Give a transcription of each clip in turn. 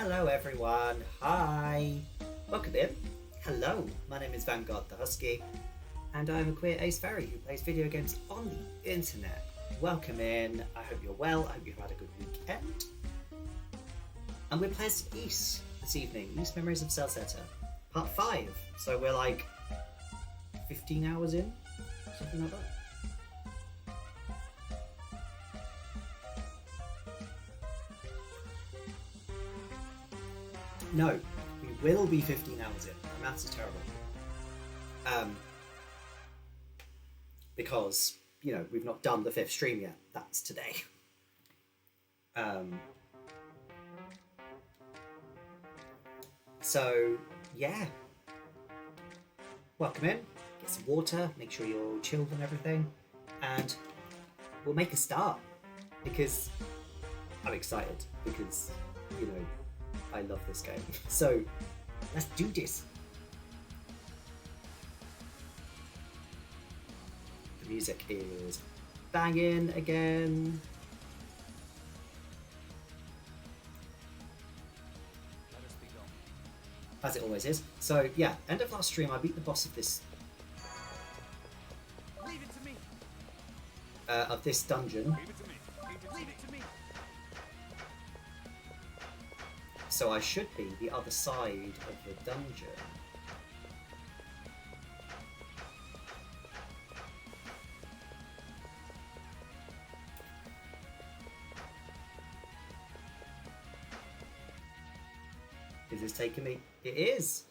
Hello everyone, hi! Welcome in. Hello, my name is Vanguard the Husky, and I'm a queer ace fairy who plays video games on the internet. Welcome in, I hope you're well, I hope you've had a good weekend. And we're playing some Ys this evening, Ys Memories of Celceta, part 5, so we're like 15 hours in, something like that. No, we will be 15 hours in. My maths is terrible. Because, you know, we've not done the 5th stream yet. That's today. So, yeah. Welcome in. Get some water. Make sure you're all chilled and everything. And we'll make a start. Because I'm excited. Because, you know, I love this game. So, let's do this. The music is banging again. As it always is. So, yeah, end of last stream, I beat the boss of this... Leave it to me. Of this dungeon. Leave it to me. Leave it to me. So I should be the other side of the dungeon. Is this taking me? It is!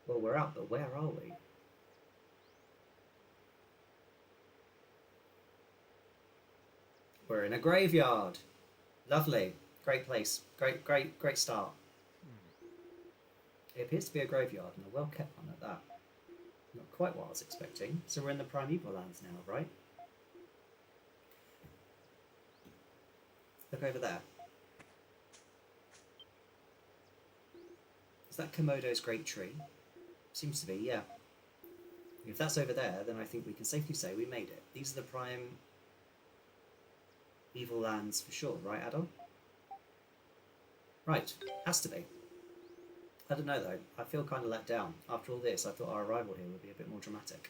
Well, we're out, but where are we? We're in a graveyard. Lovely. Great place. Great start. It appears to be a graveyard, and a well-kept one at that. Not quite what I was expecting. So we're in the Primeval lands now, right? Look over there. Is that Komodo's great tree? Seems to be, yeah. If that's over there, then I think we can safely say we made it. These are the Primeval lands for sure, right, Adam? Right, has to be. I don't know though, I feel kind of let down. After all this, I thought our arrival here would be a bit more dramatic.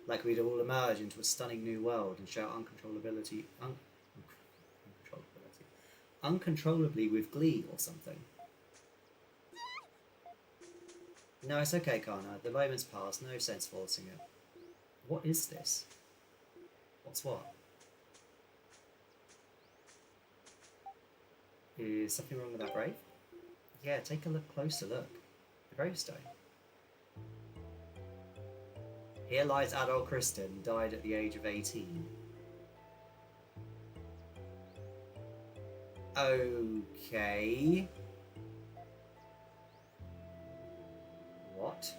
Like we'd all emerge into a stunning new world and shout uncontrollably with glee or something. No, it's okay, Kana. The moment's passed, no sense forcing it. What is this? What's what? Is something wrong with that grave? Yeah, take a closer look. The gravestone. Here lies Adol Kristen, died at the age of 18. Okay. What?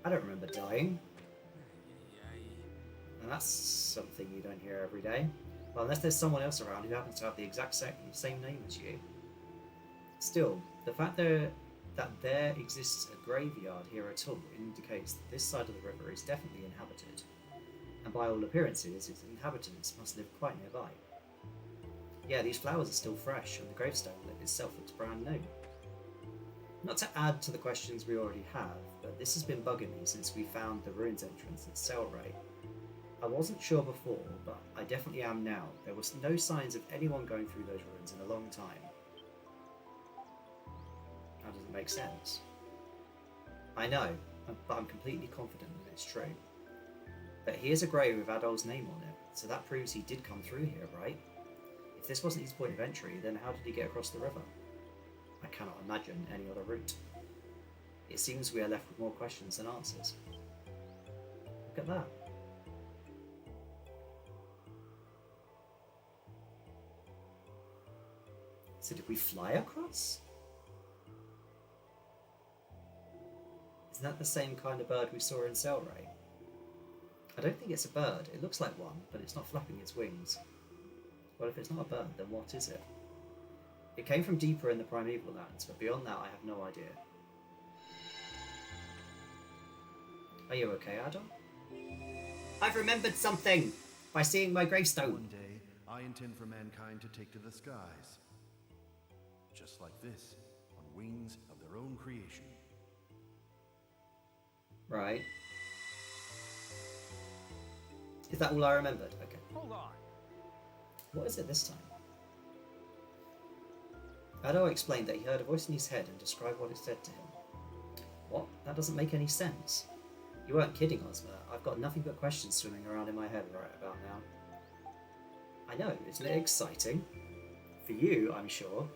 I don't remember dying. And that's something you don't hear every day. Well, unless there's someone else around who happens to have the exact same name as you. Still, the fact that there exists a graveyard here at all indicates that this side of the river is definitely inhabited. And by all appearances, its inhabitants must live quite nearby. Yeah, these flowers are still fresh, and the gravestone itself looks brand new. Not to add to the questions we already have, but this has been bugging me since we found the ruins entrance at Celceta. I wasn't sure before, but I definitely am now. There was no signs of anyone going through those ruins in a long time. That doesn't make sense. I know, but I'm completely confident that it's true. But here's a grave with Adol's name on it, so that proves he did come through here, right? If this wasn't his point of entry, then how did he get across the river? I cannot imagine any other route. It seems we are left with more questions than answers. Look at that. So did we fly across? Isn't that the same kind of bird we saw in Celceta? I don't think it's a bird. It looks like one, but it's not flapping its wings. Well, if it's not a bird, then what is it? It came from deeper in the Primeval lands, but beyond that I have no idea. Are you okay, Adam? I've remembered something by seeing my gravestone. One day, I intend for mankind to take to the skies. Just like this, on wings of their own creation. Right. Is that all I remembered? Okay. Hold on. What is it this time? Ado explained that he heard a voice in his head and described what it said to him. What? That doesn't make any sense. You weren't kidding, Ozma. I've got nothing but questions swimming around in my head right about now. I know, isn't it exciting? For you, I'm sure.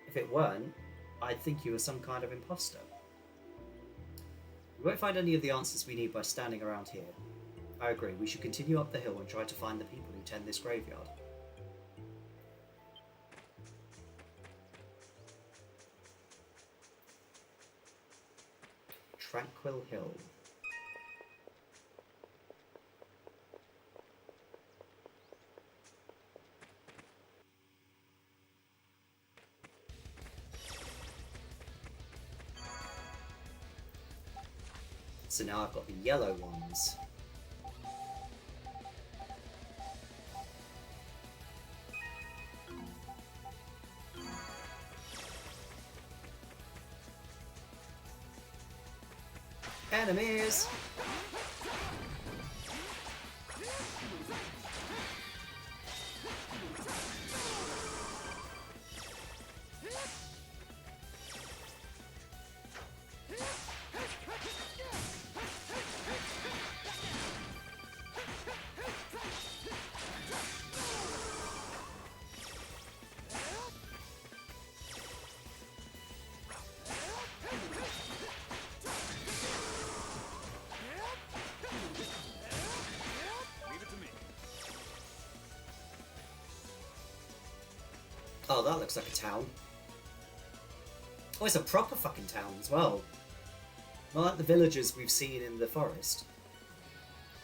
If it weren't, I'd think you were some kind of imposter. We won't find any of the answers we need by standing around here. I agree, we should continue up the hill and try to find the people who tend this graveyard. Tranquil Hill. So now I've got the yellow ones. Enemies! Oh, that looks like a town. Oh, it's a proper fucking town as well. Not like the villages we've seen in the forest.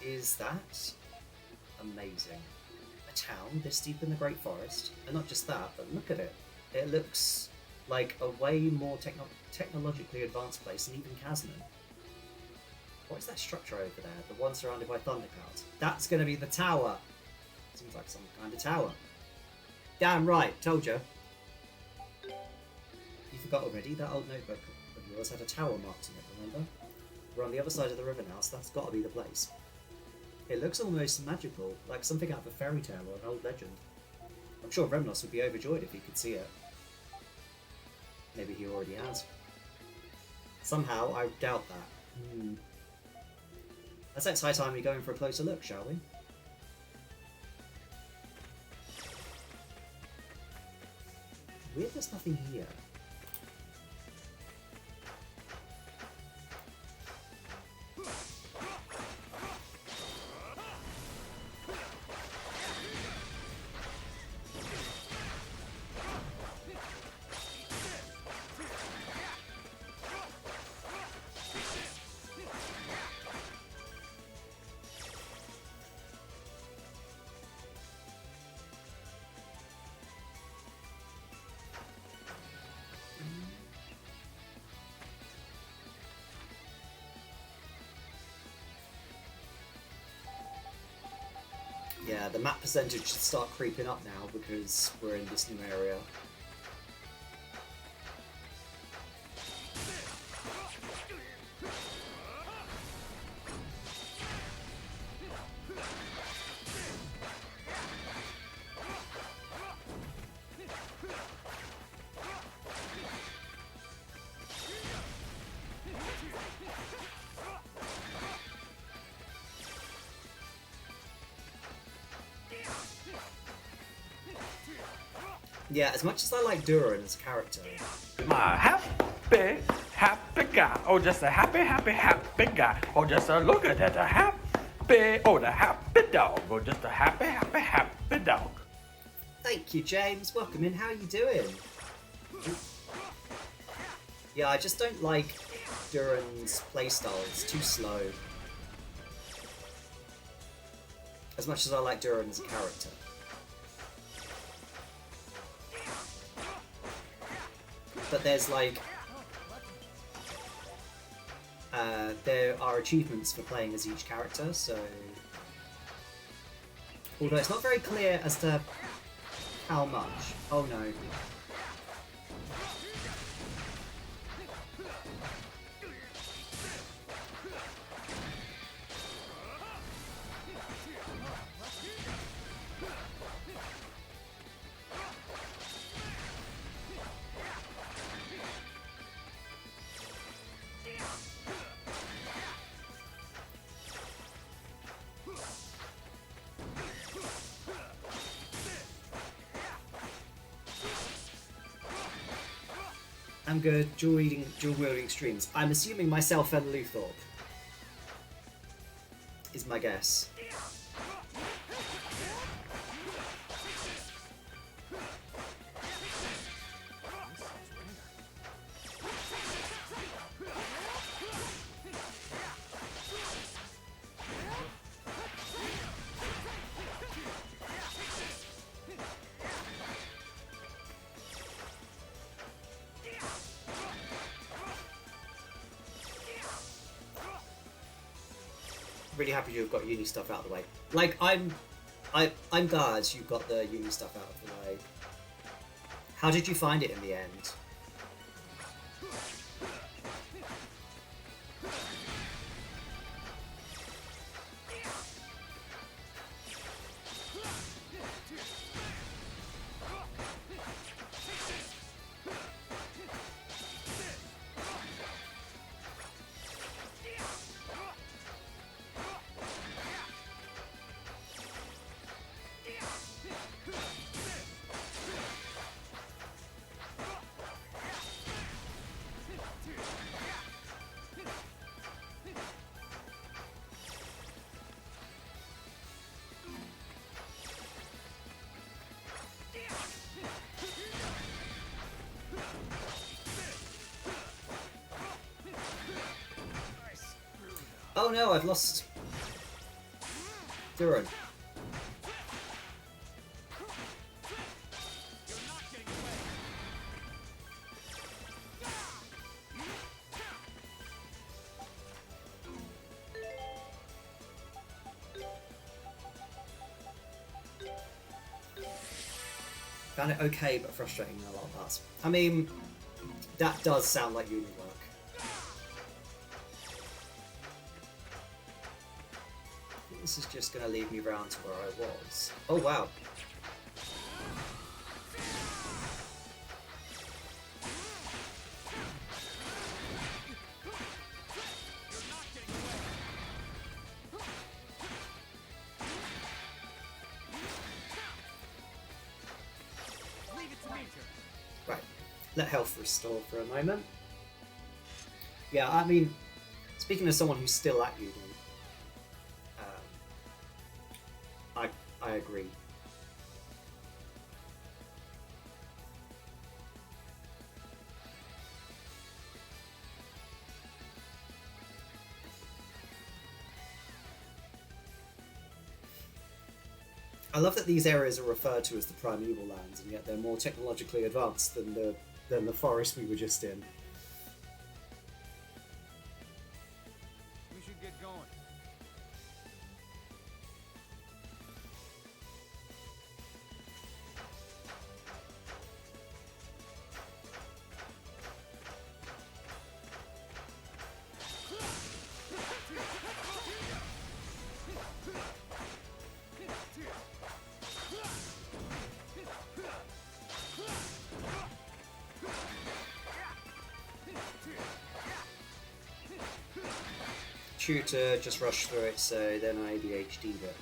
Is that amazing? A town this deep in the Great Forest? And not just that, but look at it. It looks like a way more technologically advanced place than even Kaznan. What is that structure over there? The one surrounded by thunderclouds. That's going to be the tower. Seems like some kind of tower. Damn right, told you. You forgot already, that old notebook of yours had a tower marked in it, remember? We're on the other side of the river now, so that's got to be the place. It looks almost magical, like something out of a fairy tale or an old legend. I'm sure Remnos would be overjoyed if he could see it. Maybe he already has. Somehow, I doubt that. Let's next high time we go in for a closer look, shall we? Weird there's nothing here. Yeah, the map percentage should start creeping up now because we're in this new area. Yeah, as much as I like Duran as a character. My happy guy. Oh, just a happy guy. Oh, just a look at that, a happy, oh, the happy dog. Oh, just a happy dog. Thank you, James. Welcome in. How are you doing? Yeah, I just don't like Duran's playstyle. It's too slow. As much as I like Duran as a character. But there's like, there are achievements for playing as each character, so Although it's not very clear as to how much. Oh no. I'm good. Dual wielding streams. I'm assuming myself and Luthorpe is my guess. Really happy you've got uni stuff out of the way. Like I'm glad you got the uni stuff out of the way. How did you find it in the end? Oh no, I've lost Duran. Found it okay, but frustrating in a lot of parts. I mean, that does sound like uni work. This is just going to lead me round to where I was. Oh wow. Right, let health restore for a moment. Yeah, I mean, speaking as someone who's still at uni, I agree. I love that these areas are referred to as the Primeval lands, and yet they're more technologically advanced than the forest we were just in. We should get going. Tutor just rushed through it, so then I ADHD'd it.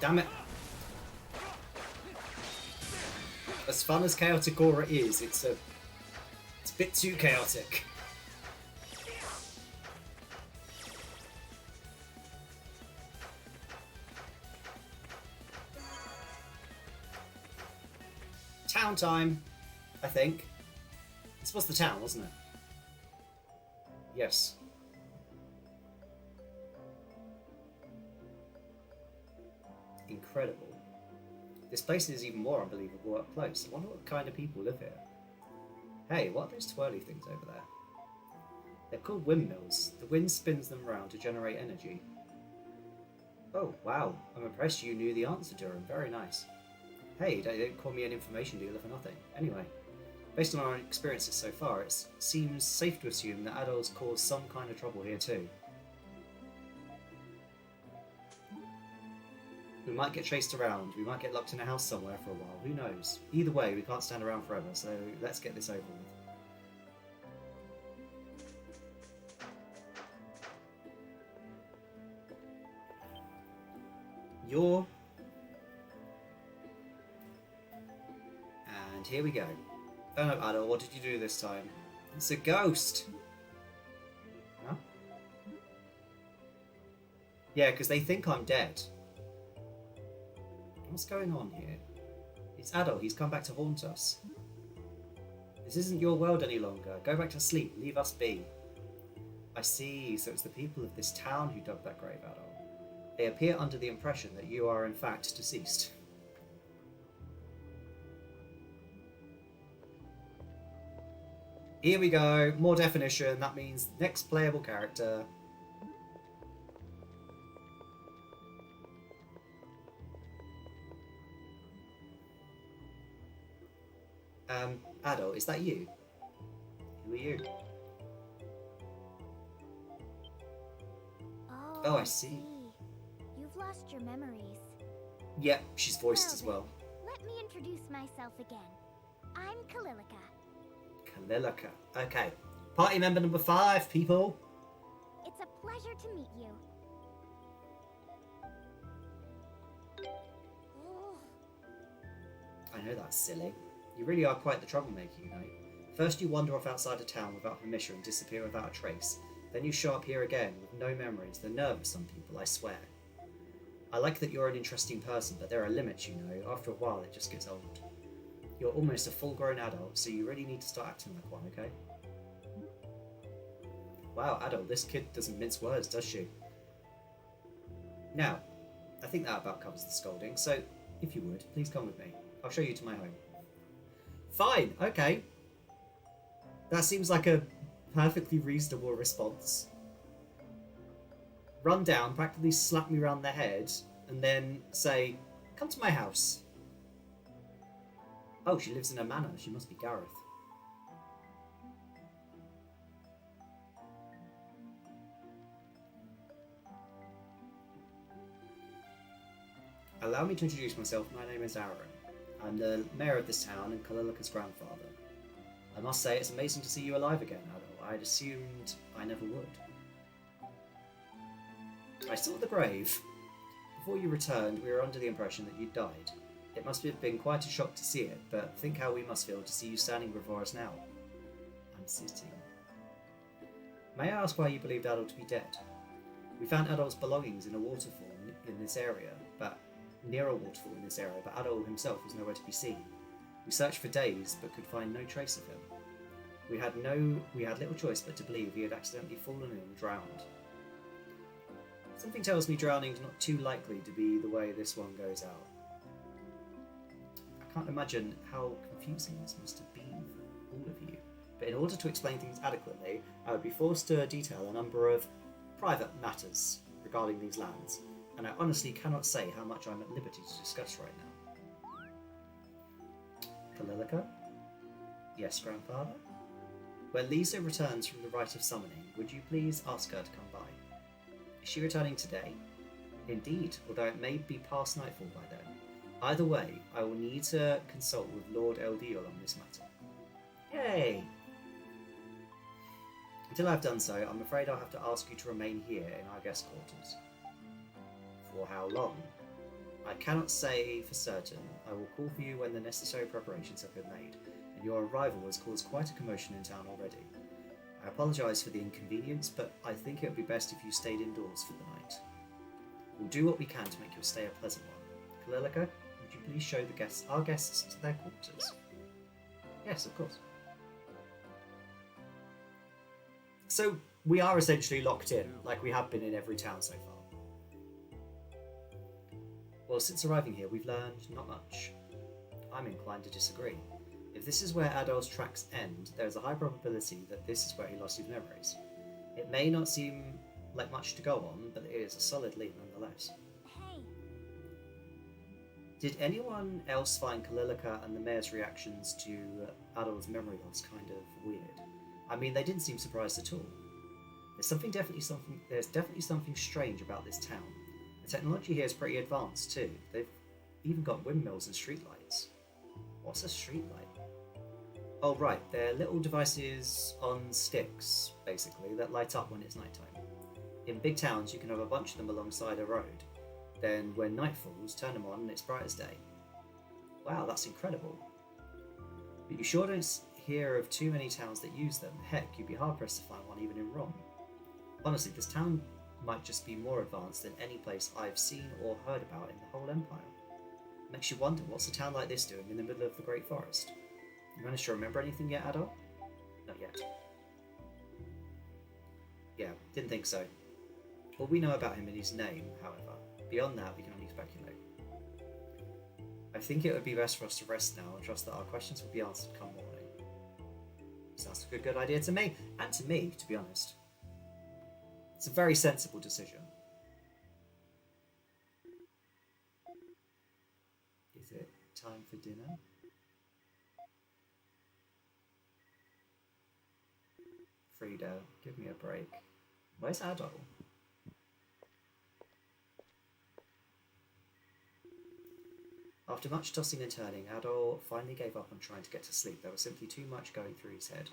Damn it. As fun as Chaotic Aura is, it's a bit too chaotic. town time, I think. This was the town, wasn't it? Yes. Incredible. This place is even more unbelievable up close. I wonder what kind of people live here. Hey, what are those twirly things over there? They're called windmills. The wind spins them round to generate energy. Oh, wow. I'm impressed you knew the answer, Durham. Very nice. Hey, don't call me an information dealer for nothing. Anyway, based on our experiences so far, it seems safe to assume that adults cause some kind of trouble here too. We might get chased around, we might get locked in a house somewhere for a while, who knows? Either way, we can't stand around forever, so let's get this over with. And here we go. Oh no, Adol, what did you do this time? It's a ghost! Huh? Yeah, because they think I'm dead. What's going on here? It's Adol, he's come back to haunt us. This isn't your world any longer. Go back to sleep, leave us be. I see, so it's the people of this town who dug that grave, Adol. They appear under the impression that you are in fact deceased. Here we go, more definition, that means next playable character. Adol, is that you? Who are you? Oh, I see. You've lost your memories. Yep, she's voiced as well. Let me introduce myself again. I'm Kalilica. Kalilica. Okay. Party member number 5, people. It's a pleasure to meet you. I know that's silly. You really are quite the troublemaker, you know. First you wander off outside a town without permission and disappear without a trace. Then you show up here again with no memories. The nerve of some people, I swear. I like that you're an interesting person, but there are limits, you know. After a while, it just gets old. You're almost a full-grown adult, so you really need to start acting like one, okay? Wow, adult, this kid doesn't mince words, does she? Now, I think that about covers the scolding, so if you would, please come with me. I'll show you to my home. Fine, okay. That seems like a perfectly reasonable response. Run down, practically slap me around the head, and then say, come to my house. Oh, she lives in a manor. She must be Gareth. Allow me to introduce myself. My name is Aaron. I'm the mayor of this town and Kalilica's grandfather. I must say it's amazing to see you alive again, Adol. I'd assumed I never would. I saw the grave. Before you returned, we were under the impression that you'd died. It must have been quite a shock to see it, but think how we must feel to see you standing before us now. I'm sitting. May I ask why you believed Adol to be dead? We found Adol's belongings in a waterfall in this area, near a waterfall in this area, but Adol himself was nowhere to be seen. We searched for days, but could find no trace of him. We had little choice but to believe he had accidentally fallen in and drowned. Something tells me drowning's not too likely to be the way this one goes out. I can't imagine how confusing this must have been for all of you, but in order to explain things adequately, I would be forced to detail a number of private matters regarding these lands, and I honestly cannot say how much I'm at liberty to discuss right now. Kalilica? Yes, grandfather? When Lisa returns from the rite of summoning, would you please ask her to come by? Is she returning today? Indeed, although it may be past nightfall by then. Either way, I will need to consult with Lord Eldiel on this matter. Yay! Until I've done so, I'm afraid I'll have to ask you to remain here in our guest quarters. For how long? I cannot say for certain. I will call for you when the necessary preparations have been made, and your arrival has caused quite a commotion in town already. I apologise for the inconvenience, but I think it would be best if you stayed indoors for the night. We'll do what we can to make your stay a pleasant one. Kalilica, would you please show our guests to their quarters? Yes, of course. So we are essentially locked in, like we have been in every town so far. Well, since arriving here, we've learned not much. I'm inclined to disagree. If this is where Adol's tracks end, there is a high probability that this is where he lost his memories. It may not seem like much to go on, but it is a solid lead nonetheless. Hey, Did anyone else find Kalilika and the mayor's reactions to Adol's memory loss kind of weird? I mean, they didn't seem surprised at all. There's definitely something strange about this town. The technology here is pretty advanced too. They've even got windmills and streetlights. What's a streetlight? Oh right, they're little devices on sticks, basically, that light up when it's nighttime. In big towns, you can have a bunch of them alongside a road. Then, when night falls, turn them on and it's bright as day. Wow, that's incredible. But you sure don't hear of too many towns that use them. Heck, you'd be hard-pressed to find one even in Rome. Honestly, this town might just be more advanced than any place I've seen or heard about in the whole empire. Makes you wonder, what's a town like this doing in the middle of the Great Forest? You managed to remember anything yet, Adol? Not yet. Yeah, didn't think so. All we know about him is his name, however. Beyond that, we can only speculate. I think it would be best for us to rest now and trust that our questions will be answered come morning. Sounds like a good idea to me, and to me, to be honest. It's a very sensible decision. Is it time for dinner? Frida, give me a break. Where's Adol? After much tossing and turning, Adol finally gave up on trying to get to sleep. There was simply too much going through his head.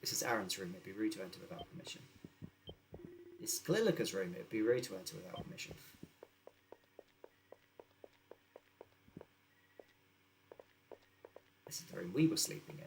This is Aaron's room. It'd be rude to enter without permission. It's Glilika's room. It'd be rude to enter without permission. This is the room we were sleeping in.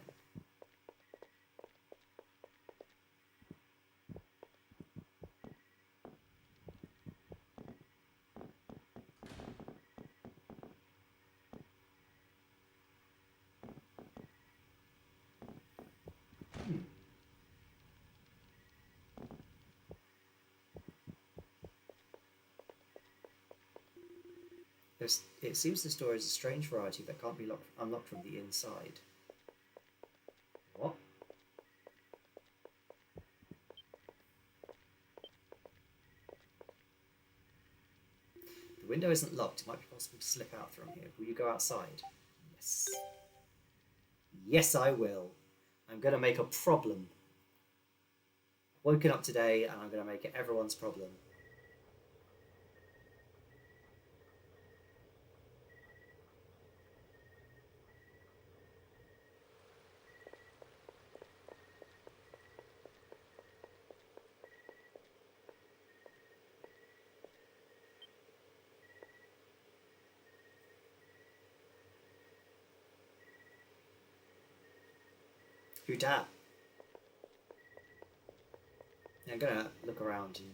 It seems the store is a strange variety that can't be unlocked from the inside. What? The window isn't locked. It might be possible to slip out from here. Will you go outside? Yes. Yes, I will. I'm going to make a problem. Woken up today and I'm going to make it everyone's problem. Who dat? Yeah, I'm gonna look around and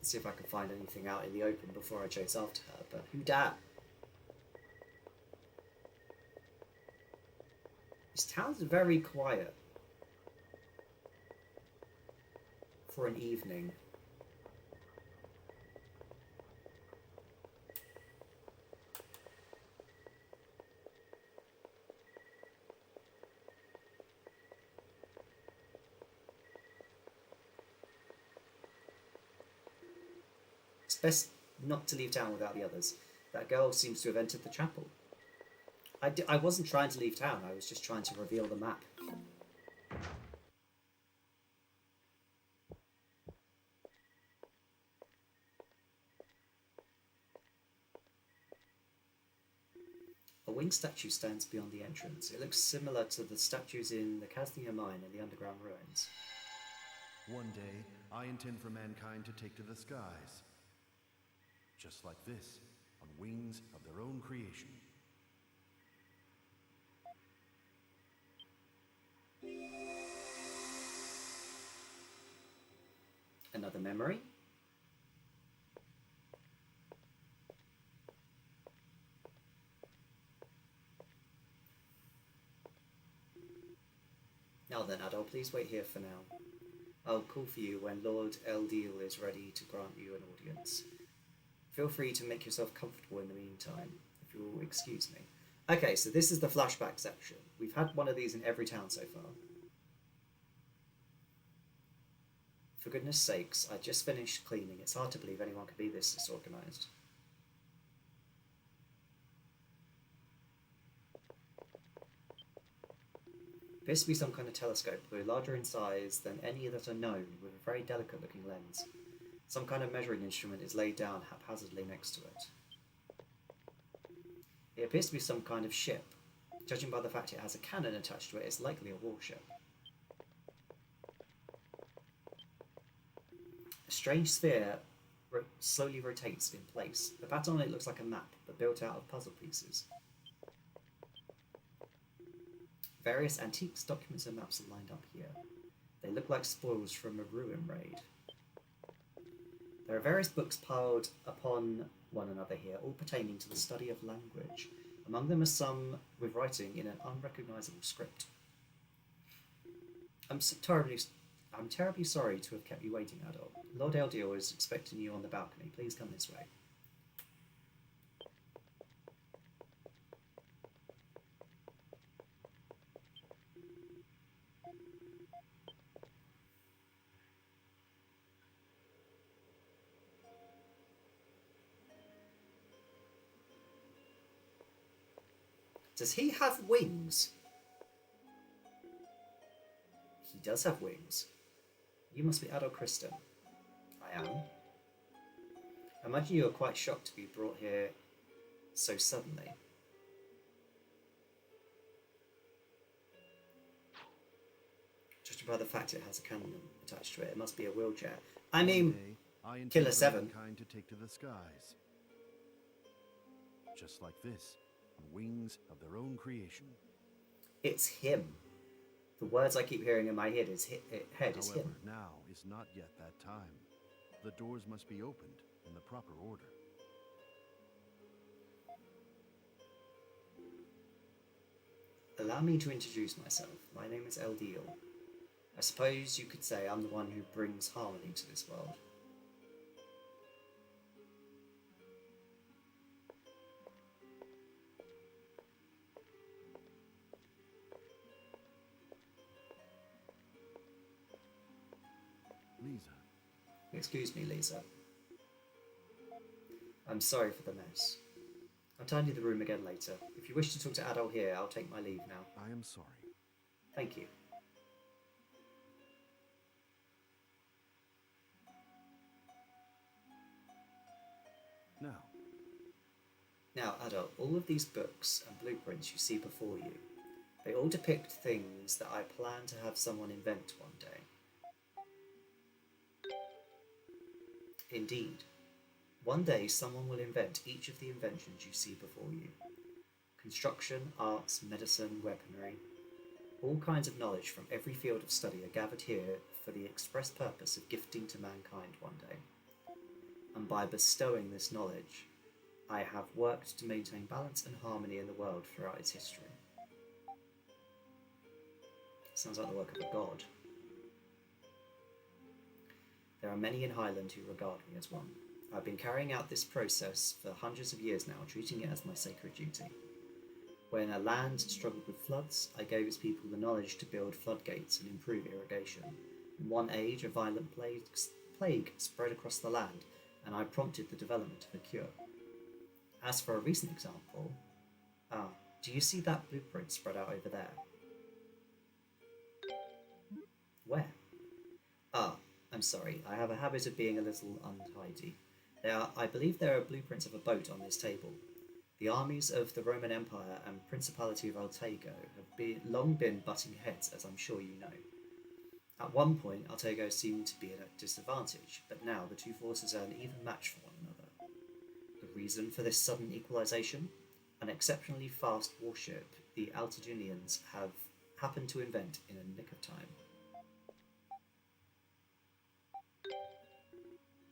see if I can find anything out in the open before I chase after her, but who dat? This town's very quiet for an evening. Best not to leave town without the others. That girl seems to have entered the chapel. I wasn't trying to leave town, I was just trying to reveal the map. A winged statue stands beyond the entrance. It looks similar to the statues in the Kaznia mine and the underground ruins. One day, I intend for mankind to take to the skies. Just like this, on wings of their own creation. memory? Now then, Adol, please wait here for now. I'll call for you when Lord Eldeal is ready to grant you an audience. Feel free to make yourself comfortable in the meantime, if you'll excuse me. Okay, so this is the flashback section. We've had one of these in every town so far. For goodness sakes, I just finished cleaning. It's hard to believe anyone could be this disorganized. Appears to be some kind of telescope, though larger in size than any that are known, with a very delicate looking lens. Some kind of measuring instrument is laid down haphazardly next to it. It appears to be some kind of ship. Judging by the fact it has a cannon attached to it, it's likely a warship. A strange sphere slowly rotates in place. The pattern on it looks like a map, but built out of puzzle pieces. Various antiques, documents and maps are lined up here. They look like spoils from a ruin raid. There are various books piled upon one another here, all pertaining to the study of language. Among them are some with writing in an unrecognisable script. I'm terribly sorry to have kept you waiting, Adol. Lord Eldeal is expecting you on the balcony. Please come this way. Does he have wings? He does have wings. You must be Adol Christen. I am. I imagine you are quite shocked to be brought here so suddenly. Judging by the fact it has a cannon attached to it, it must be a wheelchair. I mean, Killer 7. Mankind to take to the skies. Just like this, on wings of their own creation. It's him. The words I keep hearing in my head is However, him. now is not yet that time. The doors must be opened in the proper order. Allow me to introduce myself. My name is Eldeal. I suppose you could say I'm the one who brings harmony to this world. Lisa. Excuse me, Lisa. I'm sorry for the mess. I'll tidy the room again later. If you wish to talk to Adol here, I'll take my leave now. I am sorry. Thank you. Now, Adol, all of these books and blueprints you see before you, they all depict things that I plan to have someone invent one day. Indeed, one day someone will invent each of the inventions you see before you. Construction, arts, medicine, weaponry, all kinds of knowledge from every field of study are gathered here for the express purpose of gifting to mankind one day. And by bestowing this knowledge, I have worked to maintain balance and harmony in the world throughout its history. Sounds like the work of a god. There are many in Highland who regard me as one. I've been carrying out this process for hundreds of years now, treating it as my sacred duty. When a land struggled with floods, I gave its people the knowledge to build floodgates and improve irrigation. In one age, a violent plague spread across the land, and I prompted the development of a cure. As for a recent example, do you see that blueprint spread out over there? Where? I'm sorry, I have a habit of being a little untidy. I believe there are blueprints of a boat on this table. The armies of the Roman Empire and Principality of Altego have long been butting heads, as I'm sure you know. At one point, Altego seemed to be at a disadvantage, but now the two forces are an even match for one another. The reason for this sudden equalization? An exceptionally fast warship the Altadunians have happened to invent in a nick of time.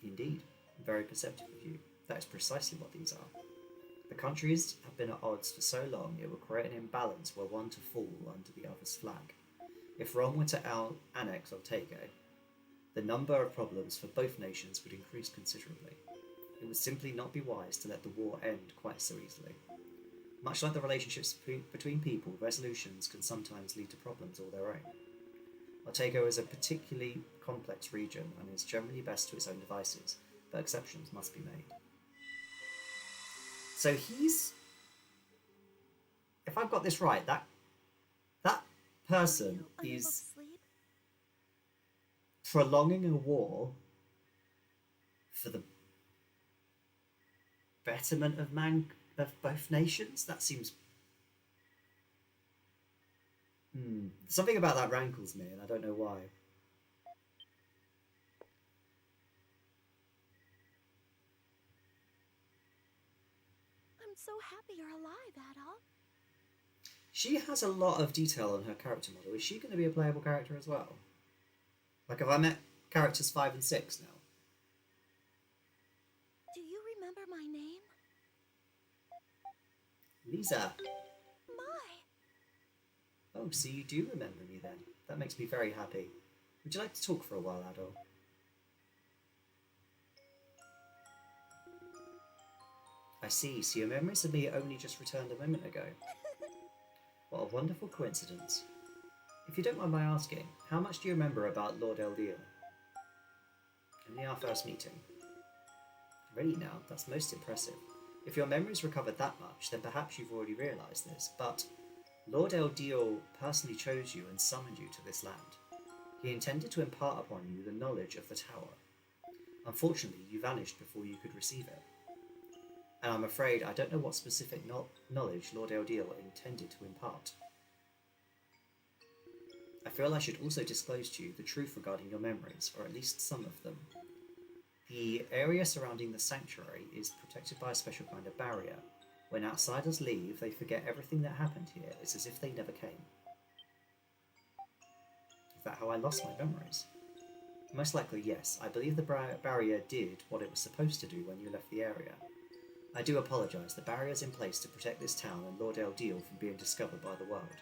Indeed, very perceptive of you. That is precisely what these are. The countries have been at odds for so long it will create an imbalance where one to fall under the other's flag. If Rome were to annex Ortega, the number of problems for both nations would increase considerably. It would simply not be wise to let the war end quite so easily. Much like the relationships between people, resolutions can sometimes lead to problems all their own. Ortega is a particularly complex region and is generally best to its own devices, but exceptions must be made. So he's, if I've got this right, that person is prolonging a war for the betterment of both nations. That seems something about that rankles me, and I don't know why. I'm so happy you're alive, Adol. She has a lot of detail on her character model. Is she going to be a playable character as well? Like, have I met characters 5 and 6 now? Do you remember my name? Lisa. My. Oh, so you do remember me then. That makes me very happy. Would you like to talk for a while, Adol? I see. So your memories of me only just returned a moment ago. What a wonderful coincidence. If you don't mind my asking, how much do you remember about Lord Eldiel? Only our first meeting. Really now, that's most impressive. If your memories recovered that much, then perhaps you've already realised this, but Lord Eldiel personally chose you and summoned you to this land. He intended to impart upon you the knowledge of the tower. Unfortunately, you vanished before you could receive it. And I'm afraid I don't know what specific knowledge Lord Eldiel intended to impart. I feel I should also disclose to you the truth regarding your memories, or at least some of them. The area surrounding the sanctuary is protected by a special kind of barrier. When outsiders leave, they forget everything that happened here. It's as if they never came. Is that how I lost my memories? Most likely, yes. I believe the barrier did what it was supposed to do when you left the area. I do apologise. The barrier is in place to protect this town and Lord Eldiel from being discovered by the world.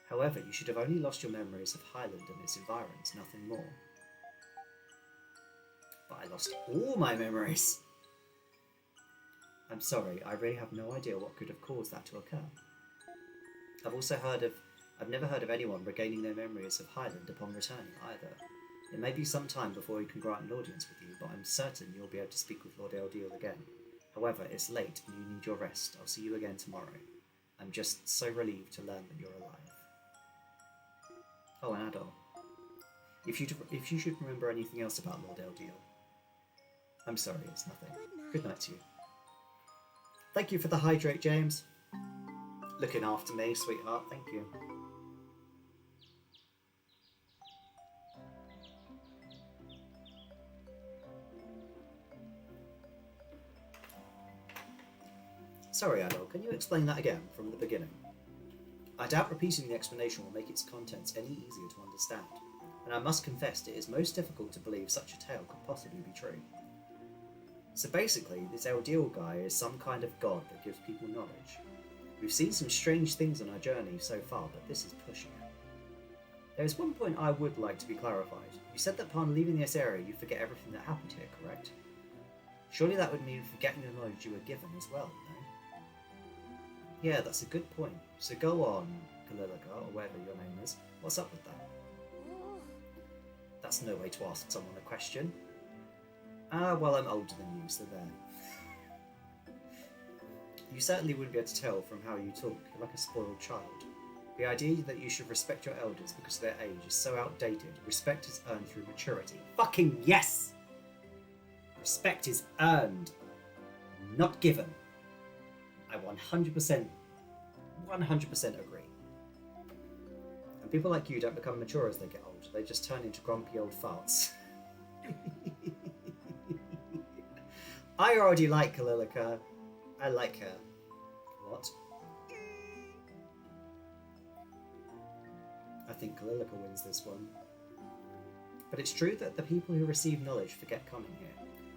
However, you should have only lost your memories of Highland and its environs, nothing more. But I lost all my memories! I'm sorry, I really have no idea what could have caused that to occur. I've never heard of anyone regaining their memories of Highland upon returning either. It may be some time before we can grant an audience with you, but I'm certain you'll be able to speak with Lord Eldiel again. However, it's late and you need your rest. I'll see you again tomorrow. I'm just so relieved to learn that you're alive. Oh, and Adol, if you should remember anything else about Lord Eldiel. I'm sorry, it's nothing. Good night to you. Thank you for the hydrate, James. Looking after me, sweetheart, thank you. Sorry, Adol, can you explain that again from the beginning? I doubt repeating the explanation will make its contents any easier to understand, and I must confess it is most difficult to believe such a tale could possibly be true. So basically, this Eldiel guy is some kind of god that gives people knowledge. We've seen some strange things on our journey so far, but this is pushing it. There is one point I would like to be clarified. You said that upon leaving this area you forget everything that happened here, correct? Surely that would mean forgetting the knowledge you were given as well, no? Yeah, that's a good point. So go on, Kalilica, or whatever your name is. What's up with that? That's no way to ask someone a question. Well, I'm older than you, so there. You certainly wouldn't be able to tell from how you talk. You're like a spoiled child. The idea that you should respect your elders because of their age is so outdated. Respect is earned through maturity. Fucking yes! Respect is earned, not given. I 100% agree. And people like you don't become mature as they get old. They just turn into grumpy old farts. I already like Kalilica. I like her. What? I think Kalilica wins this one. But it's true that the people who receive knowledge forget coming here.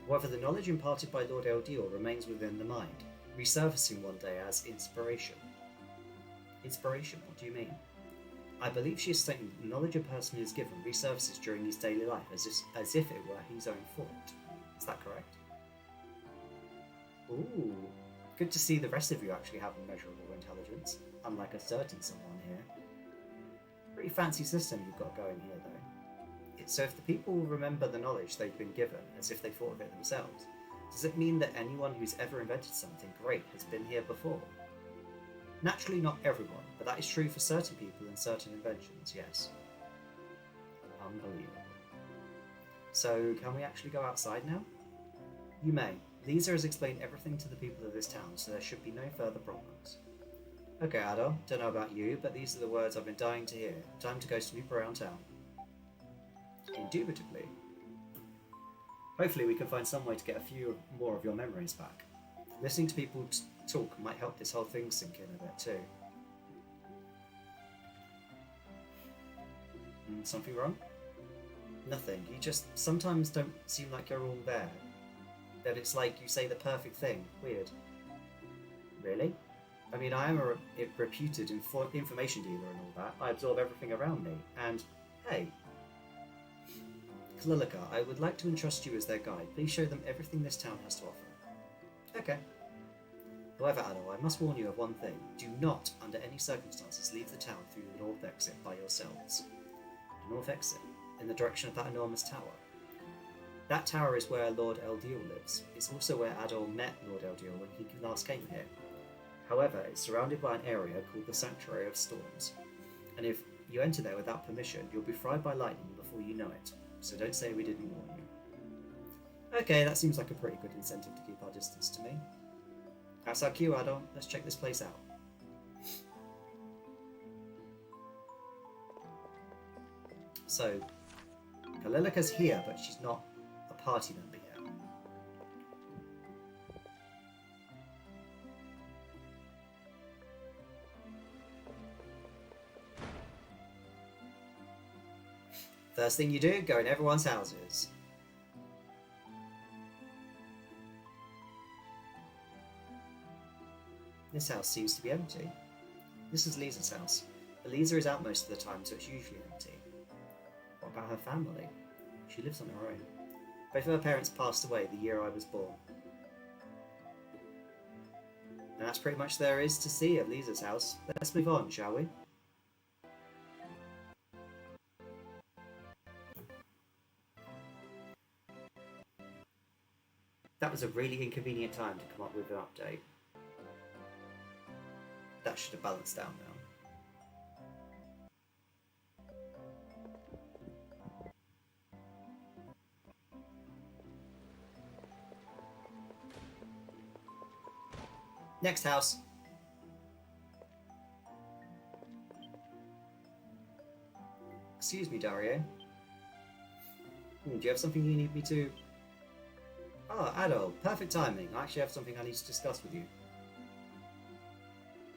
However, the knowledge imparted by Lord Eldiel remains within the mind, resurfacing one day as inspiration. Inspiration? What do you mean? I believe she is stating that the knowledge a person is given resurfaces during his daily life as if it were his own thought. Is that correct? Ooh, good to see the rest of you actually have immeasurable intelligence, unlike a certain someone here. Pretty fancy system you've got going here, though. So if the people remember the knowledge they've been given as if they thought of it themselves, does it mean that anyone who's ever invented something great has been here before? Naturally not everyone, but that is true for certain people and certain inventions, yes. Unbelievable. So, can we actually go outside now? You may. Lisa has explained everything to the people of this town, so there should be no further problems. Okay, Adol, don't know about you, but these are the words I've been dying to hear. Time to go snoop around town. Indubitably. Hopefully we can find some way to get a few more of your memories back. Listening to people talk might help this whole thing sink in a bit too. Something wrong? Nothing. You just sometimes don't seem like you're all there. That it's like you say the perfect thing. Weird. Really? I mean, I am a reputed information dealer and all that. I absorb everything around me. And, hey, Kalilika, I would like to entrust you as their guide. Please show them everything this town has to offer. Okay. However, Adol, I must warn you of one thing. Do not, under any circumstances, leave the town through the north exit by yourselves. The north exit? In the direction of that enormous tower. That tower is where Lord Eldiel lives. It's also where Adol met Lord Eldiel when he last came here. However, it's surrounded by an area called the Sanctuary of Storms. And if you enter there without permission, you'll be fried by lightning before you know it. So don't say we didn't warn you. Okay, that seems like a pretty good incentive to keep our distance to me. That's our cue, Adol. Let's check this place out. So, Kalilika's here, but she's not a party member yet. First thing you do, go in everyone's houses. This house seems to be empty. This is Lisa's house. But Lisa is out most of the time, so it's usually empty. What about her family? She lives on her own. Both of her parents passed away the year I was born. And that's pretty much there is to see of Lisa's house. Let's move on, shall we? That was a really inconvenient time to come up with an update. That should have balanced out now. Next house. Excuse me, Dario. Do you have something you need me to... Oh, Adol, perfect timing. I actually have something I need to discuss with you.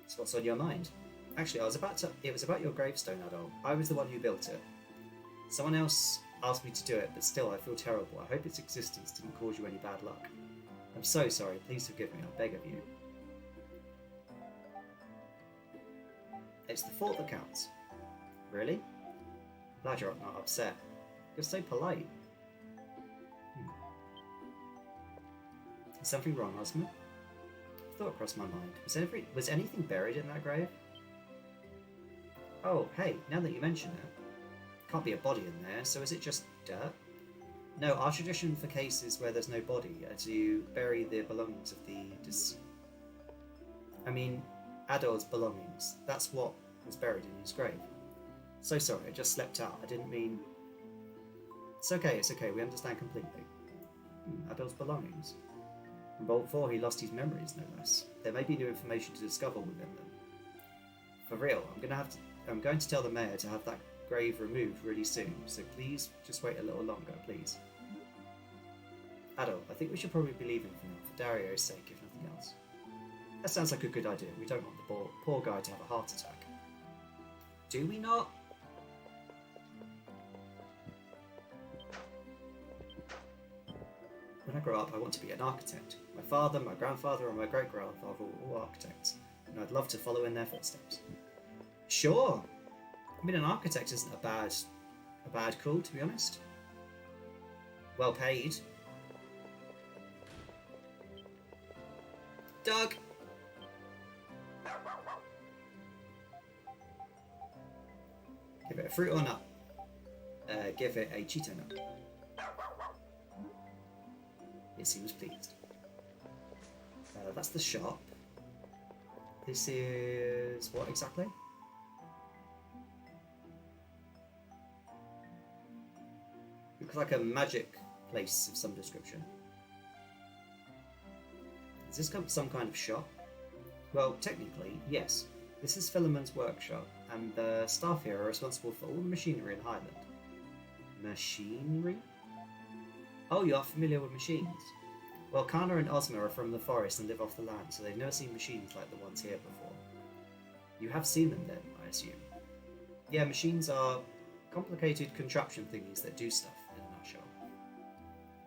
So what's on your mind? Actually, it was about your gravestone, Adol. I was the one who built it. Someone else asked me to do it, but still I feel terrible. I hope its existence didn't cause you any bad luck. I'm so sorry. Please forgive me. I beg of you. It's the thought that counts. Really? Glad you're not upset. You're so polite. Is something wrong, Ozma? A thought crossed my mind. Was anything buried in that grave? Oh, hey, now that you mention it. Can't be a body in there, so is it just dirt? No, our tradition for cases where there's no body are to bury the belongings of the Adol's belongings. That's what was buried in his grave. So sorry, I just slept out. I didn't mean... It's okay, we understand completely. Adol's belongings. In Bolt 4 he lost his memories, no less. There may be new information to discover within them. For real, I'm going to tell the mayor to have that grave removed really soon, so please just wait a little longer, please. Adol, I think we should probably be leaving for now, for Dario's sake, if nothing else. That sounds like a good idea. We don't want the poor guy to have a heart attack. Do we not? When I grow up, I want to be an architect. My father, my grandfather, and my great-grandfather were all architects, and I'd love to follow in their footsteps. Sure! I mean, an architect isn't a bad call, to be honest. Well paid. Doug! Give it a fruit or nut? Give it a Cheeto nut. It seems pleased. That's the shop. This is what exactly? Looks like a magic place of some description. Is this some kind of shop? Well, technically, yes. This is Philemon's workshop, and the staff here are responsible for all the machinery in Highland. Machinery? Oh, you are familiar with machines. Well, Kana and Ozma are from the forest and live off the land, so they've never seen machines like the ones here before. You have seen them then, I assume? Yeah, machines are complicated contraption thingies that do stuff, in a nutshell.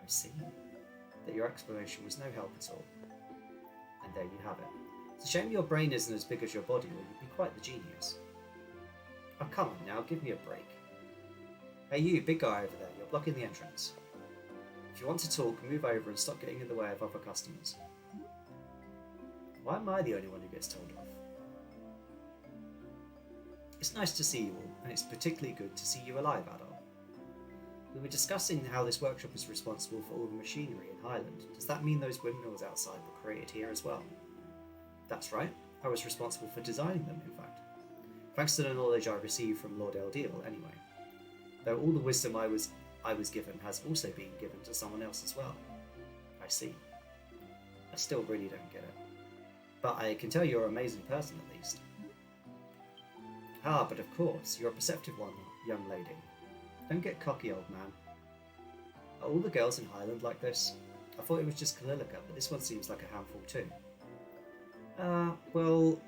I see. That your explanation was no help at all. And there you have it. It's a shame your brain isn't as big as your body, or you'd be quite the genius. Oh, come on now, give me a break. Hey you, big guy over there, you're blocking the entrance. If you want to talk, move over and stop getting in the way of other customers. Why am I the only one who gets told off? It's nice to see you all, and it's particularly good to see you alive, Adol. We were discussing how this workshop is responsible for all the machinery in Highland. Does that mean those windmills outside were created here as well? That's right. I was responsible for designing them, in fact. Thanks to the knowledge I received from Lord Eldeal, anyway. Though all the wisdom I was given has also been given to someone else as well. I see. I still really don't get it. But I can tell you're an amazing person, at least. Ah, but of course, you're a perceptive one, young lady. Don't get cocky, old man. Are all the girls in Highland like this? I thought it was just Kalilica, but this one seems like a handful too. Well,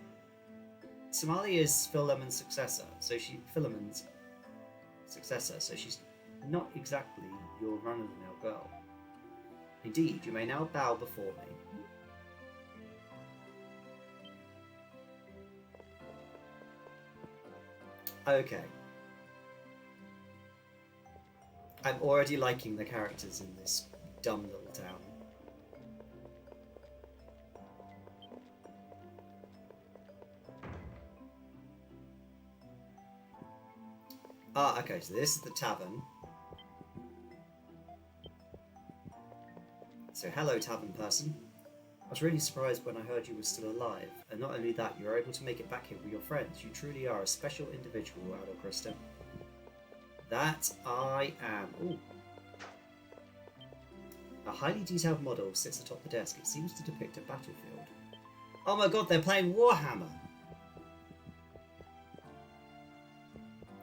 Somali is Philemon's successor, so she's not exactly your run-of-the-mill girl. Indeed, you may now bow before me. Okay. I'm already liking the characters in this dumb little town. Ah, okay, so this is the tavern. So hello, tavern person. I was really surprised when I heard you were still alive, and not only that, you were able to make it back here with your friends. You truly are a special individual, Adol Kristen. That I am. Ooh. A highly detailed model sits atop the desk. It seems to depict a battlefield. Oh my god, they're playing Warhammer!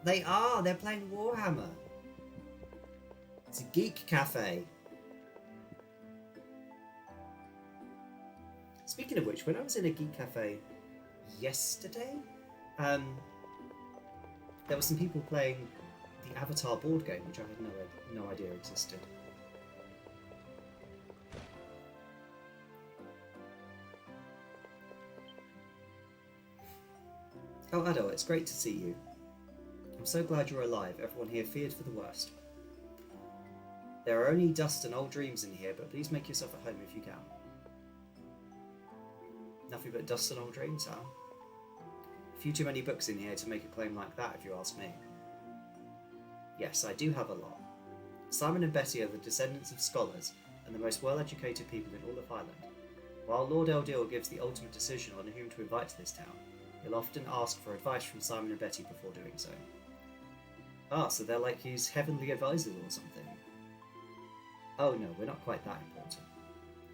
They are! They're playing Warhammer! It's a geek cafe. Speaking of which, when I was in a geek cafe yesterday, there were some people playing the Avatar board game, which I had no idea existed. Oh, Adol, it's great to see you. I'm so glad you're alive. Everyone here feared for the worst. There are only dust and old dreams in here, but please make yourself at home if you can. Nothing but dust and old dreams, huh? A few too many books in here to make a claim like that, if you ask me. Yes, I do have a lot. Simon and Betty are the descendants of scholars and the most well-educated people in all of Highland. While Lord Eldeal gives the ultimate decision on whom to invite to this town, he'll often ask for advice from Simon and Betty before doing so. Ah, so they're like his heavenly advisors or something. Oh no, we're not quite that important.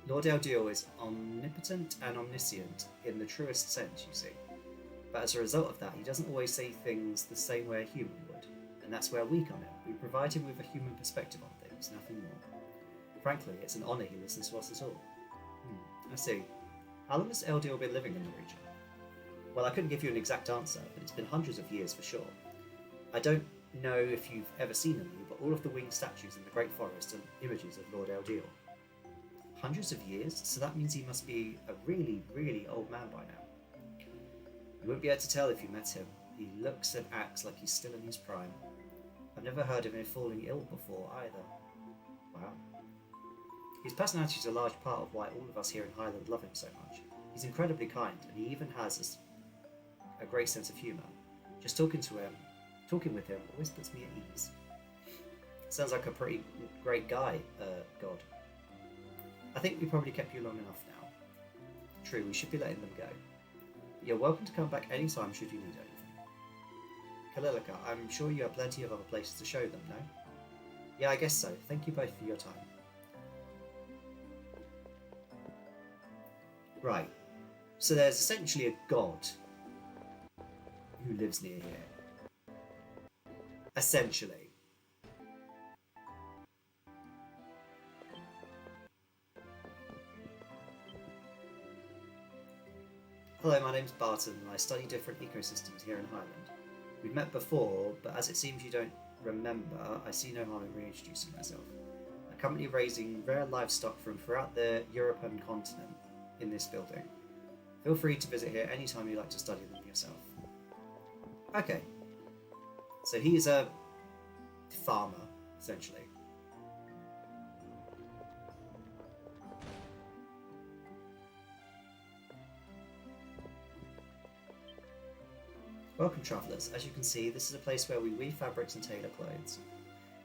Lord Eldeal is omnipotent and omniscient in the truest sense, you see. But as a result of that, he doesn't always say things the same way a human would. And that's where we come in. We provide him with a human perspective on things, nothing more. Frankly, it's an honour he listens to us at all. I see. How long has Eldeal been living in the region? Well, I couldn't give you an exact answer, but it's been hundreds of years for sure. I don't know if you've ever seen any, but all of the winged statues in the Great Forest are images of Lord Eldeal. Hundreds of years? So that means he must be a really, really old man by now. You wouldn't be able to tell if you met him. He looks and acts like he's still in his prime. I've never heard of him falling ill before either. Wow. His personality is a large part of why all of us here in Highland love him so much. He's incredibly kind, and he even has a great sense of humour. Just talking with him always puts me at ease. Sounds like a pretty great guy, God. I think we probably kept you long enough now. True, we should be letting them go. But you're welcome to come back anytime should you need anything. Kalilika, I'm sure you have plenty of other places to show them, no? Yeah, I guess so. Thank you both for your time. Right. So there's essentially a god who lives near here. Essentially. Hello, my name's Barton and I study different ecosystems here in Highland. We've met before, but as it seems you don't remember, I see no harm in reintroducing myself. A company raising rare livestock from throughout the European continent in this building. Feel free to visit here anytime you like to study them yourself. Okay. So he's a farmer, essentially. Welcome travellers. As you can see, this is a place where we weave fabrics and tailor clothes.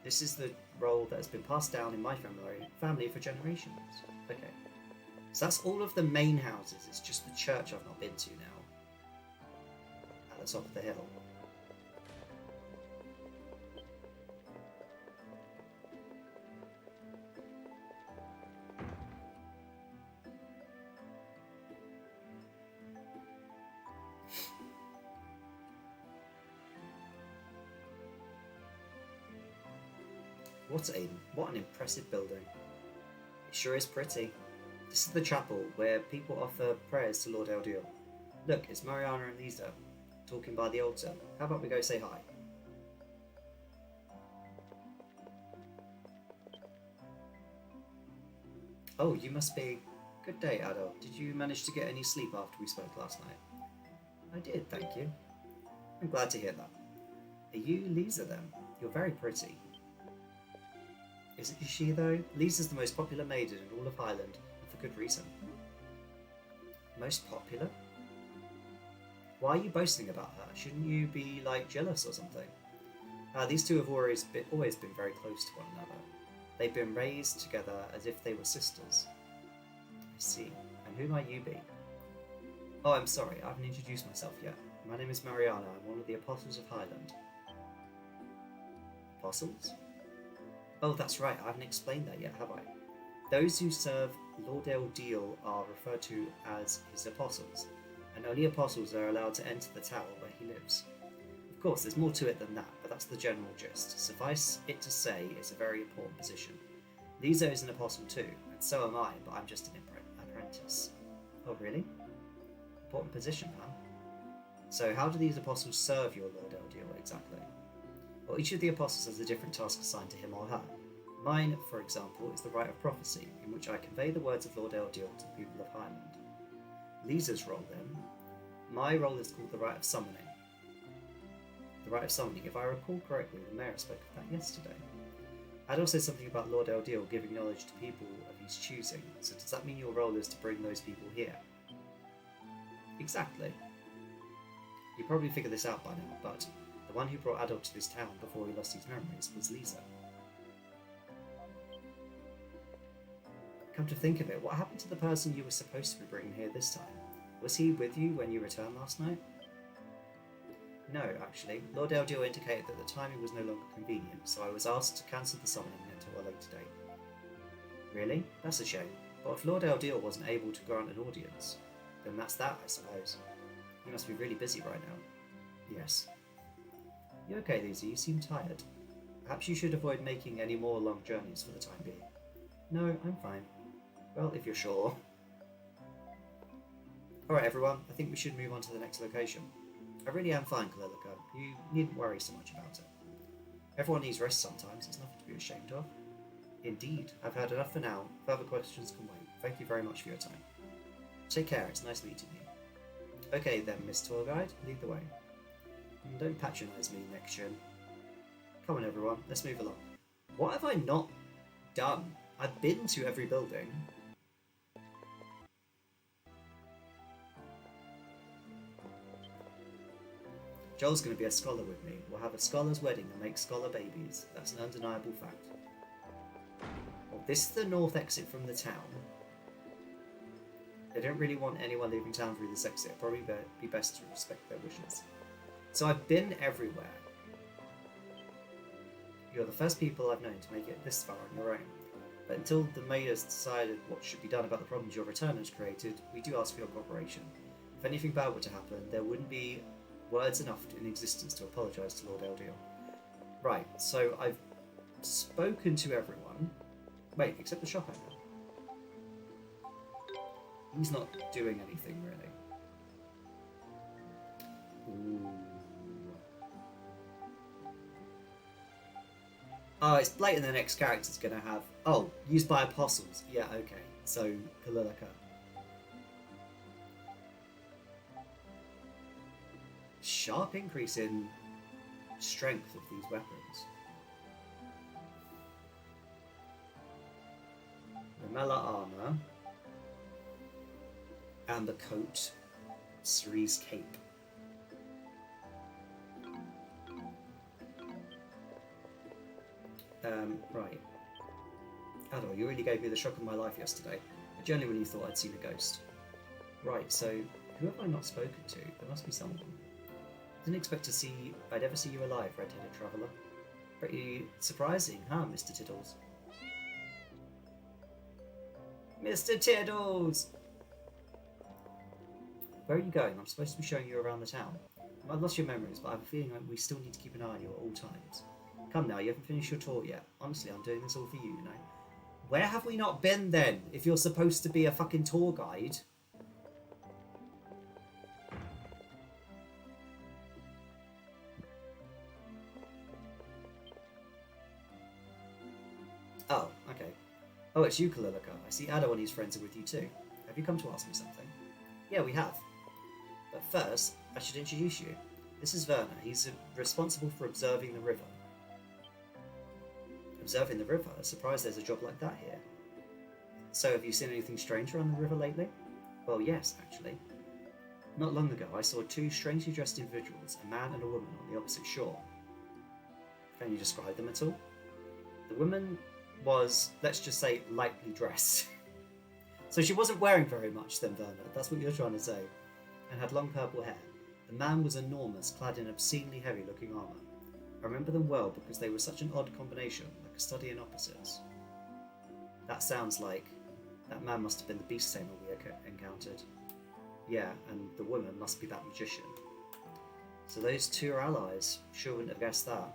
This is the role that has been passed down in my family for generations. Okay. So that's all of the main houses, it's just the church I've not been to now. At the top of the hill. What an impressive building. It sure is pretty. This is the chapel where people offer prayers to Lord Eldiel. Look, it's Mariana and Lisa talking by the altar. How about we go say hi? Oh, you must be... Good day, Adol. Did you manage to get any sleep after we spoke last night? I did, thank you. I'm glad to hear that. Are you Lisa then? You're very pretty. Isn't she though? Lisa's the most popular maiden in all of Highland, and for good reason. Most popular? Why are you boasting about her? Shouldn't you be, like, jealous or something? These two have always been very close to one another. They've been raised together as if they were sisters. I see. And who might you be? Oh, I'm sorry, I haven't introduced myself yet. My name is Mariana. I'm one of the Apostles of Highland. Apostles? Oh, that's right, I haven't explained that yet, have I? Those who serve Lord Eldiel are referred to as his apostles, and only apostles are allowed to enter the tower where he lives. Of course, there's more to it than that, but that's the general gist. Suffice it to say, it's a very important position. Lisa is an apostle too, and so am I, but I'm just an apprentice. Oh, really? Important position, huh? So how do these apostles serve your Lord Eldiel exactly? Well, each of the apostles has a different task assigned to him or her. Mine, for example, is the rite of prophecy, in which I convey the words of Lord Eldiel to the people of Highland. Lisa's role, then, my role is called the rite of summoning. The rite of summoning, if I recall correctly, the mayor spoke of that yesterday. I'd also said something about Lord Eldiel giving knowledge to people of his choosing, so does that mean your role is to bring those people here? Exactly. You probably figured this out by now, but the one who brought Adol to this town before he lost his memories was Lisa. Come to think of it, what happened to the person you were supposed to be bringing here this time? Was he with you when you returned last night? No, actually. Lord Eldiel indicated that the timing was no longer convenient, so I was asked to cancel the summoning until a later date. Really? That's a shame. But if Lord Eldiel wasn't able to grant an audience, then that's that, I suppose. You must be really busy right now. Yes. You okay, Lisa? You seem tired. Perhaps you should avoid making any more long journeys for the time being. No, I'm fine. Well, if you're sure. Alright everyone, I think we should move on to the next location. I really am fine, Kalilika. You needn't worry so much about it. Everyone needs rest sometimes, it's nothing to be ashamed of. Indeed, I've had enough for now. Further questions can wait. Thank you very much for your time. Take care, it's nice meeting you. Okay then, Miss Tour Guide, lead the way. And don't patronise me next year. Come on everyone, let's move along. What have I not done? I've been to every building. Joel's going to be a scholar with me. We'll have a scholar's wedding and make scholar babies. That's an undeniable fact. Well, this is the north exit from the town. They don't really want anyone leaving town through this exit. Probably be best to respect their wishes. So I've been everywhere. You're the first people I've known to make it this far on your own. But until the mayor has decided what should be done about the problems your return has created, we do ask for your cooperation. If anything bad were to happen, there wouldn't be words enough in existence to apologise to Lord Eldiel. Right, so I've spoken to everyone. Wait, except the shop owner. He's not doing anything, really. Ooh. Oh, it's blatant the next character's going to have... Oh, used by apostles. Yeah, okay. So, Kalilika. Sharp increase in strength of these weapons. Remella armor. And the coat. Ceri's cape. Right. Adol, you really gave me the shock of my life yesterday. I genuinely thought I'd seen a ghost. Right, so who have I not spoken to? There must be someone. Didn't expect to see I'd ever see you alive, red-headed traveller. Pretty surprising, huh, Mr. Tiddles? Mr. Tiddles! Where are you going? I'm supposed to be showing you around the town. I've lost your memories, but I have a feeling like we still need to keep an eye on you at all times. Come now, you haven't finished your tour yet. Honestly, I'm doing this all for you, you know. Where have we not been then, if you're supposed to be a fucking tour guide? Oh, okay. Oh, it's you, Kalilika. I see Addo and his friends are with you too. Have you come to ask me something? Yeah, we have. But first, I should introduce you. This is Werner. He's responsible for observing the river. Observing the river? Surprised there's a job like that here. So, have you seen anything strange around the river lately? Well, yes, actually. Not long ago, I saw two strangely dressed individuals, a man and a woman, on the opposite shore. Can you describe them at all? The woman was, let's just say, lightly dressed. So she wasn't wearing very much then, Werner, that's what you're trying to say, and had long purple hair. The man was enormous, clad in obscenely heavy-looking armour. I remember them well because they were such an odd combination, like a study in opposites. That sounds like that man must have been the beast tamer we encountered. Yeah, and the woman must be that magician. So those two are allies. Sure wouldn't have guessed that.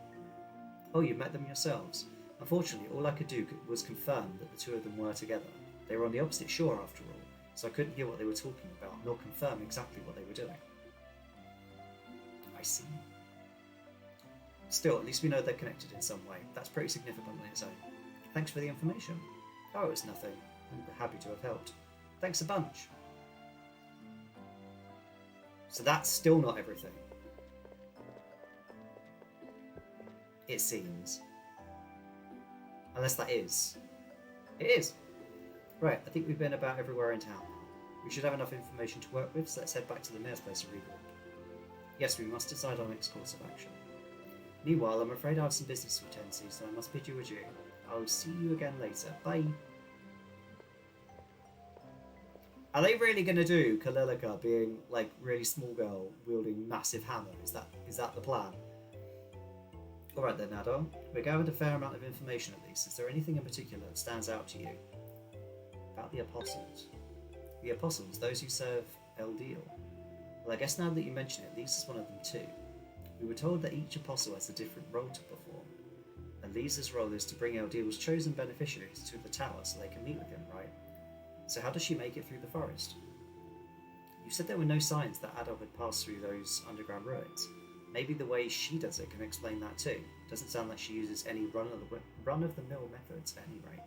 Oh, you met them yourselves? Unfortunately, all I could do was confirm that the two of them were together. They were on the opposite shore after all, so I couldn't hear what they were talking about, nor confirm exactly what they were doing. I see. Still, at least we know they're connected in some way. That's pretty significant on its own. Thanks for the information. Oh, it's nothing. I'm happy to have helped. Thanks a bunch. So that's still not everything. It seems. Unless that is. It is. Right, I think we've been about everywhere in town. We should have enough information to work with, so let's head back to the mayor's place and regroup. Yes, we must decide our next course of action. Meanwhile, I'm afraid I have some business to attend to, so I must bid you adieu. I'll see you again later. Bye. Are they really going to do Kalilika being, like, really small girl wielding massive hammer? Is that the plan? Alright then, Adol. We've gathered a fair amount of information at least. Is there anything in particular that stands out to you? About the Apostles. The Apostles, those who serve Eldiel. Well, I guess now that you mention it, Lisa's one of them too. We were told that each Apostle has a different role to perform. And Lisa's role is to bring Eldiel's chosen beneficiaries to the tower so they can meet with him, right? So how does she make it through the forest? You said there were no signs that Adol had passed through those underground ruins. Maybe the way she does it can explain that too. Doesn't sound like she uses any run-of-the-mill methods at any rate.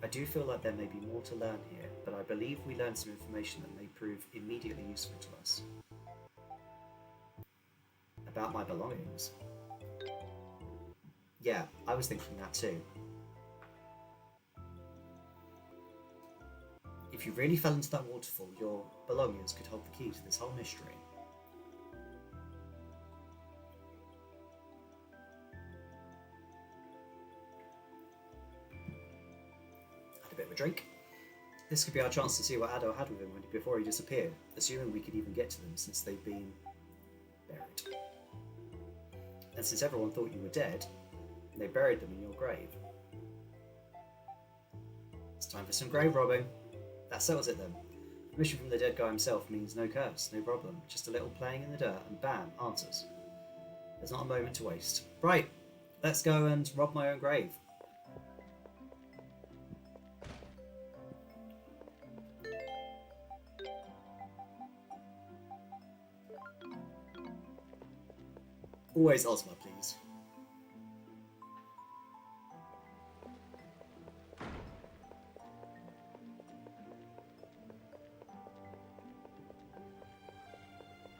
I do feel like there may be more to learn here, but I believe we learned some information that may prove immediately useful to us. About my belongings. Yeah, I was thinking that too. If you really fell into that waterfall, your belongings could hold the key to this whole mystery. Had a bit of a drink. This could be our chance to see what Addo had with him before he disappeared, assuming we could even get to them since they've been buried. And since everyone thought you were dead, they buried them in your grave. It's time for some grave robbing. That settles it then. Permission from the dead guy himself means no curse, no problem. Just a little playing in the dirt, and bam, answers. There's not a moment to waste. Right, let's go and rob my own grave. Always Ozma, please.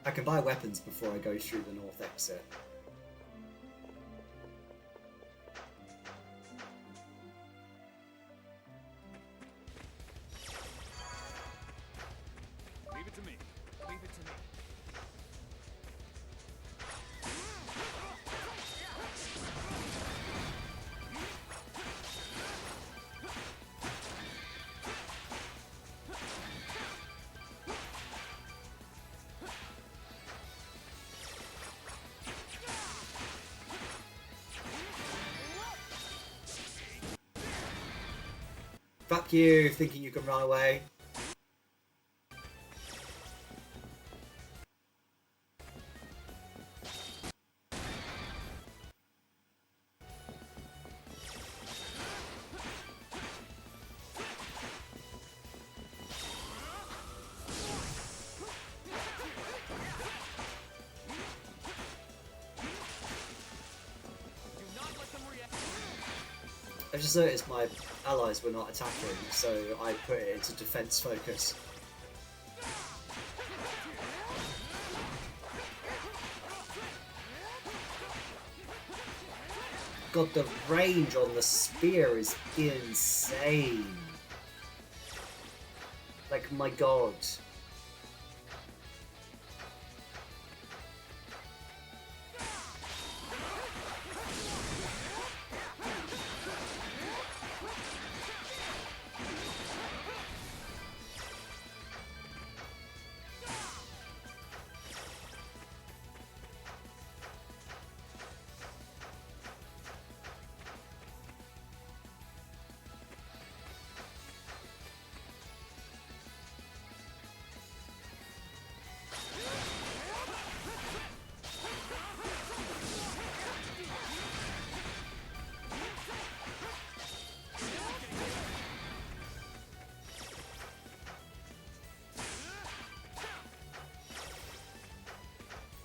I can buy weapons before I go through the north exit. Leave it to me. Leave it to me. Fuck you, thinking you can run away. I just noticed my allies were not attacking, so I put it into defense focus. God, the range on the spear is insane. Like, my god.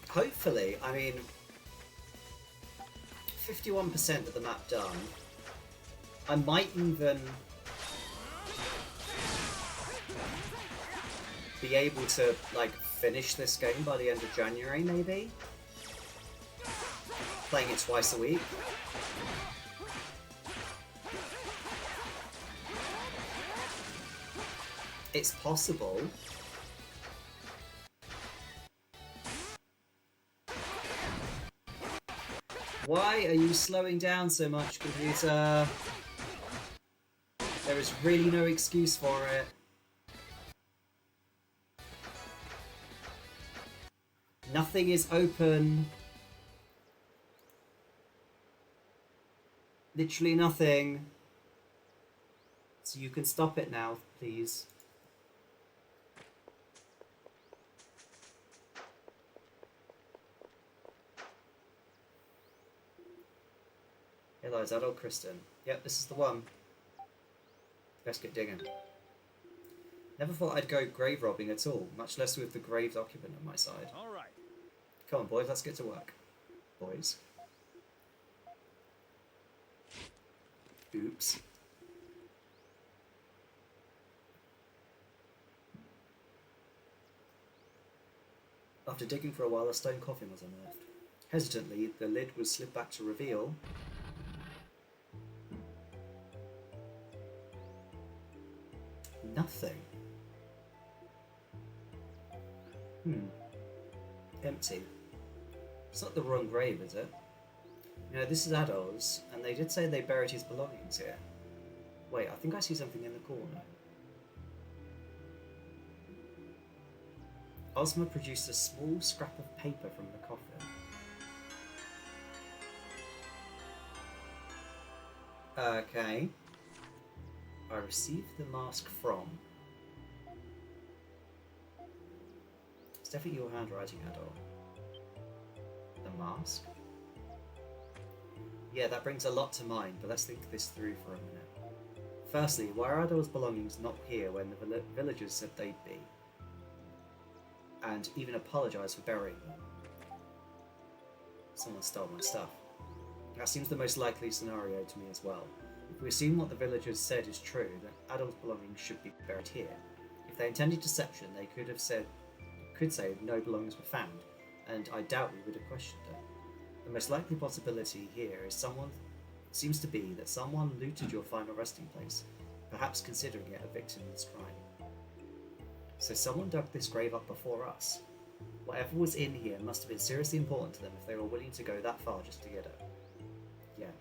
Hopefully, I mean, 51% of the map done. I might even be able to, like, finish this game by the end of January, maybe? Playing it twice a week. It's possible. Why are you slowing down so much, computer? There is really no excuse for it. Nothing is open. Literally nothing. So you can stop it now, please. Hello, is that old Kristen? Yep, this is the one. Let's get digging. Never thought I'd go grave robbing at all, much less with the grave's occupant on my side. All right. Come on, boys, let's get to work. Boys. Oops. After digging for a while, a stone coffin was unearthed. Hesitantly, the lid was slid back to reveal nothing. Empty. It's not the wrong grave, is it? You know, this is Adol's, and they did say they buried his belongings here. Wait, I think I see something in the corner. Ozma produced a small scrap of paper from the coffin. Okay. I received the mask from... It's definitely your handwriting, Adol. The mask? Yeah, that brings a lot to mind, but let's think this through for a minute. Firstly, why are Adol's belongings not here when the villagers said they'd be? And even apologise for burying them. Someone stole my stuff. That seems the most likely scenario to me as well. If we assume what the villagers said is true, then Adol's belongings should be buried here. If they intended deception, they could say no belongings were found, and I doubt we would have questioned it. The most likely possibility here seems to be that someone looted your final resting place, perhaps considering it a victimless crime. So someone dug this grave up before us. Whatever was in here must have been seriously important to them if they were willing to go that far just to get it. Yeah.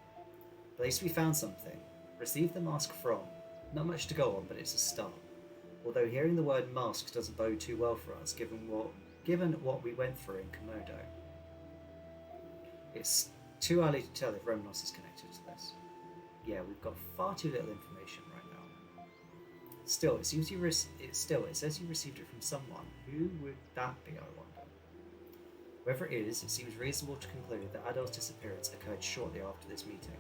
But at least we found something. Received the mask from. Not much to go on, but it's a start. Although hearing the word mask doesn't bode too well for us, given what we went through in Komodo. It's too early to tell if Remnos is connected to this. Yeah, we've got far too little information right now. Still, it says you received it from someone. Who would that be, I wonder? Whoever it is, it seems reasonable to conclude that Adol's disappearance occurred shortly after this meeting.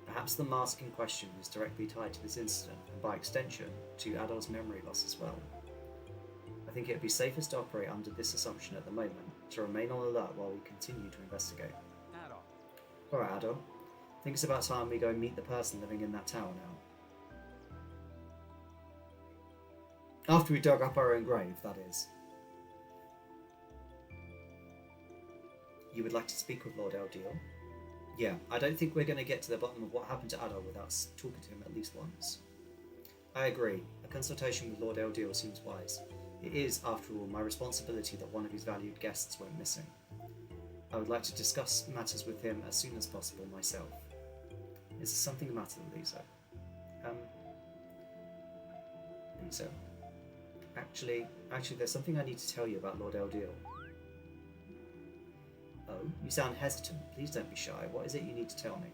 Perhaps the mask in question is directly tied to this incident, and by extension, to Adol's memory loss as well. I think it would be safest to operate under this assumption at the moment, to remain on alert while we continue to investigate. Adol. Alright, Adol. I think it's about time we go meet the person living in that tower now. After we dug up our own grave, that is. You would like to speak with Lord Eldeal? Yeah, I don't think we're going to get to the bottom of what happened to Adol without talking to him at least once. I agree. A consultation with Lord Eldeal seems wise. It is, after all, my responsibility that one of his valued guests went missing. I would like to discuss matters with him as soon as possible myself. Is there something the matter, Lisa? Lisa. Actually, there's something I need to tell you about Lord Eldeal. Oh, you sound hesitant. Please don't be shy. What is it you need to tell me?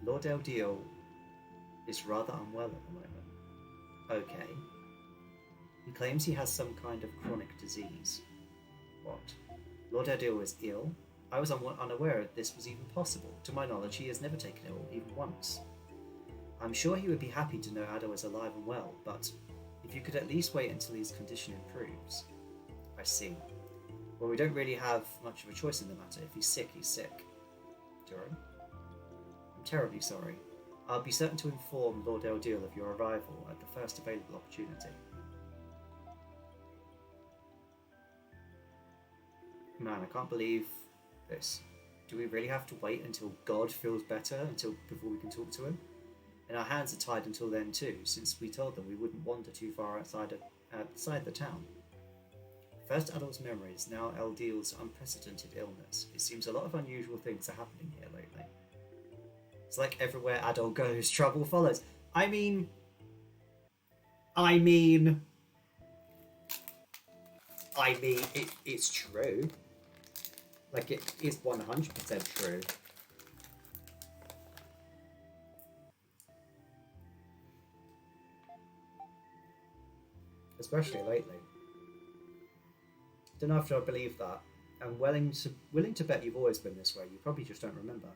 Lord Eldeal is rather unwell at the moment. Okay. He claims he has some kind of chronic disease. What? Lord Eldeal is ill? I was unaware that this was even possible. To my knowledge, he has never taken ill, even once. I'm sure he would be happy to know Adol is alive and well, but if you could at least wait until his condition improves. I see. Well, we don't really have much of a choice in the matter. If he's sick, he's sick. Durham? I'm terribly sorry. I'll be certain to inform Lord Eldeal of your arrival at the first available opportunity. Man, I can't believe this. Do we really have to wait until God feels better before we can talk to him? And our hands are tied until then too, since we told them we wouldn't wander too far outside the town. First Adol's memories, now Eldeal's unprecedented illness. It seems a lot of unusual things are happening here lately. It's like everywhere Adol goes, trouble follows. I mean, it's true. Like, it is 100% true. Especially lately. Don't know if I believe that. I'm willing to bet you've always been this way. You probably just don't remember.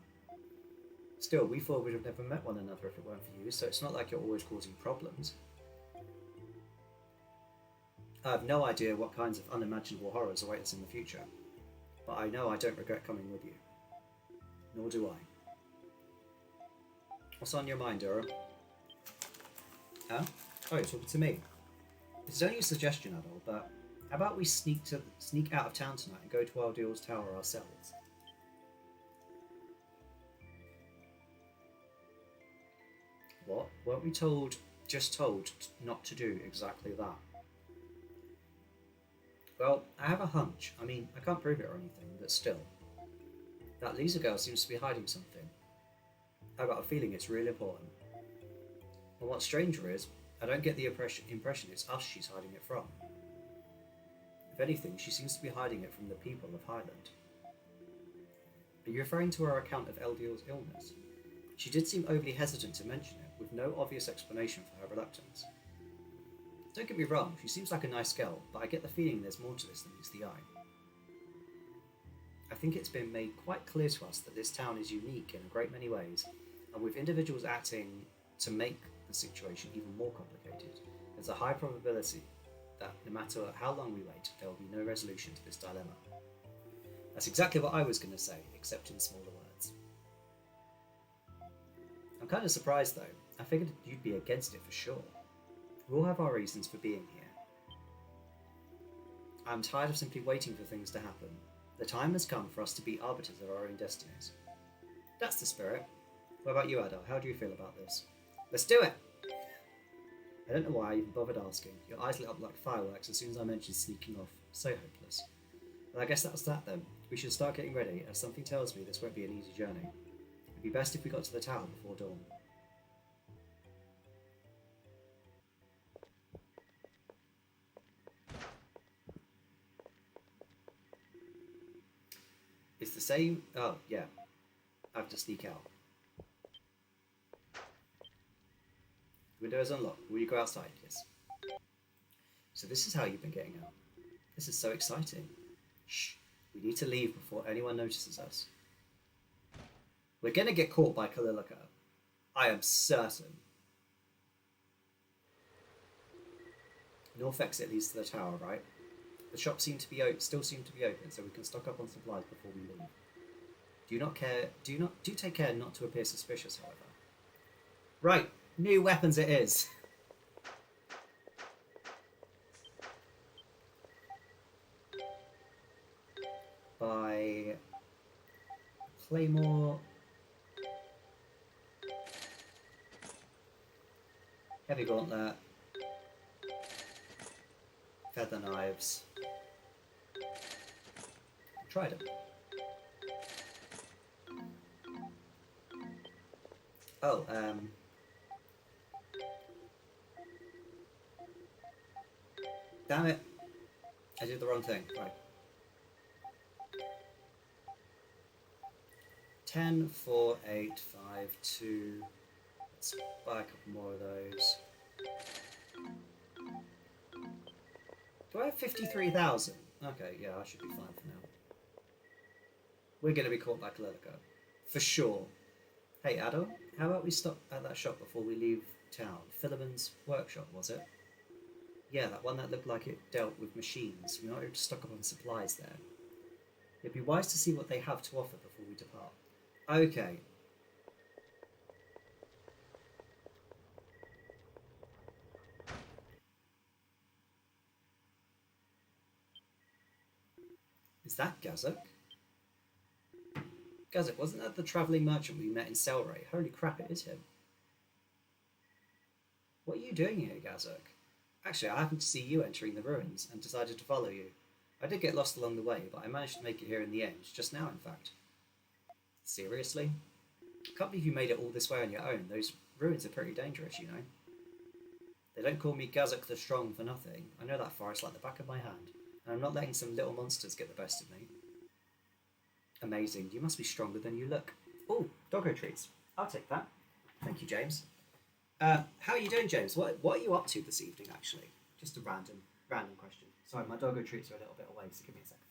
Still, we thought we'd have never met one another if it weren't for you, so it's not like you're always causing problems. I have no idea what kinds of unimaginable horrors await us in the future, but I know I don't regret coming with you. Nor do I. What's on your mind, Durham? Huh? Oh, you're talking to me. This is only a suggestion, Adol, but How about we sneak out of town tonight and go to Aldil's tower ourselves? What? Weren't we just told not to do exactly that? Well, I have a hunch. I mean, I can't prove it or anything, but still. That Lisa girl seems to be hiding something. I've got a feeling it's really important. And what's stranger is, I don't get the impression it's us she's hiding it from. If anything, she seems to be hiding it from the people of Highland. Are you referring to her account of Eldiel's illness? She did seem overly hesitant to mention it, with no obvious explanation for her reluctance. Don't get me wrong, she seems like a nice girl, but I get the feeling there's more to this than meets the eye. I think it's been made quite clear to us that this town is unique in a great many ways, and with individuals acting to make the situation even more complicated, there's a high probability that no matter how long we wait, there will be no resolution to this dilemma. That's exactly what I was going to say, except in smaller words. I'm kind of surprised though. I figured you'd be against it for sure. We all have our reasons for being here. I'm tired of simply waiting for things to happen. The time has come for us to be arbiters of our own destinies. That's the spirit. What about you, Adele? How do you feel about this? Let's do it! I don't know why I even bothered asking. Your eyes lit up like fireworks as soon as I mentioned sneaking off. So hopeless. Well, I guess that's that then. We should start getting ready, as something tells me this won't be an easy journey. It'd be best if we got to the tower before dawn. It's the same. Oh, yeah. I have to sneak out. Window is unlocked. Will you go outside? Yes. So this is how you've been getting out. This is so exciting. Shh. We need to leave before anyone notices us. We're gonna get caught by Kalilika. I am certain. North exit leads to the tower, right? The shops still seem to be open, so we can stock up on supplies before we leave. Do take care not to appear suspicious, however. Right, new weapons it is. By Claymore, Heavy Gauntlet, Feather Knives, Trident. Oh, damn it. I did the wrong thing. Right. 10, 4, 8, 5, 2. Let's buy a couple more of those. Do I have 53,000? Okay, yeah, I should be fine for now. We're going to be caught by Kalilika. For sure. Hey, Adam, how about we stop at that shop before we leave town? Philemon's workshop, was it? Yeah, that one that looked like it dealt with machines. We might have to stock up on supplies there. It'd be wise to see what they have to offer before we depart. Okay. Is that Gazuk? Gazuk, wasn't that the travelling merchant we met in Selray? Holy crap, it is him. What are you doing here, Gazuk? Actually, I happened to see you entering the ruins and decided to follow you. I did get lost along the way, but I managed to make it here in the end, just now in fact. Seriously? Can't believe you made it all this way on your own. Those ruins are pretty dangerous, you know. They don't call me Gazuk the Strong for nothing. I know that forest like the back of my hand, and I'm not letting some little monsters get the best of me. Amazing. You must be stronger than you look. Oh, doggo treats. I'll take that. Thank you, James. How are you doing, James? What are you up to this evening, actually? Just a random question. Sorry, my doggo treats are a little bit away, so give me a second.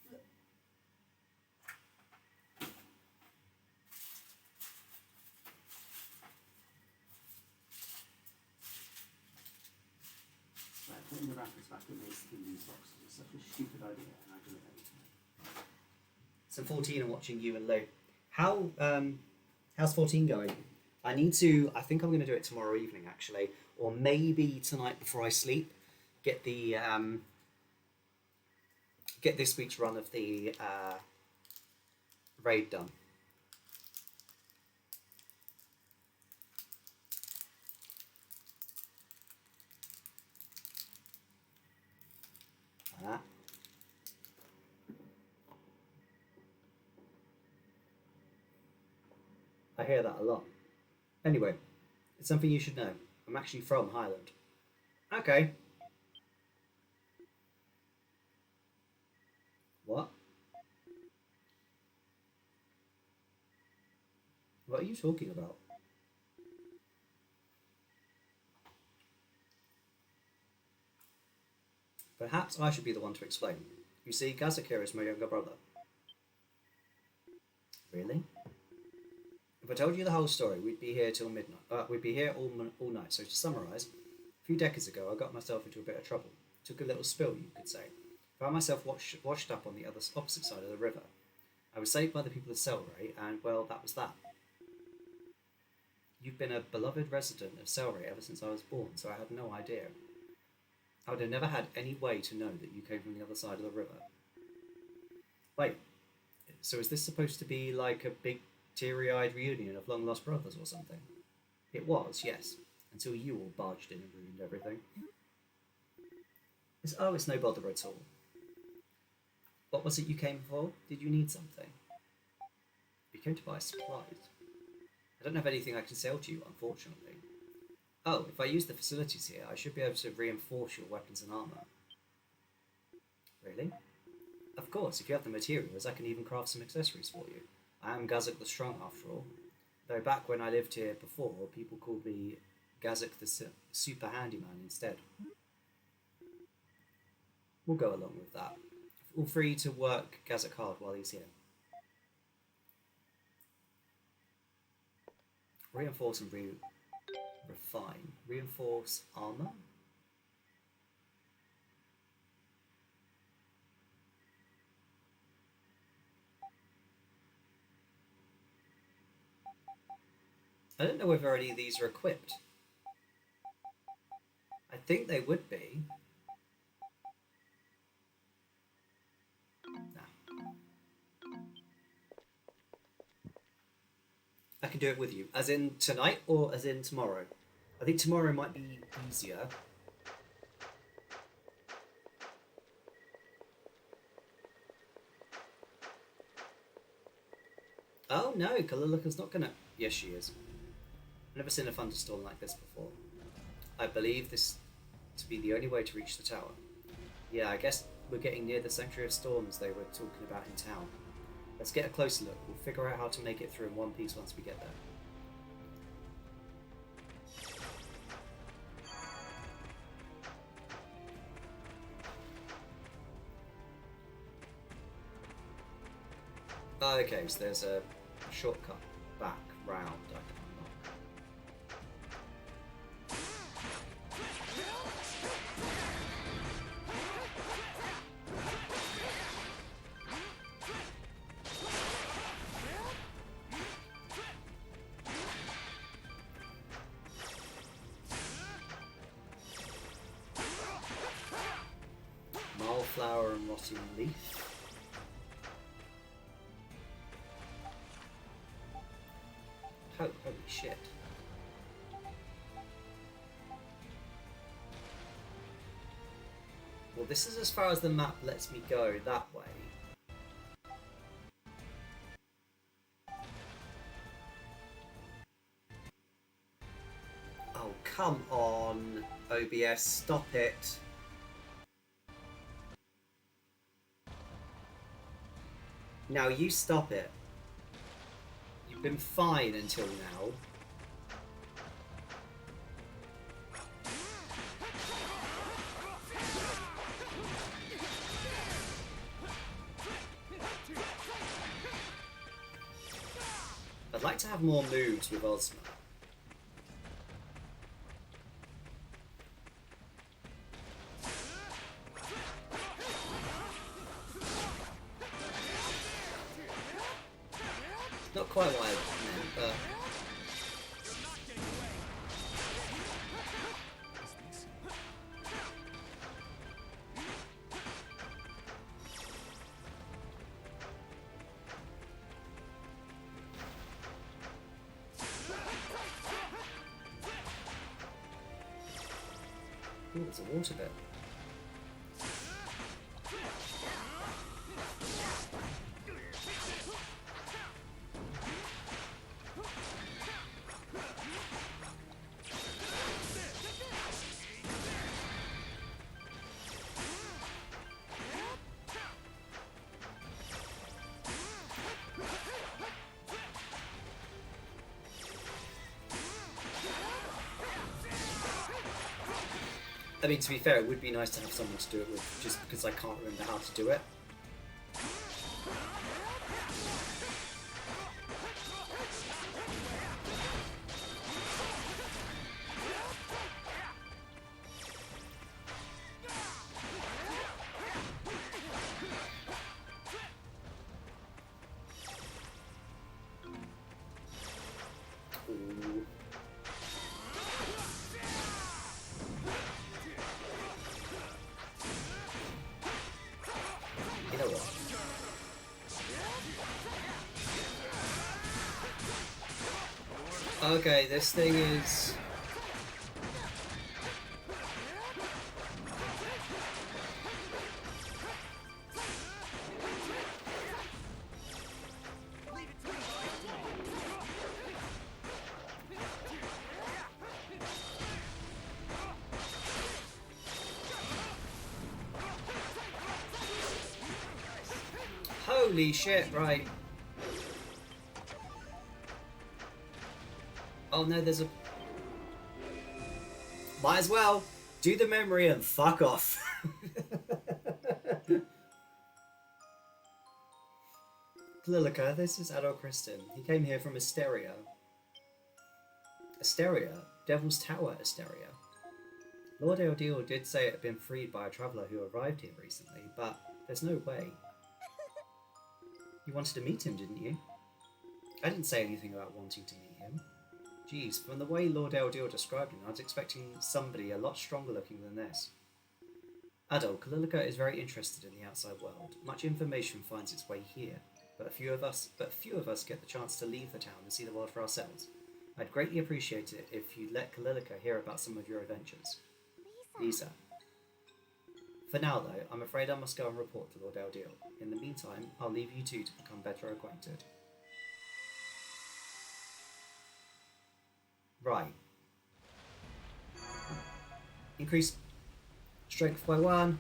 Right, putting the wrappers back in these boxes is such a stupid idea, and I do it every time. So 14 are watching you and Lou. How's 14 going? I think I'm going to do it tomorrow evening, actually, or maybe tonight before I sleep. Get the get this week's run of the raid done. Ah. I hear that a lot. Anyway, it's something you should know. I'm actually from Highland. Okay. What? What are you talking about? Perhaps I should be the one to explain. You see, Gazakir is my younger brother. Really? If I told you the whole story, we'd be here till midnight. We'd be here all night. So to summarise, a few decades ago, I got myself into a bit of trouble. Took a little spill, you could say. Found myself washed up on the opposite side of the river. I was saved by the people of Selray, and well, that was that. You've been a beloved resident of Selray ever since I was born, so I had no idea. I would have never had any way to know that you came from the other side of the river. Wait, so is this supposed to be like a big teary-eyed reunion of long-lost brothers or something? It was, yes, until you all barged in and ruined everything. It's no bother at all. What was it you came for? Did you need something? You came to buy supplies. I don't have anything I can sell to you, unfortunately. Oh, if I use the facilities here, I should be able to reinforce your weapons and armour. Really? Of course, if you have the materials, I can even craft some accessories for you. I am Gazak the Strong, after all. Though back when I lived here before, people called me Gazak the Super Handyman instead. We'll go along with that. Feel free to work Gazak hard while he's here. Reinforce and refine. Reinforce armour? I don't know whether any of these are equipped. I think they would be. I can do it with you. As in tonight or as in tomorrow? I think tomorrow might be easier. Oh no, Kaluluka's not gonna... Yes, she is. I've never seen a thunderstorm like this before. I believe this to be the only way to reach the tower. Yeah, I guess we're getting near the Sanctuary of Storms they were talking about in town. Let's get a closer look. We'll figure out how to make it through in one piece once we get there. Okay, so there's a shortcut back round I can unlock. Flower and rotting leaf. Holy shit. Well, this is as far as the map lets me go that way. Oh, come on, OBS, stop it. Now you stop it. You've been fine until now. I'd like to have more moves with Ozma. Not quite what I meant, but... Ooh, there's a water bit. I mean, to be fair, it would be nice to have someone to do it with, just because I can't remember how to do it. Ooh. You know what? Okay, this thing is... Holy shit, right. Oh no, there's a... Might as well do the memory and fuck off. Lilica, this is Adol Kristen. He came here from Asteria. Asteria? Devil's Tower, Asteria. Lord Eldil did say it had been freed by a traveller who arrived here recently, but there's no way. You wanted to meet him, didn't you? I didn't say anything about wanting to meet him. Geez, from the way Lord Eldil described him, I was expecting somebody a lot stronger looking than this. Adol, Kalilica is very interested in the outside world. Much information finds its way here, but few of us get the chance to leave the town and see the world for ourselves. I'd greatly appreciate it if you'd let Kalilica hear about some of your adventures. Lisa. For now, though, I'm afraid I must go and report to Lord Eldil. In the meantime, I'll leave you two to become better acquainted. Right. Increase strength by 1.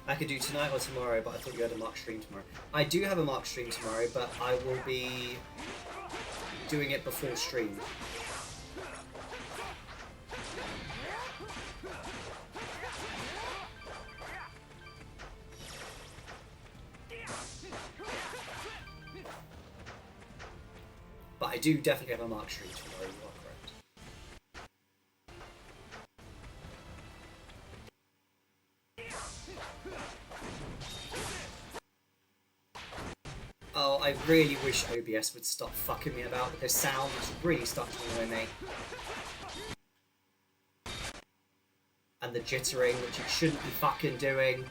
I could do tonight or tomorrow, but I thought you had a marked stream tomorrow. I do have a marked stream tomorrow, but I will be doing it before stream. But I do definitely have a marked stream tomorrow, you are correct. Oh, I really wish OBS would stop fucking me about with this sound. It's really starting to annoy me. And the jittering, which it shouldn't be fucking doing.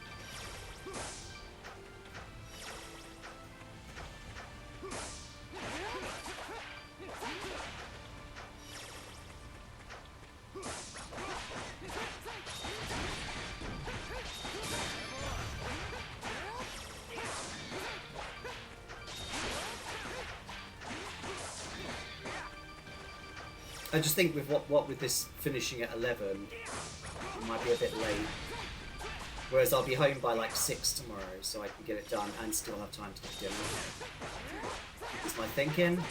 I just think with what with this finishing at 11, it might be a bit late. Whereas I'll be home by like 6 tomorrow, so I can get it done and still have time to get dinner. Is my thinking.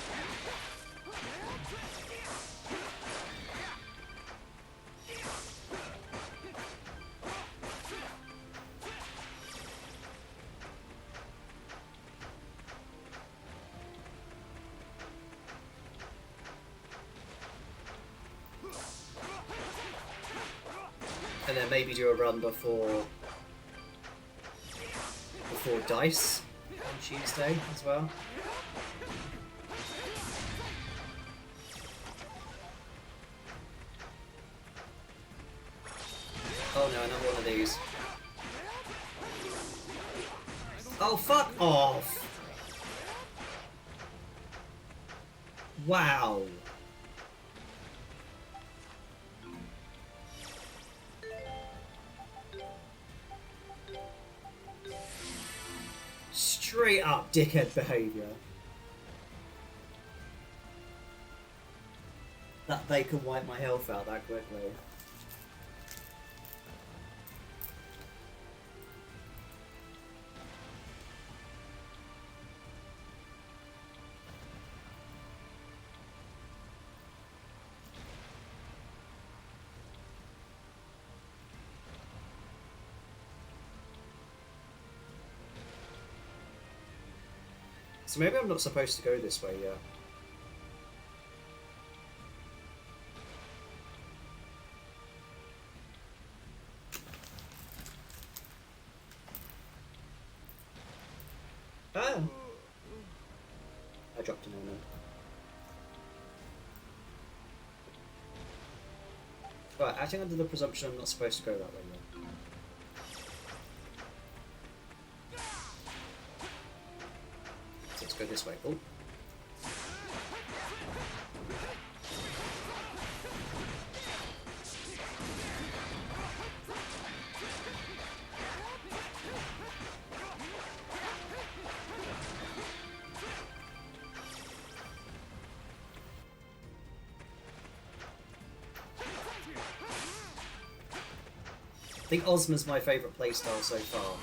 And then maybe do a run before DICE on Tuesday as well. Oh no, another one of these. Oh, fuck off! Wow. Straight up dickhead behaviour. That they can wipe my health out that quickly. So maybe I'm not supposed to go this way yet. Ah! I dropped an element. Right, acting under the presumption I'm not supposed to go that way yet. Let's go this way. Oh. I think Ozma's my favourite playstyle so far.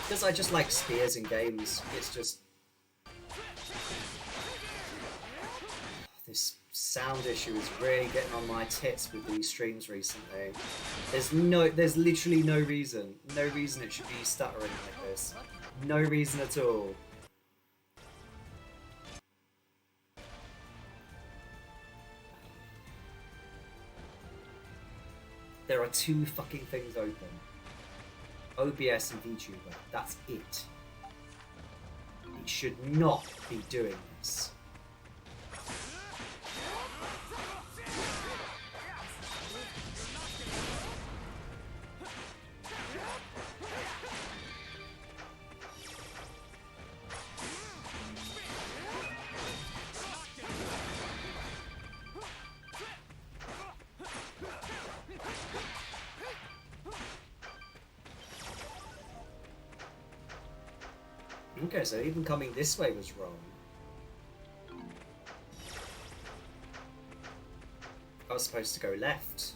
Because I just like spears in games. It's just... This sound issue is really getting on my tits with these streams recently. There's literally no reason. No reason it should be stuttering like this. No reason at all. There are two fucking things open. OBS and VTuber. That's it. It should not be doing this. Okay, so even coming this way was wrong. I was supposed to go left.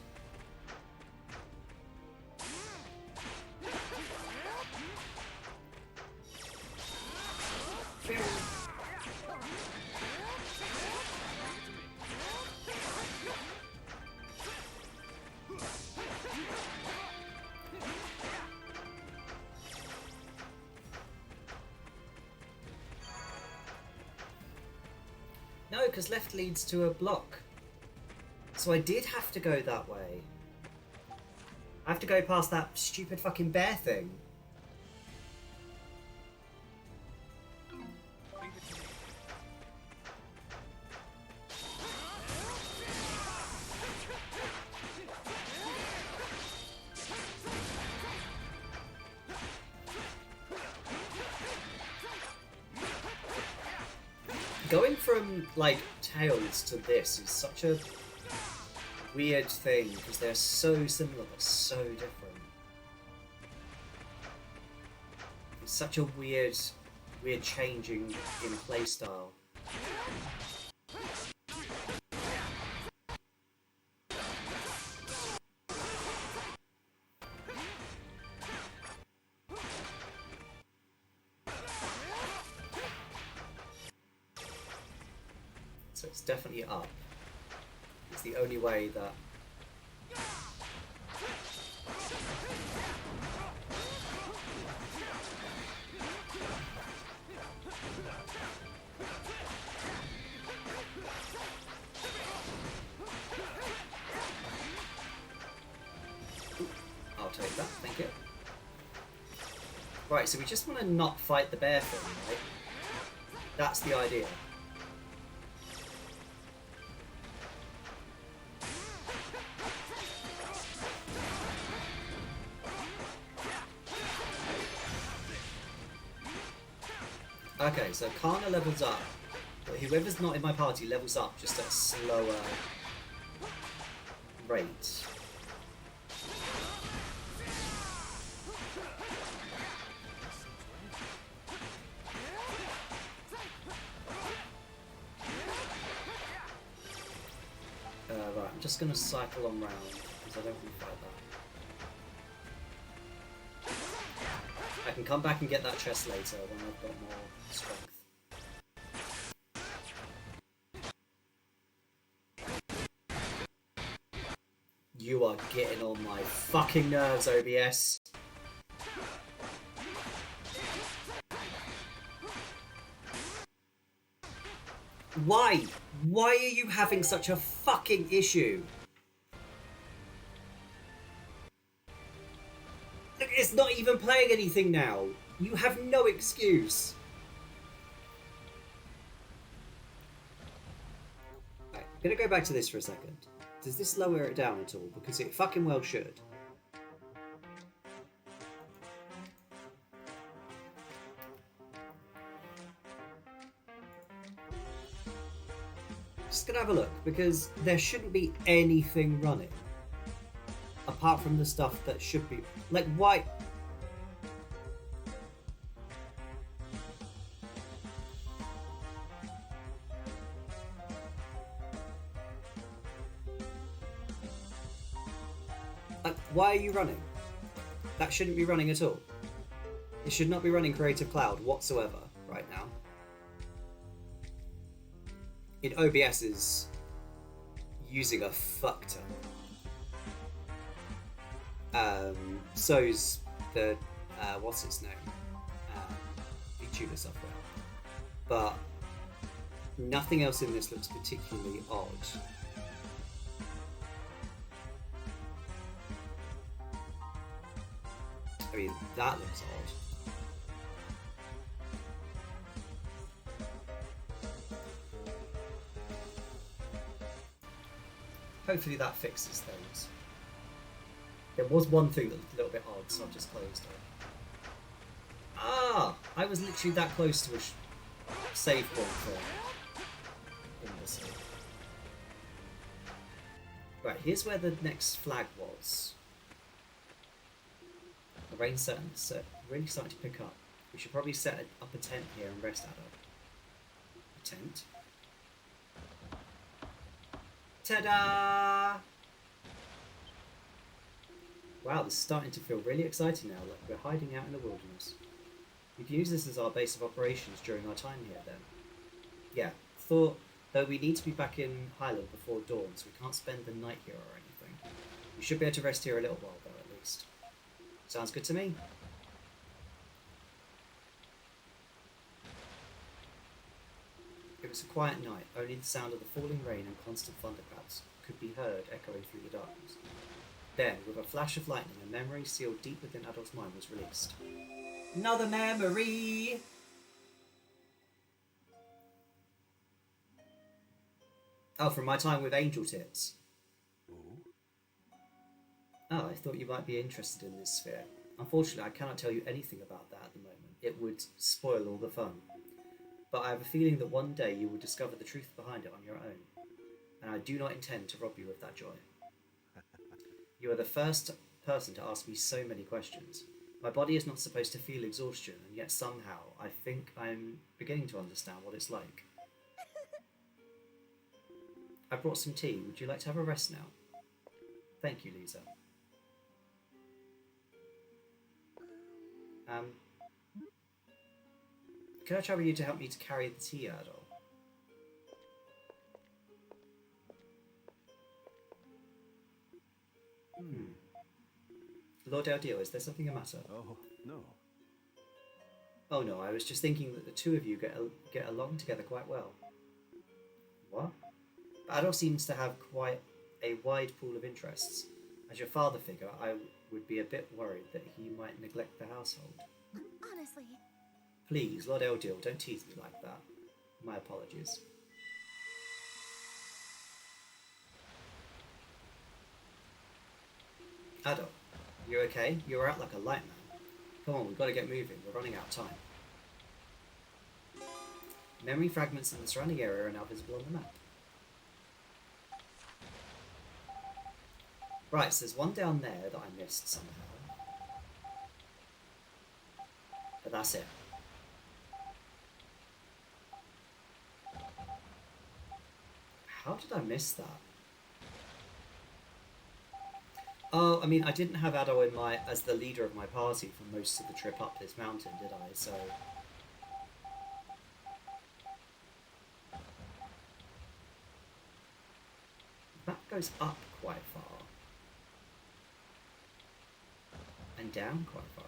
No, because left leads to a block. So I did have to go that way. I have to go past that stupid fucking bear thing. Going from, like, Tails to this is such a weird thing, because they're so similar but so different. It's such a weird changing in playstyle. So it's definitely up. It's the only way that... I'll take that, thank you. Right, so we just want to not fight the bear thing, right? That's the idea. Okay, so Kana levels up, but whoever's not in my party levels up just at a slower rate. Right, I'm just going to cycle on round, because I don't want to fight that. I can come back and get that chest later when I've got more strength. You are getting on my fucking nerves, OBS. Why? Why are you having such a fucking issue? Look, it's not even playing anything now. You have no excuse. Right, I'm gonna go back to this for a second. Does this lower it down at all? Because it fucking well should. Just gonna have a look, because there shouldn't be anything running apart from the stuff that should be, like, why? Why are you running? That shouldn't be running at all. It should not be running Creative Cloud whatsoever right now. In OBS is using a fuck ton. So's the what's its name? VTuber software. But nothing else in this looks particularly odd. I mean, that looks odd. Hopefully that fixes things. There was one thing that looked a little bit odd, so I've just closed it. Ah! I was literally that close to a save point for imbecile. Right, here's where the next flag was. The rain's really starting to pick up. We should probably set up a tent here and rest Addo. A tent? Ta-da! Wow, this is starting to feel really exciting now, like we're hiding out in the wilderness. We can use this as our base of operations during our time here then. Yeah, thought though we need to be back in Highland before dawn, so we can't spend the night here or anything. We should be able to rest here a little while though, at least. Sounds good to me. It was a quiet night. Only the sound of the falling rain and constant thunderclaps could be heard echoing through the darkness. Then, with a flash of lightning, a memory sealed deep within Adolf's mind was released. Another memory! Oh, from my time with Angel Tits. Oh, I thought you might be interested in this sphere. Unfortunately, I cannot tell you anything about that at the moment. It would spoil all the fun. But I have a feeling that one day you will discover the truth behind it on your own. And I do not intend to rob you of that joy. You are the first person to ask me so many questions. My body is not supposed to feel exhaustion, and yet somehow I think I'm beginning to understand what it's like. I brought some tea. Would you like to have a rest now? Thank you, Lisa. Can I trouble you to help me to carry the tea, Adol? Lord Eldio, is there something the matter? Oh, no. Oh no, I was just thinking that the two of you get along together quite well. What? Adol seems to have quite a wide pool of interests. As your father figure, I would be a bit worried that he might neglect the household. Honestly. Please, Lord Eldil, don't tease me like that. My apologies. Adult, you okay? You were out like a light, man. Come on, we've got to get moving. We're running out of time. Memory fragments in the surrounding area are now visible on the map. Right, so there's one down there that I missed somehow. But that's it. How did I miss that? Oh, I mean, I didn't have Adol in as the leader of my party for most of the trip up this mountain, did I? So... that goes up quite far. And down quite far.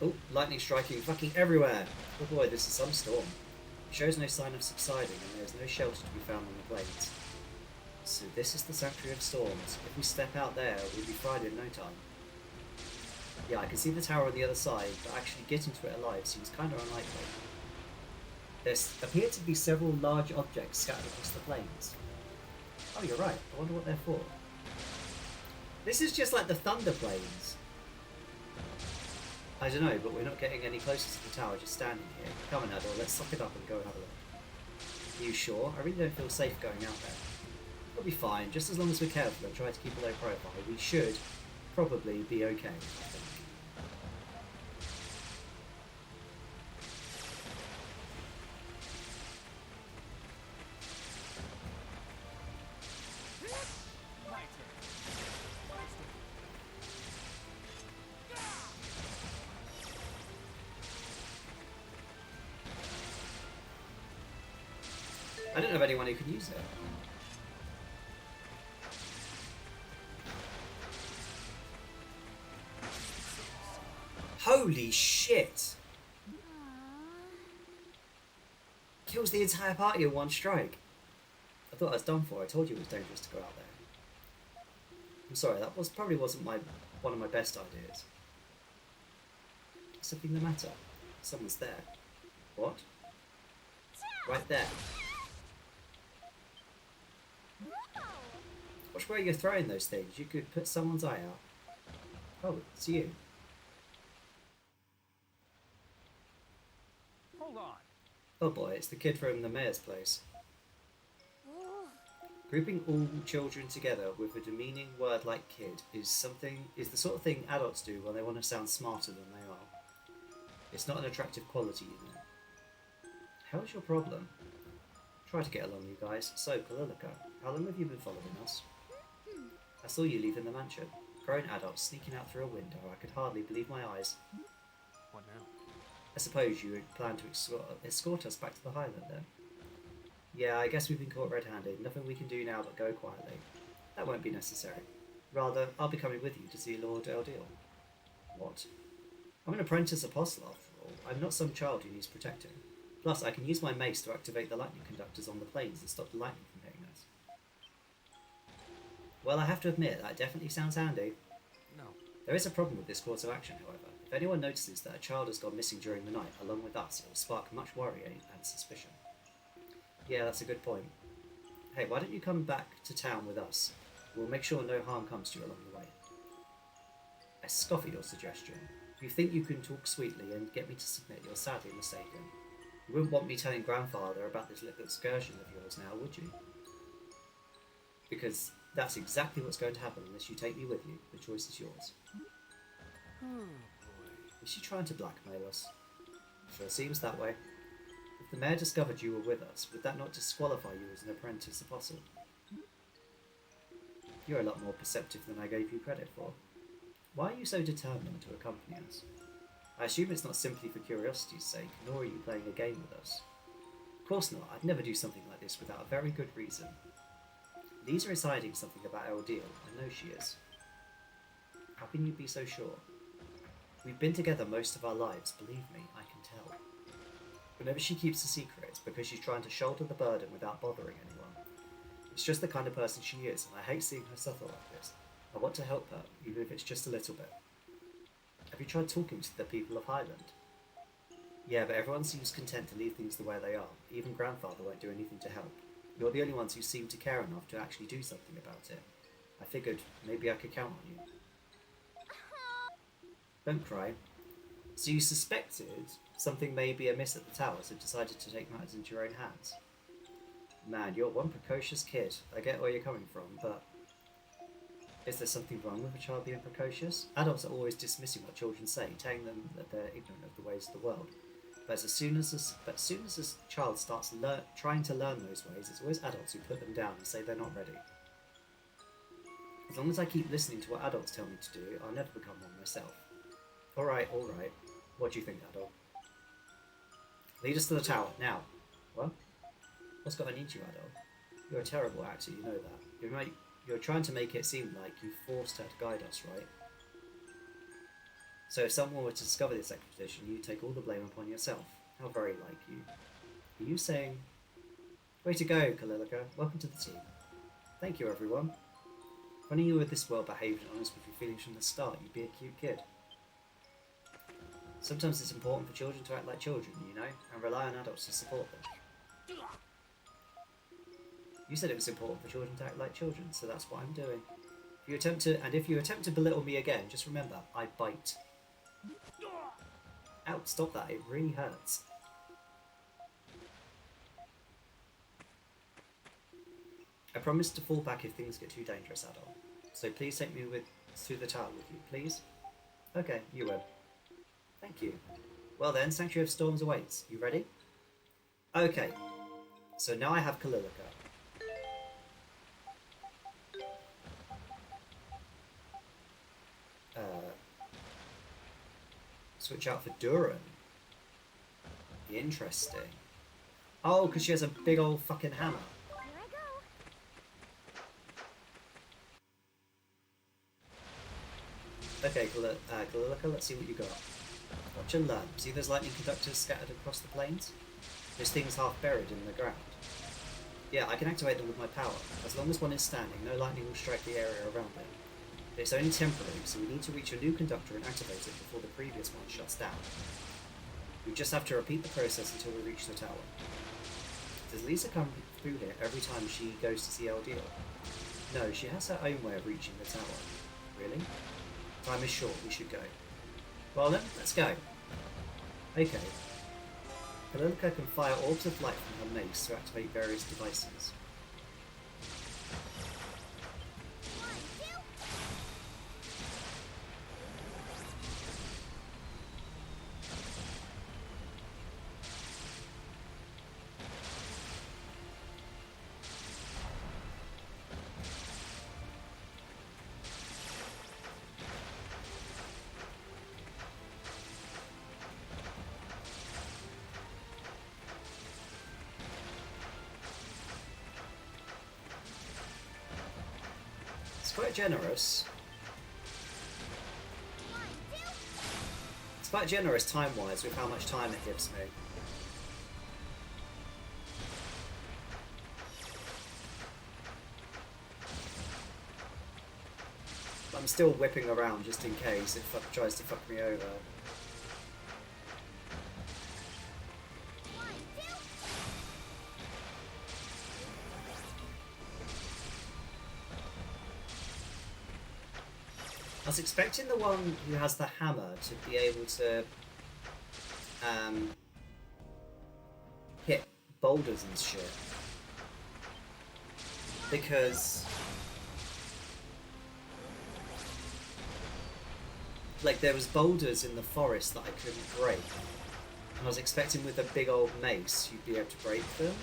Oh, lightning striking fucking everywhere! Oh boy, this is some storm. It shows no sign of subsiding and there is no shelter to be found on the plains. So this is the Sanctuary of Storms. If we step out there, we'll be fried in no time. Yeah, I can see the tower on the other side, but actually getting to it alive seems kind of unlikely. There appear to be several large objects scattered across the plains. Oh, you're right. I wonder what they're for. This is just like the Thunder Plains. I don't know, but we're not getting any closer to the tower just standing here. Come on, Adol, let's suck it up and go and have a look. Are you sure? I really don't feel safe going out there. We'll be fine, just as long as we're careful and try to keep a low profile. We should probably be okay, I think. I don't know of anyone who can use it. Holy shit! Kills the entire party in one strike. I thought I was done for. I told you it was dangerous to go out there. I'm sorry, that probably wasn't one of my best ideas. Is something the matter? Someone's there. What? Right there. Watch where you're throwing those things. You could put someone's eye out. Oh, it's you. Hold on. Oh boy, it's the kid from the mayor's place. Grouping all children together with a demeaning word like kid is the sort of thing adults do when they want to sound smarter than they are. It's not an attractive quality, you know. How's your problem? Try to get along, you guys. So, Kalilika, how long have you been following us? I saw you leaving the mansion. Grown adults sneaking out through a window. I could hardly believe my eyes. What now? I suppose you plan to escort us back to the Highland then? Yeah, I guess we've been caught red-handed. Nothing we can do now but go quietly. That won't be necessary. Rather, I'll be coming with you to see Lord Eldil. What? I'm an apprentice apostle after all. I'm not some child who needs protecting. Plus, I can use my mace to activate the lightning conductors on the plains and stop the lightning from hitting us. Well, I have to admit, that definitely sounds handy. No. There is a problem with this course of action, however. If anyone notices that a child has gone missing during the night, along with us, it will spark much worry and suspicion. Yeah, that's a good point. Hey, why don't you come back to town with us? We'll make sure no harm comes to you along the way. I scoff at your suggestion. If you think you can talk sweetly and get me to submit, you're sadly mistaken. You wouldn't want me telling Grandfather about this little excursion of yours now, would you? Because that's exactly what's going to happen unless you take me with you. The choice is yours. Oh boy. Is she trying to blackmail us? Sure seems that way. If the mayor discovered you were with us, would that not disqualify you as an apprentice apostle? You're a lot more perceptive than I gave you credit for. Why are you so determined to accompany us? I assume it's not simply for curiosity's sake, nor are you playing a game with us. Of course not. I'd never do something like this without a very good reason. Lisa is hiding something about Eldil. I know she is. How can you be so sure? We've been together most of our lives, believe me, I can tell. Whenever she keeps a secret, it's because she's trying to shoulder the burden without bothering anyone. It's just the kind of person she is, and I hate seeing her suffer like this. I want to help her, even if it's just a little bit. Have you tried talking to the people of Highland? Yeah, but everyone seems content to leave things the way they are. Even Grandfather won't do anything to help. You're the only ones who seem to care enough to actually do something about it. I figured maybe I could count on you. Don't cry. So you suspected something may be amiss at the tower, so decided to take matters into your own hands. Man, you're one precocious kid. I get where you're coming from, but is there something wrong with a child being precocious? Adults are always dismissing what children say, telling them that they're ignorant of the ways of the world. But as soon as a child starts trying to learn those ways, it's always adults who put them down and say they're not ready. As long as I keep listening to what adults tell me to do, I'll never become one myself. Alright, alright. What do you think, adult? Lead us to the tower, now. What? What's gotten into you, adult? You're a terrible actor, you know that. You're trying to make it seem like you forced her to guide us, right? So if someone were to discover this expedition, you take all the blame upon yourself. How very like you. Are you saying... Way to go, Kalilika. Welcome to the team. Thank you, everyone. If only you were this well behaved and honest with your feelings from the start, you'd be a cute kid. Sometimes it's important for children to act like children, you know, and rely on adults to support them. You said it was important for children to act like children, so that's what I'm doing. If you attempt to belittle me again, just remember, I bite. Ow, stop that, it really hurts. I promise to fall back if things get too dangerous, adult. So please take me to the tower with you, please? Okay, you will. Thank you. Well then, Sanctuary of Storms awaits. You ready? Okay. So now I have Kalilika. Switch out for Duran. Interesting. Oh, because she has a big old fucking hammer. Here I go. Okay, Kalilika, let's see what you got. Watch and learn. See those lightning conductors scattered across the plains? Those things half buried in the ground. Yeah, I can activate them with my power. As long as one is standing, no lightning will strike the area around it. But it's only temporary, so we need to reach a new conductor and activate it before the previous one shuts down. We just have to repeat the process until we reach the tower. Does Lisa come through here every time she goes to see Eldeal? No, she has her own way of reaching the tower. Really? Time is short, we should go. Well then, let's go. Okay. Kalilika can fire orbs of light from her mace to activate various devices. Quite generous. It's quite generous time-wise with how much time it gives me. But I'm still whipping around just in case it tries to fuck me over. I was expecting the one who has the hammer to be able to hit boulders and shit. Because like there was boulders in the forest that I couldn't break. And I was expecting with a big old mace you'd be able to break them.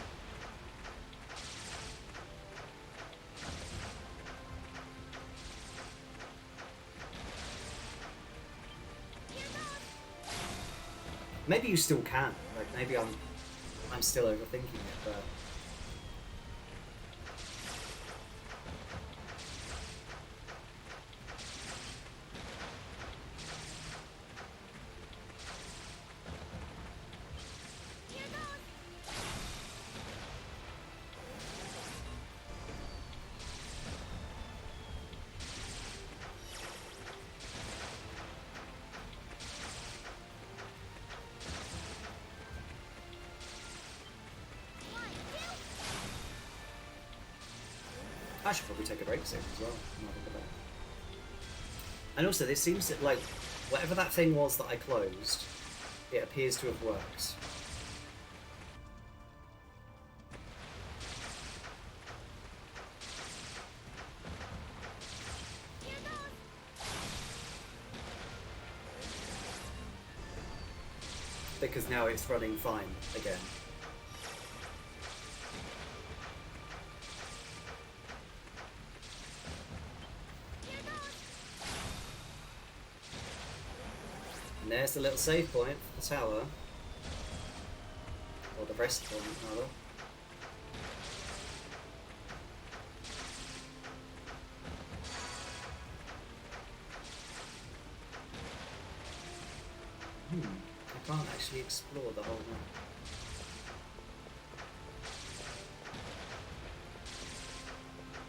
Maybe you still can. Like maybe I'm still overthinking it, but I should probably take a break soon as well. I'm not gonna go. And also, this seems that, like, whatever that thing was that I closed, it appears to have worked. Because now it's running fine again. And there's the little save point for the tower. Or the rest point, rather. I can't actually explore the whole map.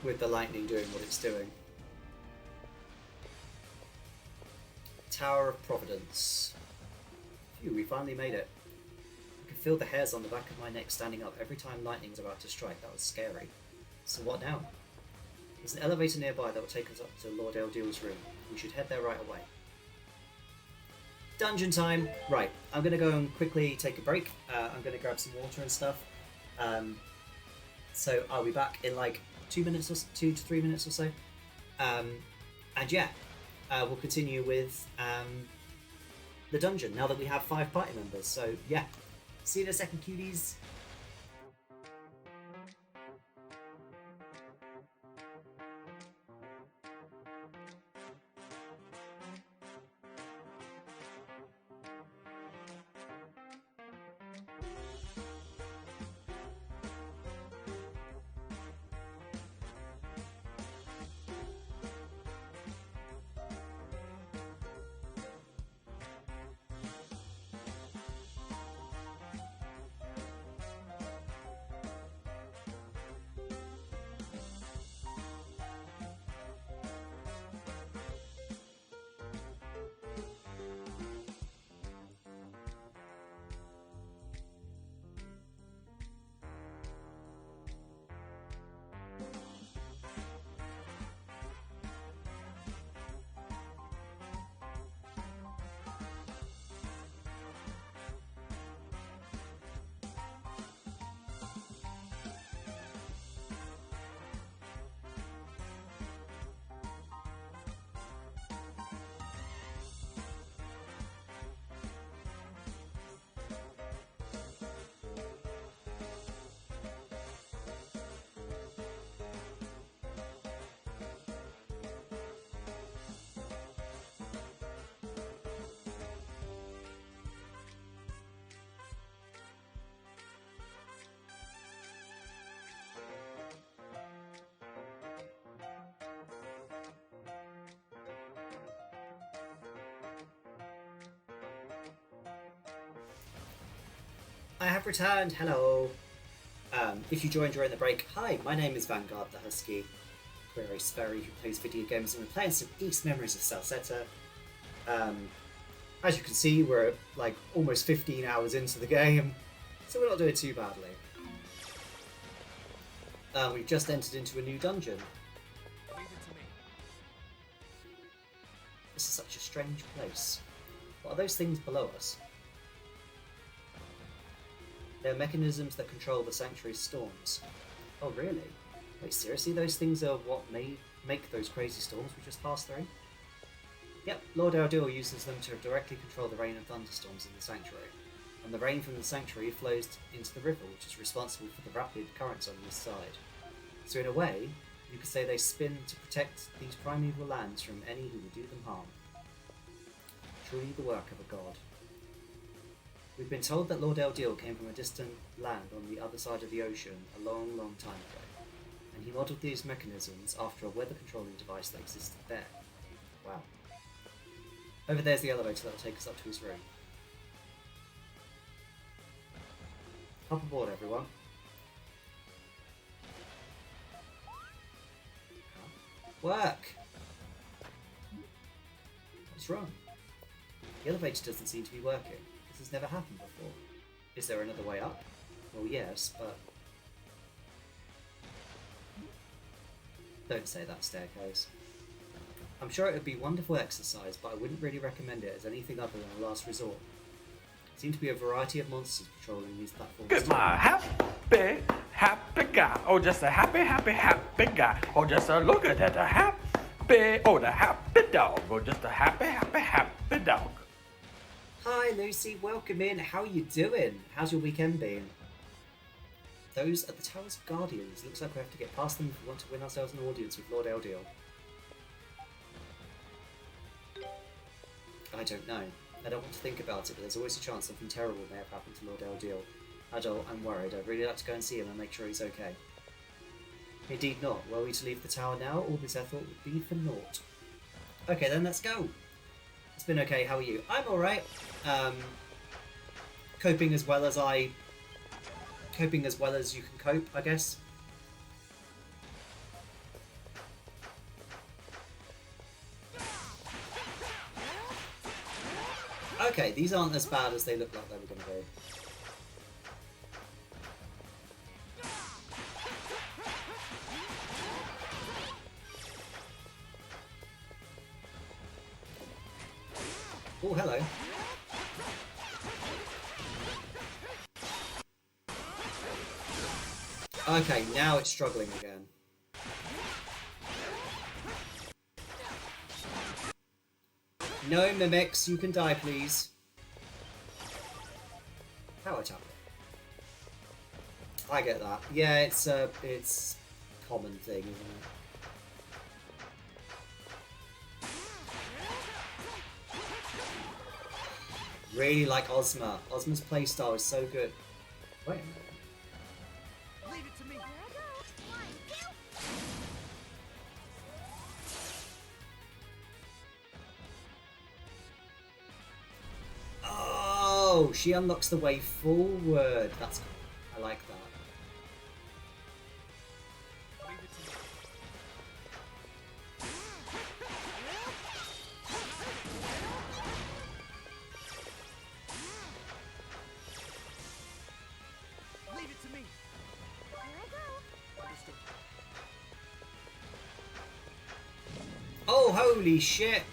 With the lightning doing what it's doing. Tower of Providence. Phew, we finally made it. I could feel the hairs on the back of my neck standing up every time lightning's about to strike. That was scary. So what now? There's an elevator nearby that will take us up to Lord Eldeal's room. We should head there right away. Dungeon time! Right, I'm gonna go and quickly take a break. I'm gonna grab some water and stuff. So I'll be back in like 2 minutes or 2 to 3 minutes or so. And yeah, we'll continue with the dungeon now that we have 5 party members. So yeah, see you in a second, cuties. I have returned, hello! If you joined during the break, hi, my name is Vanguard the Husky. We're a sparrow who plays video games and we're playing some East Memories of Celceta. As you can see, we're like almost 15 hours into the game, so we're not doing too badly. We've just entered into a new dungeon. Leave it to me. This is such a strange place. What are those things below us? They're mechanisms that control the Sanctuary's storms. Oh really? Wait, seriously? Those things are what make those crazy storms we just passed through? Yep, Lord Eldeal uses them to directly control the rain and thunderstorms in the Sanctuary. And the rain from the Sanctuary flows into the river, which is responsible for the rapid currents on this side. So in a way, you could say they spin to protect these primeval lands from any who would do them harm. Truly the work of a god. We've been told that Lord Eldeal came from a distant land on the other side of the ocean a long, long time ago, and he modelled these mechanisms after a weather controlling device that existed there. Wow. Over there's the elevator that will take us up to his room. Hop aboard, everyone. Work! What's wrong? The elevator doesn't seem to be working. This has never happened before. Is there another way up? Well, yes, but... Don't say that, Staircase. I'm sure it would be wonderful exercise, but I wouldn't really recommend it as anything other than a last resort. Seem to be a variety of monsters patrolling these platforms. Get my happy guy. Oh, just a happy guy. Oh, just a look at that, the happy dog. Oh, just a happy dog. Hi Lucy, welcome in. How are you doing? How's your weekend been? Those are the Towers of Guardians. Looks like we have to get past them if we want to win ourselves an audience with Lord Eldiel. I don't know. I don't want to think about it, but there's always a chance something terrible may have happened to Lord Eldiel. Adol, I'm worried. I'd really like to go and see him and make sure he's okay. Indeed not. Were we to leave the tower now, all this effort would be for naught. Okay then, let's go. It's been okay, how are you? I'm alright. Coping as well as you can cope, I guess. Okay, these aren't as bad as they look like they were going to be. Oh, hello. Okay, now it's struggling again. No, Mimics, you can die, please. Power tap. I get that. Yeah, it's a common thing, isn't it? Really like Ozma. Ozma's playstyle is so good. Wait a minute. Leave it to me. Oh, she unlocks the way forward. That's cool. I like that. Leave it to me. Leave it to me. Understood. Oh, holy shit!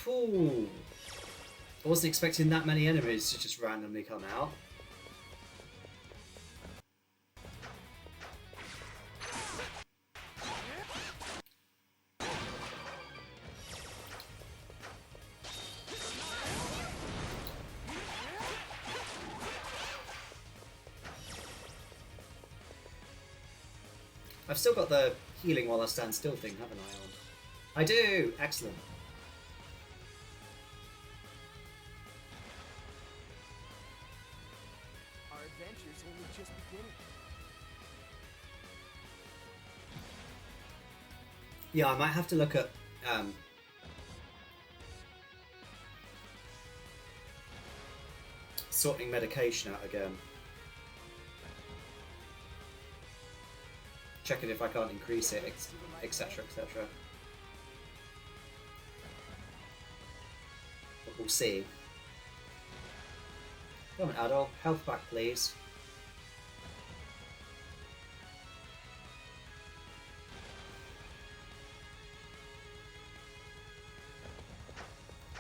Ooh. I wasn't expecting that many enemies to just randomly come out. I've still got the healing while I stand still thing, haven't I? On? I do! Excellent. Our adventure's only just beginning. Yeah, I might have to look at sorting medication out again. Checking if I can't increase it, etc, etc. But we'll see. Come on, Adol. Health back, please.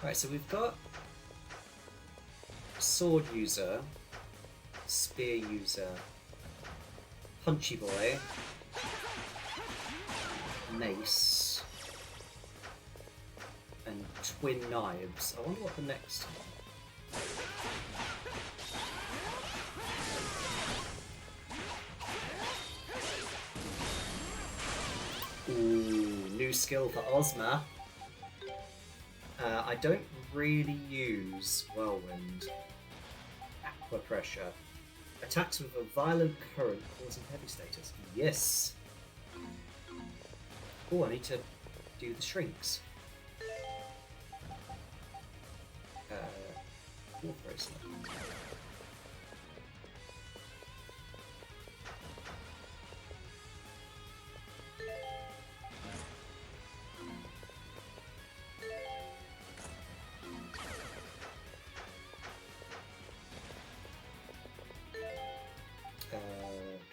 Right, so we've got sword user, spear user, punchy boy, mace, and twin knives. I wonder what the next. Ooh, new skill for Ozma. I don't really use Whirlwind. Aqua Pressure. Attacks with a violent current causing heavy status. Yes! Oh, I need to do the shrinks. dwarf race level.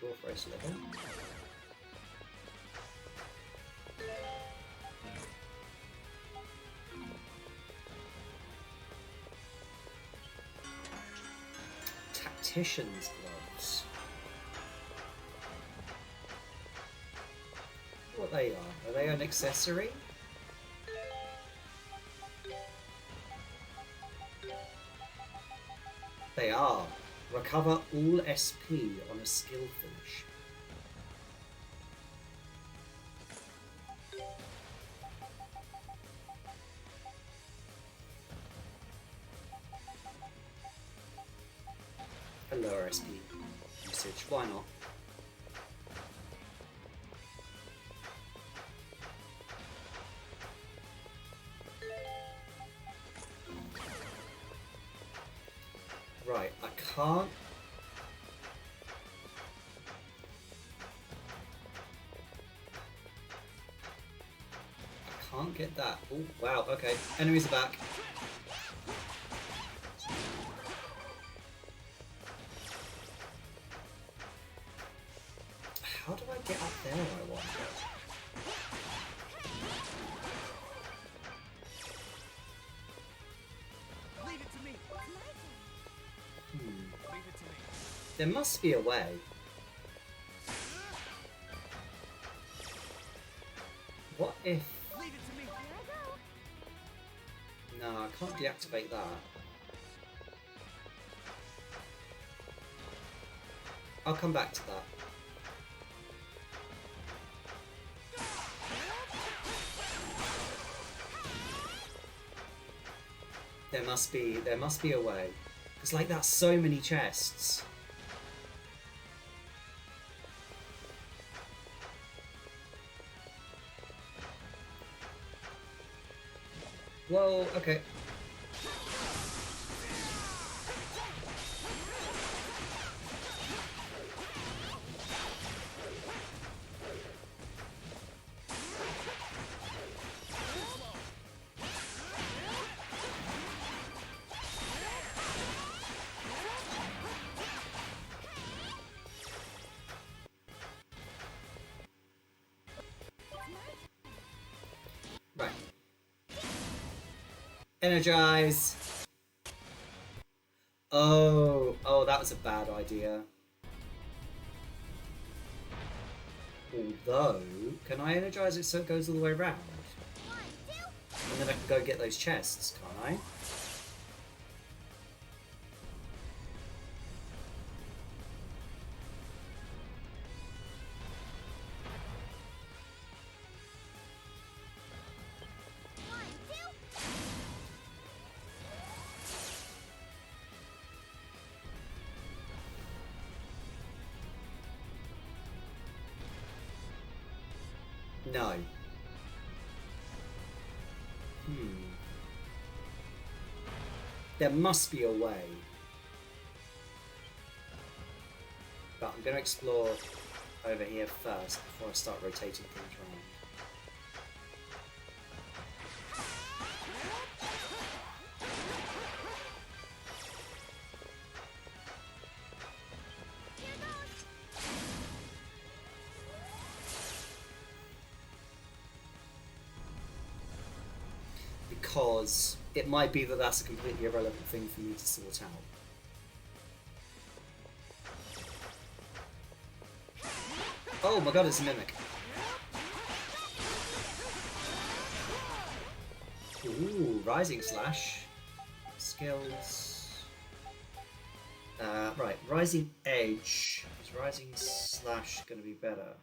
Dwarf race level. Tactician's gloves. What they are? Are they an accessory? They are. Recover all SP on a skill finish. A lower SP usage, why not? Right, I can't. I can't get that. Oh, wow, okay. Enemies are back. How do I get up there, I wonder? Leave it to me. Hmm. Leave it to me. There must be a way. What if... Leave it to me. No, I can't deactivate that. I'll come back to that. There must be a way. It's like that's so many chests. Whoa, okay. Right. Energize. Oh, that was a bad idea. Although, can I energize it so it goes all the way around? And then I can go get those chests, can't I? No. There must be a way. But I'm going to explore over here first before I start rotating things around. Because it might be that that's a completely irrelevant thing for me to sort out. Oh my god, it's a mimic. Ooh, Rising Slash. Skills. Right, Rising Edge. Is Rising Slash going to be better?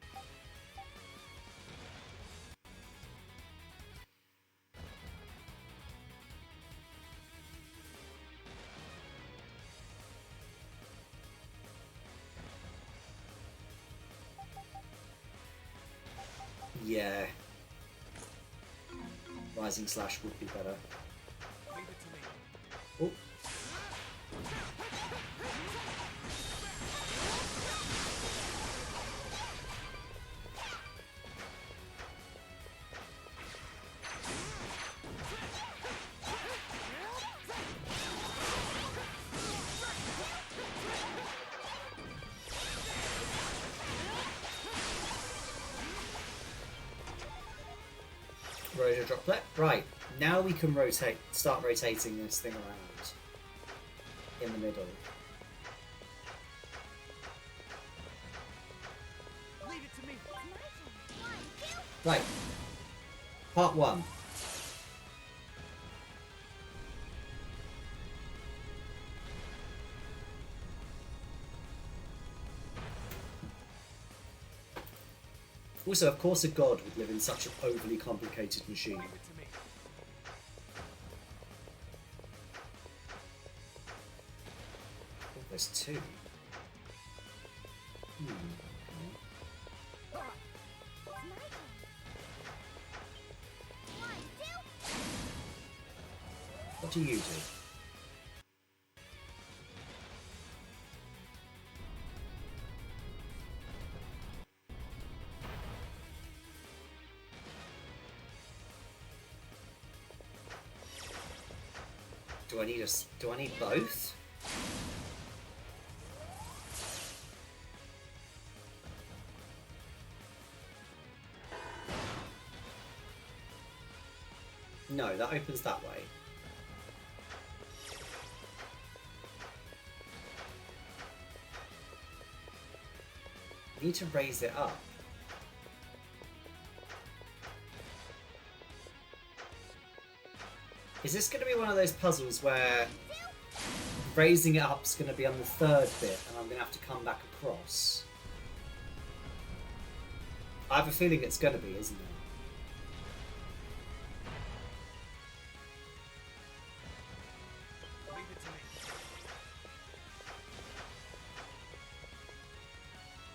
Yeah. Rising Slash would be better. Leave it to me. Oh. treasure droplet. Right, now we can start rotating this thing around in the middle. Leave it to me. Right, part 1. Also, of course a god would live in such an overly complicated machine. Leave it to me. Oh, there's 2. Okay. What do you do? Do I need both? No, that opens that way. I need to raise it up. Is this going to be one of those puzzles where raising it up is going to be on the 3rd bit and I'm going to have to come back across? I have a feeling it's going to be, isn't it? Leave it to me.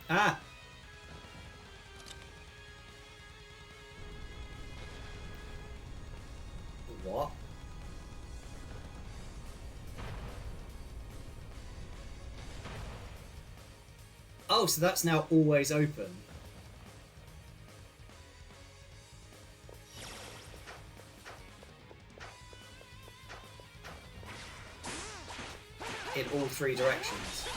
Ah! What? Oh, so that's now always open. In all 3 directions.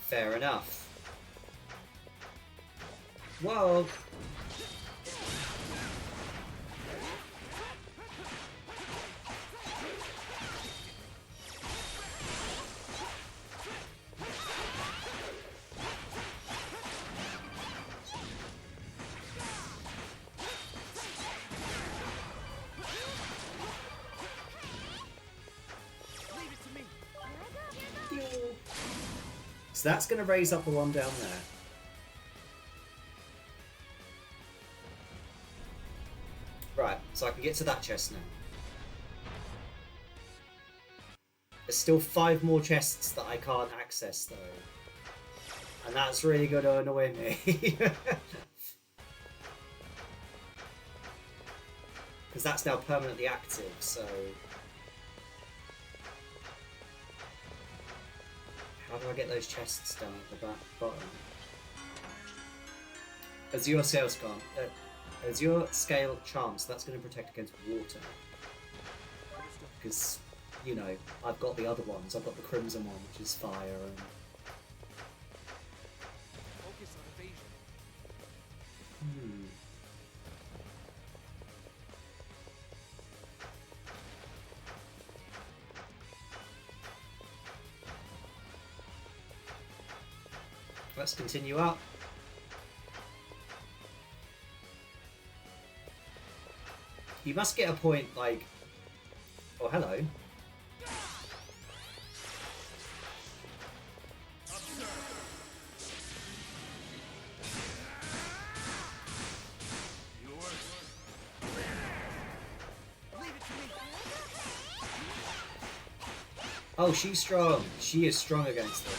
Fair enough. Whoa! Leave it to me. So that's going to raise up the one down there. Right, so I can get to that chest now. There's still 5 more chests that I can't access though. And that's really going to annoy me. Because that's now permanently active, so... How do I get those chests down at the bottom? Azure Scale Charms, that's going to protect against water. Because, you know, I've got the other ones. I've got the Crimson one, which is fire, and... Focus on evasion. Let's continue up. You must get a point, like... Oh, hello. Leave it to me. Oh, she's strong. She is strong against them.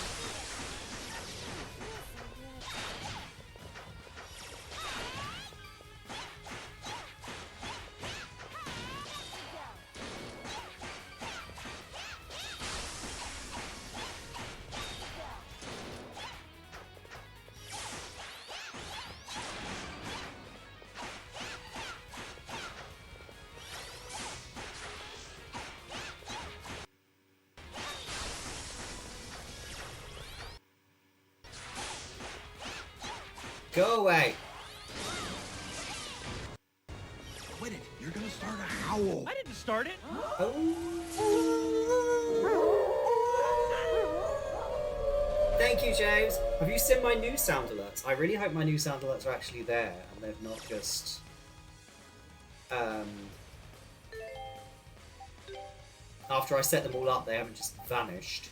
Go away. Quit it. You're gonna start a howl. I didn't start it. Thank you, James. Have you seen my new sound alerts? I really hope my new sound alerts are actually there and they've not just after I set them all up, they haven't just vanished.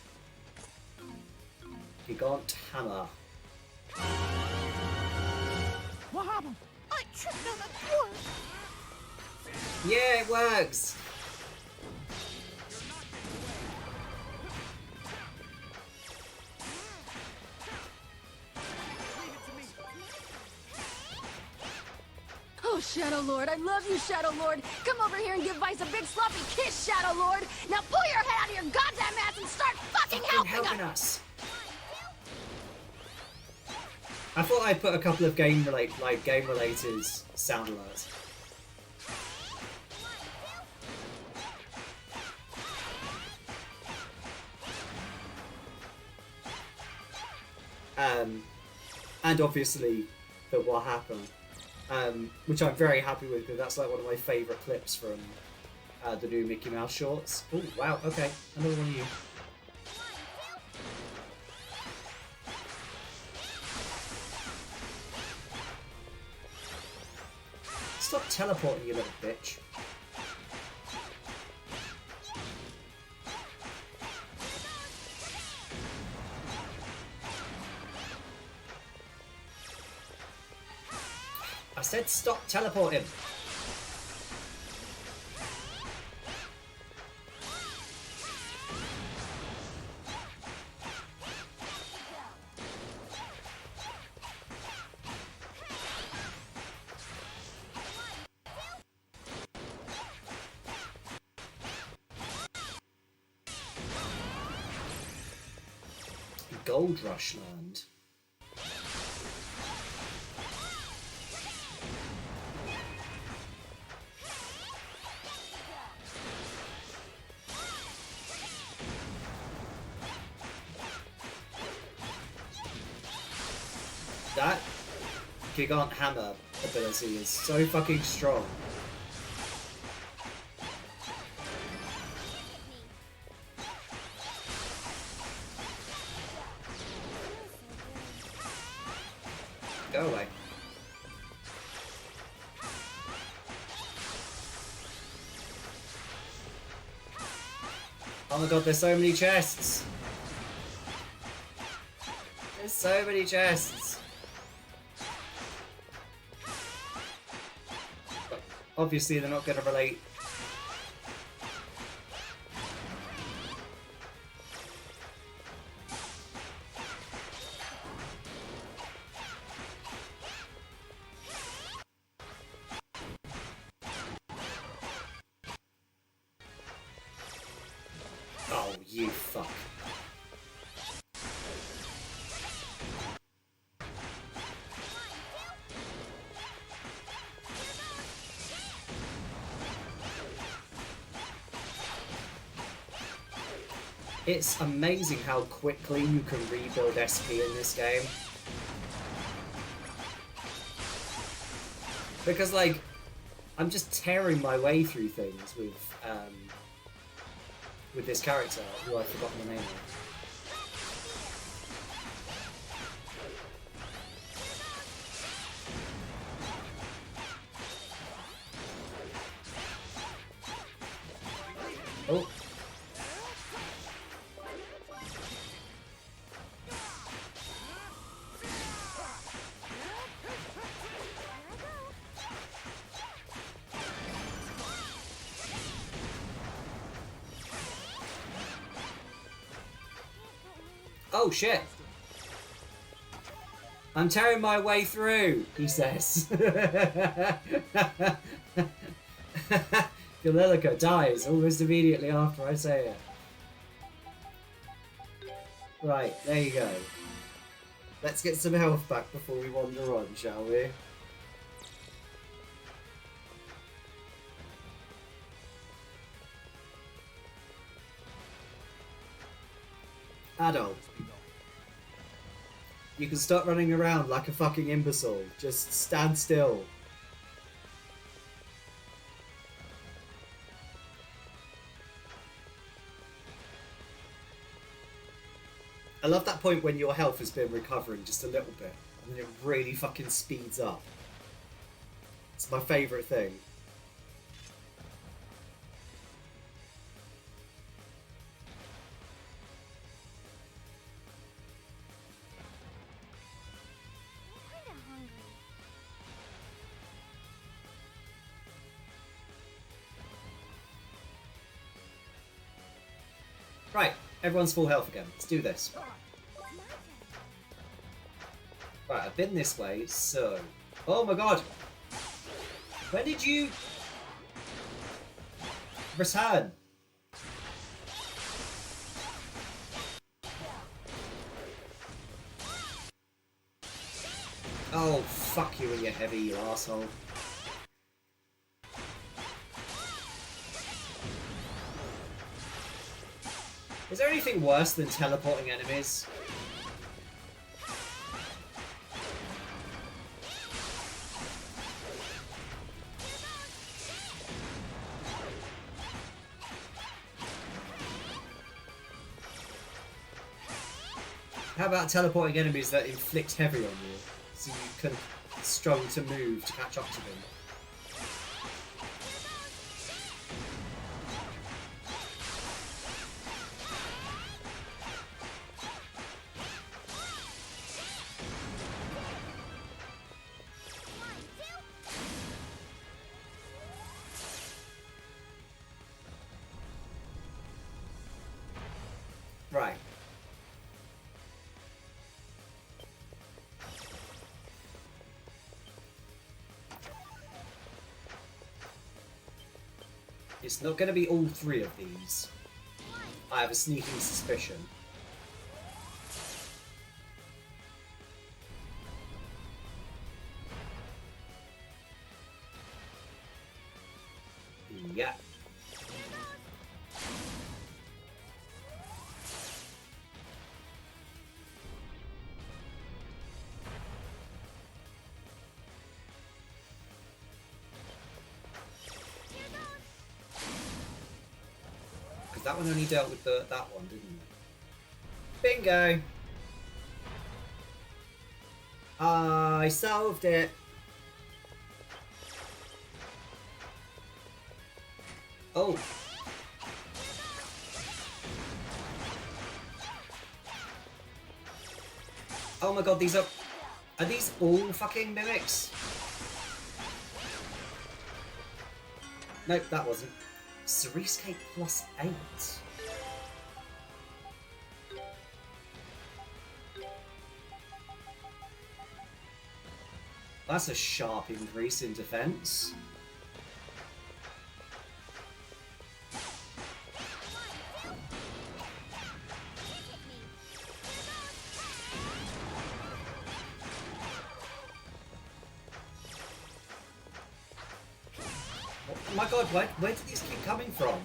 Gigant hammer. What happened? I tripped on the door. Yeah, it works. Oh, Shadow Lord, I love you, Shadow Lord. Come over here and give Vice a big sloppy kiss, Shadow Lord. Now pull your head out of your goddamn ass and start fucking helping us. I thought I'd put a couple of game-related sound alerts. And obviously the what happened, which I'm very happy with because that's like one of my favourite clips from the new Mickey Mouse shorts. Oh wow, okay, another one of you. Stop teleporting, you little bitch. I said stop teleporting. Gold Rush Land. That Gigant Hammer ability is so fucking strong. Go away. Oh my god, there's so many chests! There's so many chests! But obviously they're not going to relate. Oh, you fuck. It's amazing how quickly you can rebuild SP in this game. Because, like, I'm just tearing my way through things with this character, who I've forgotten the name of. Oh. Oh shit! I'm tearing my way through, he says. Galilica dies almost immediately after I say it. Right, there you go. Let's get some health back before we wander on, shall we? Adult. You can start running around like a fucking imbecile. Just stand still. I love that point when your health has been recovering just a little bit, and then it really fucking speeds up. It's my favourite thing. I'm kinda hungry. Right, everyone's full health again. Let's do this. It's my turn. Right, I've been this way, so... Oh my god! When did you... return? Oh, fuck you and your heavy, you asshole. Is there anything worse than teleporting enemies? How about teleporting enemies that inflict heavy on you, so you can struggle to move to catch up to them? Right. It's not going to be all three of these. I have a sneaking suspicion. Yeah. Because that one only dealt with that one, didn't it? Bingo! I solved it! Oh! Oh my god, these are these all fucking mimics? Nope, that wasn't. Cerescape plus 8. That's a sharp increase in defense. Oh my god, where did these keep coming from?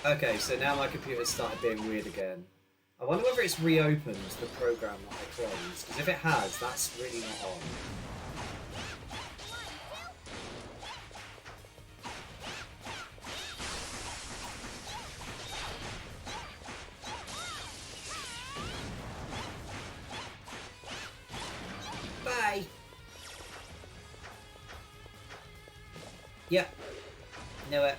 Okay, so now my computer's started being weird again. I wonder whether it's reopened the program that I closed, because if it has, that's really not on. Bye! Yep. Knew it.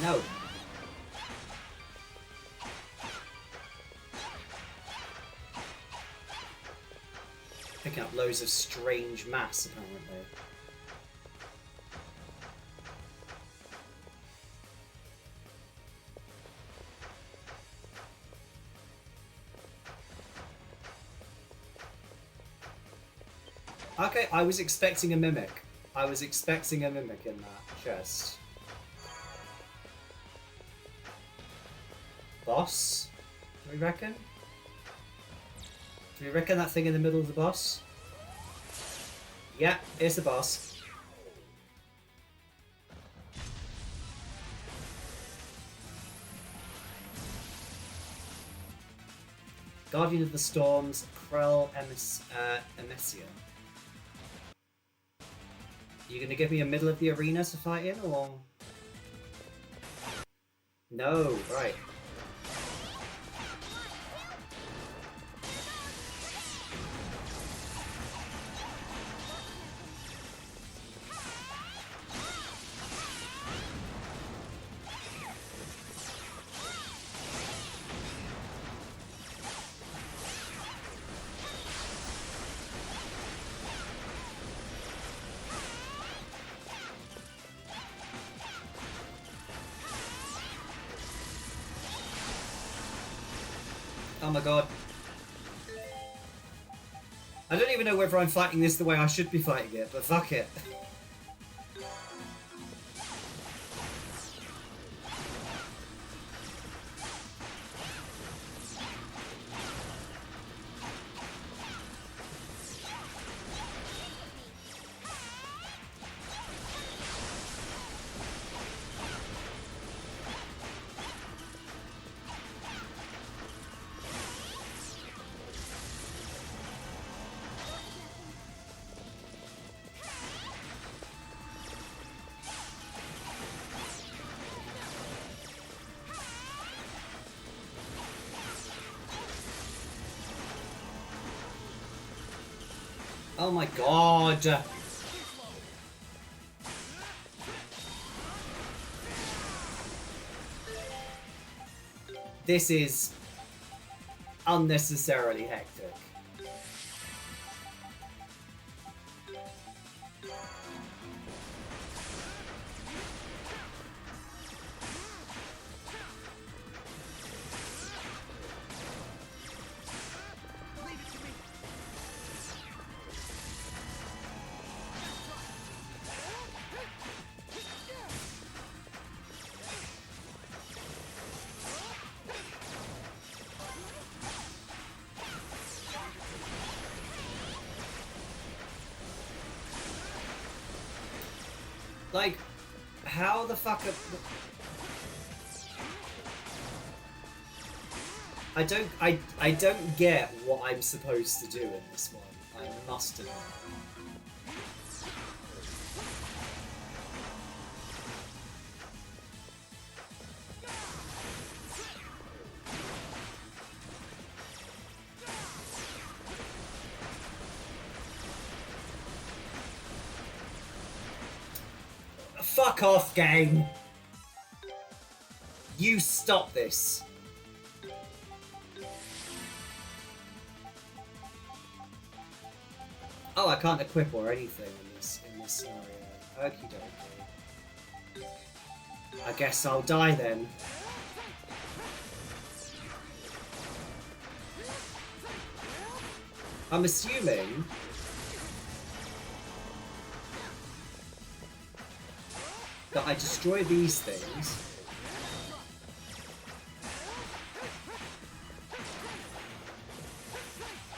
No. Picking up loads of strange mass, apparently. Okay, I was expecting a mimic. I was expecting a mimic in that chest. Boss? Do we reckon? Do we reckon that thing in the middle of the boss? Yeah, it's the boss. Guardian of the Storms, Krell Emesia. You gonna give me a middle of the arena to fight in, or...? No, right. Oh my god. I don't even know whether I'm fighting this the way I should be fighting it, but fuck it. Oh my god! This is unnecessarily hectic. Like, how the fuck I don't get what I'm supposed to do in this one. I must admit. Fuck off, game! You stop this. Oh, I can't equip or anything in this scenario. Okie dokie. I guess I'll die then. I'm assuming that I destroy these things.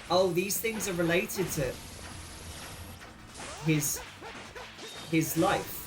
Oh, these things are related to his life.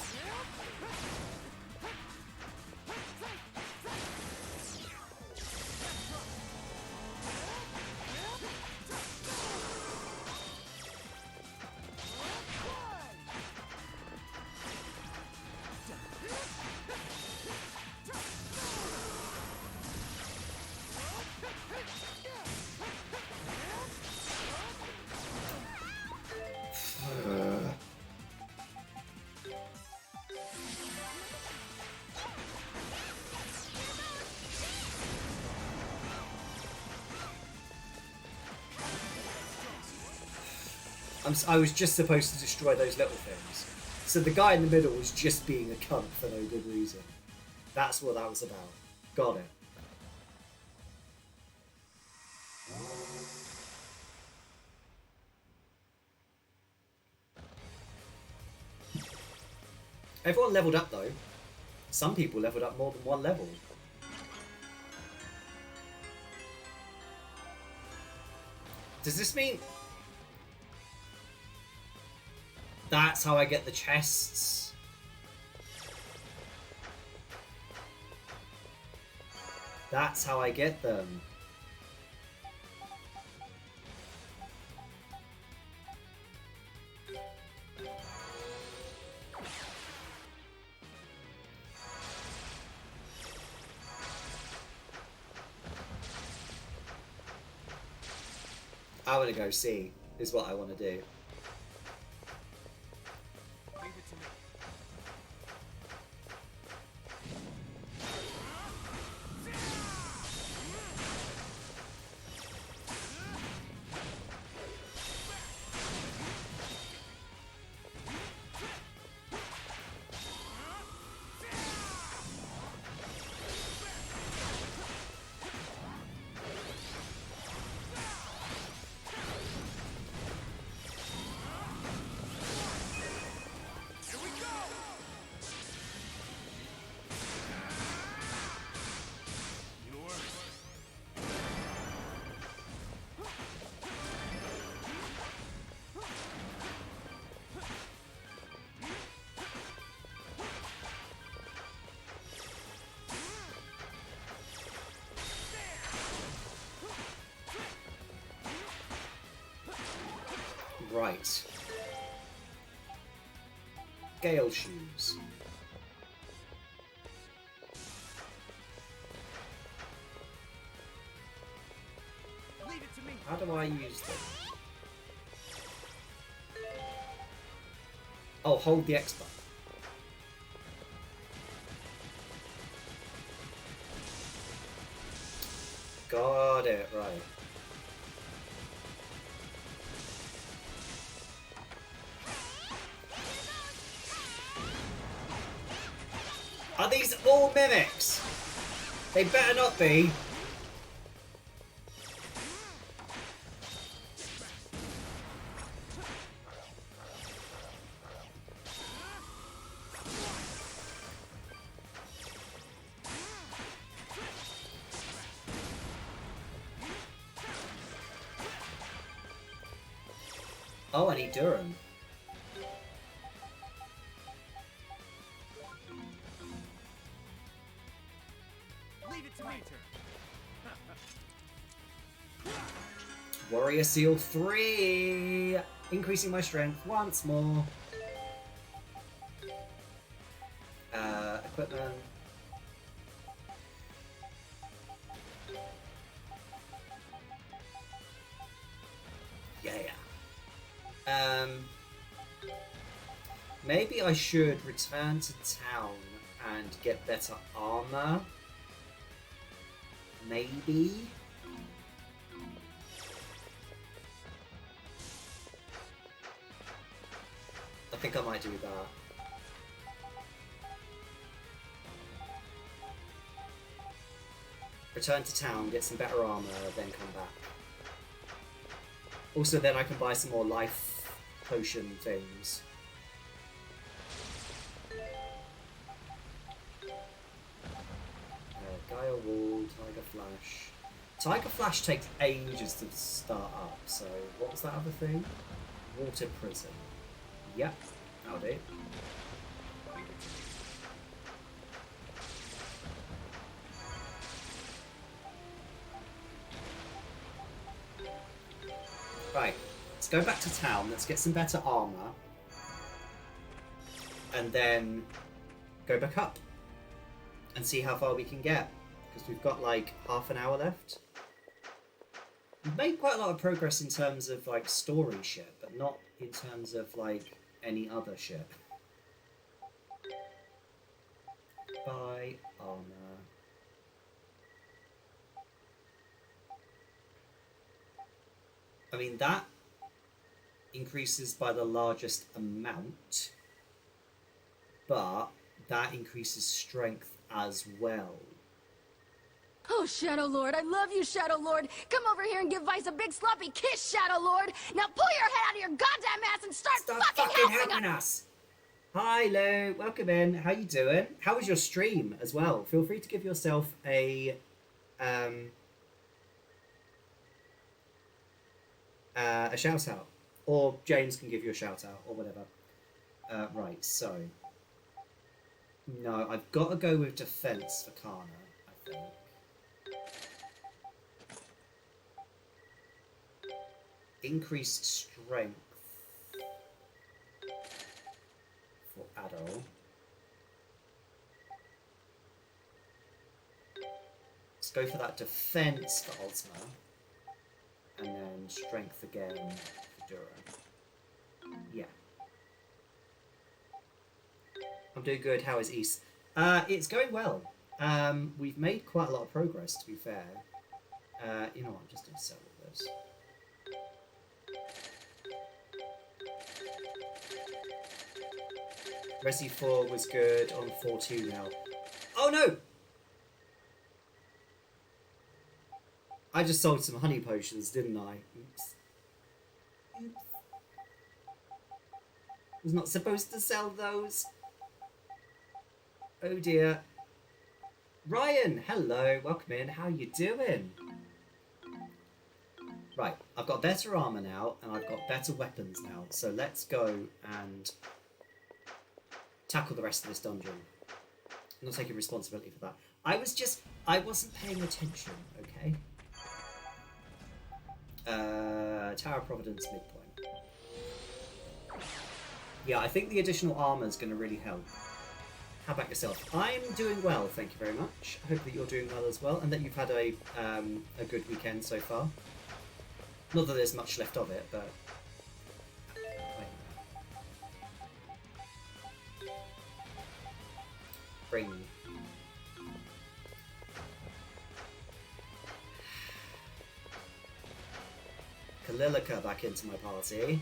I was just supposed to destroy those little things. So the guy in the middle was just being a cunt for no good reason. That's what that was about. Got it. Everyone leveled up though. Some people leveled up more than one level. Does this mean that's how I get the chests? That's how I get them. I want to go see, is what I want to do. Right. Gale shoes. Leave it to me. How do I use them? Oh, hold the X button. Got it, right. Are these all mimics? They better not be. Oh, I need Durham. Warrior Seal 3! Increasing my strength once more. Equipment. Yeah. Maybe I should return to town and get better armor. Maybe. I think I might do that. Return to town, get some better armor, then come back. Also, then I can buy some more life potion things. Gaia Wall, Tiger Flash. Tiger Flash takes ages to start up, so what was that other thing? Water Prison. Yep, that'll do. Right, let's go back to town, let's get some better armor, and then go back up and see how far we can get, because we've got like half an hour left. We've made quite a lot of progress in terms of like story shit, but not in terms of like any other shit. Buy armor. I mean, that increases by the largest amount, but that increases strength as well. Oh, Shadow Lord, I love you, Shadow Lord. Come over here and give Vice a big sloppy kiss, Shadow Lord. Now pull your head out of your goddamn ass and start fucking helping us. Hi, Lou. Welcome in. How you doing? How was your stream as well? Feel free to give yourself a shout out, or James can give you a shout out, or whatever. Right. So, no, I've got to go with defense for Kana, I think. Increased strength for Adol. Let's go for that defense for Ozma, and then strength again for Dura. Yeah. I'm doing good. How is East? It's going well. We've made quite a lot of progress, to be fair. You know what? I'm just going to sell all this. Resi 4 was good, on 4-2 now. Oh no! I just sold some honey potions, didn't I? Oops. Oops. Was not supposed to sell those. Oh dear. Ryan, hello, welcome in. How you doing? Right, I've got better armor now, and I've got better weapons now. So let's go and tackle the rest of this dungeon. I'm not taking responsibility for that. I wasn't paying attention, okay? Tower of Providence midpoint. Yeah, I think the additional armor is going to really help. How about yourself? I'm doing well, thank you very much. I hope that you're doing well as well, and that you've had a good weekend so far. Not that there's much left of it, but... Bring... Kalilika back into my party.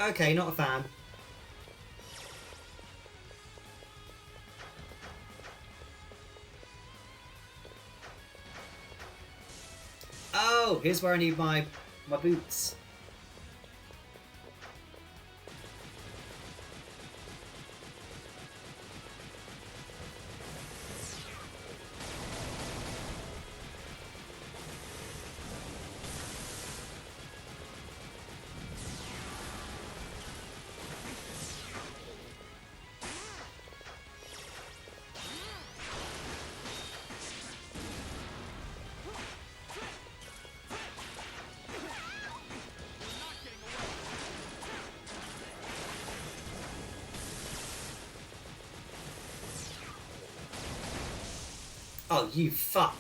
Okay, not a fan. Oh, here's where I need my boots. Oh, you fuck.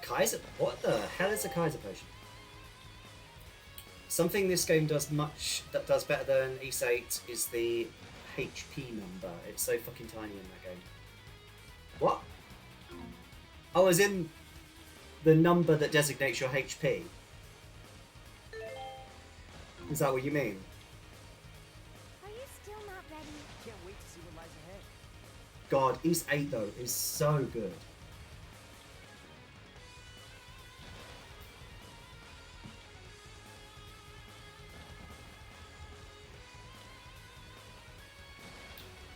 Kaiser? What the hell is a Kaiser potion? Something this game does better than Ys 8 is the HP number. It's so fucking tiny in that game. What? Oh, as in the number that designates your HP? Is that what you mean? Are you still not ready? Can't wait to see what lies ahead. God, Ys 8 though is so good.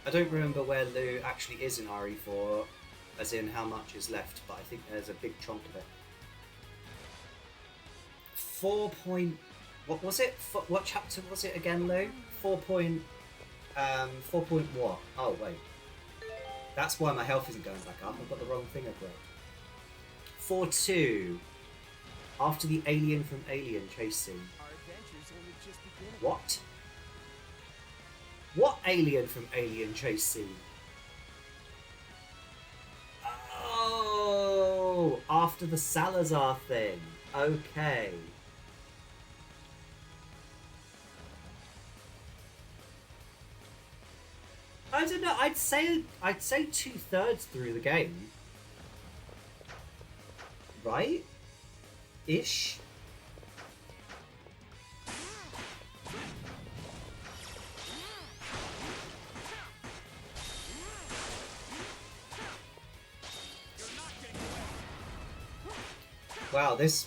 I don't remember where Lou actually is in RE4, as in how much is left, but I think there's a big chunk of it. 4 point... What was it? What chapter was it again, Lou? 4 point... 4 point what? Oh, wait. That's why my health isn't going back up. I've got the wrong thing equipped. 4-2. After the alien from Alien chase scene. What? What alien from Alien chase scene? Oh, after the Salazar thing. Okay. I don't know. I'd say 2/3 through the game, right? Ish. Wow, that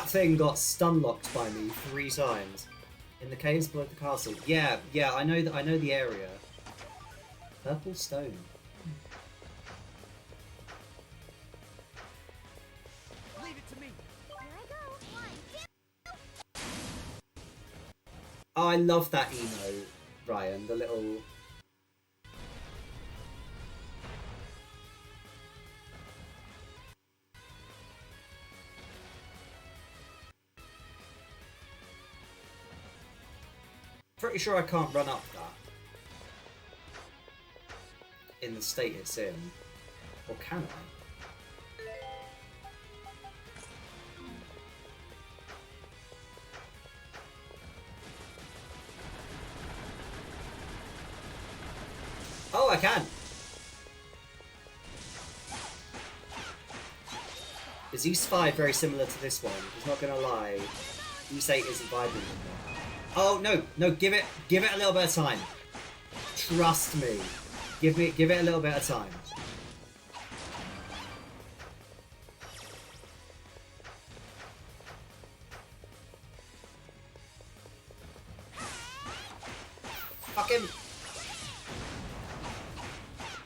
thing got stun locked by me 3 times. In the caves below the castle. Yeah, I know that. I know the area. Purple stone. Leave it to me. Here I go. 1, 2. Oh, I love that emo, Ryan. The little. Pretty sure I can't run up that in the state it's in. Or can I? Oh, I can! Is East 5 very similar to this one? I'm not gonna lie. East 8 isn't vibing with me. Oh no, give it a little bit of time. Trust me. Give it a little bit of time.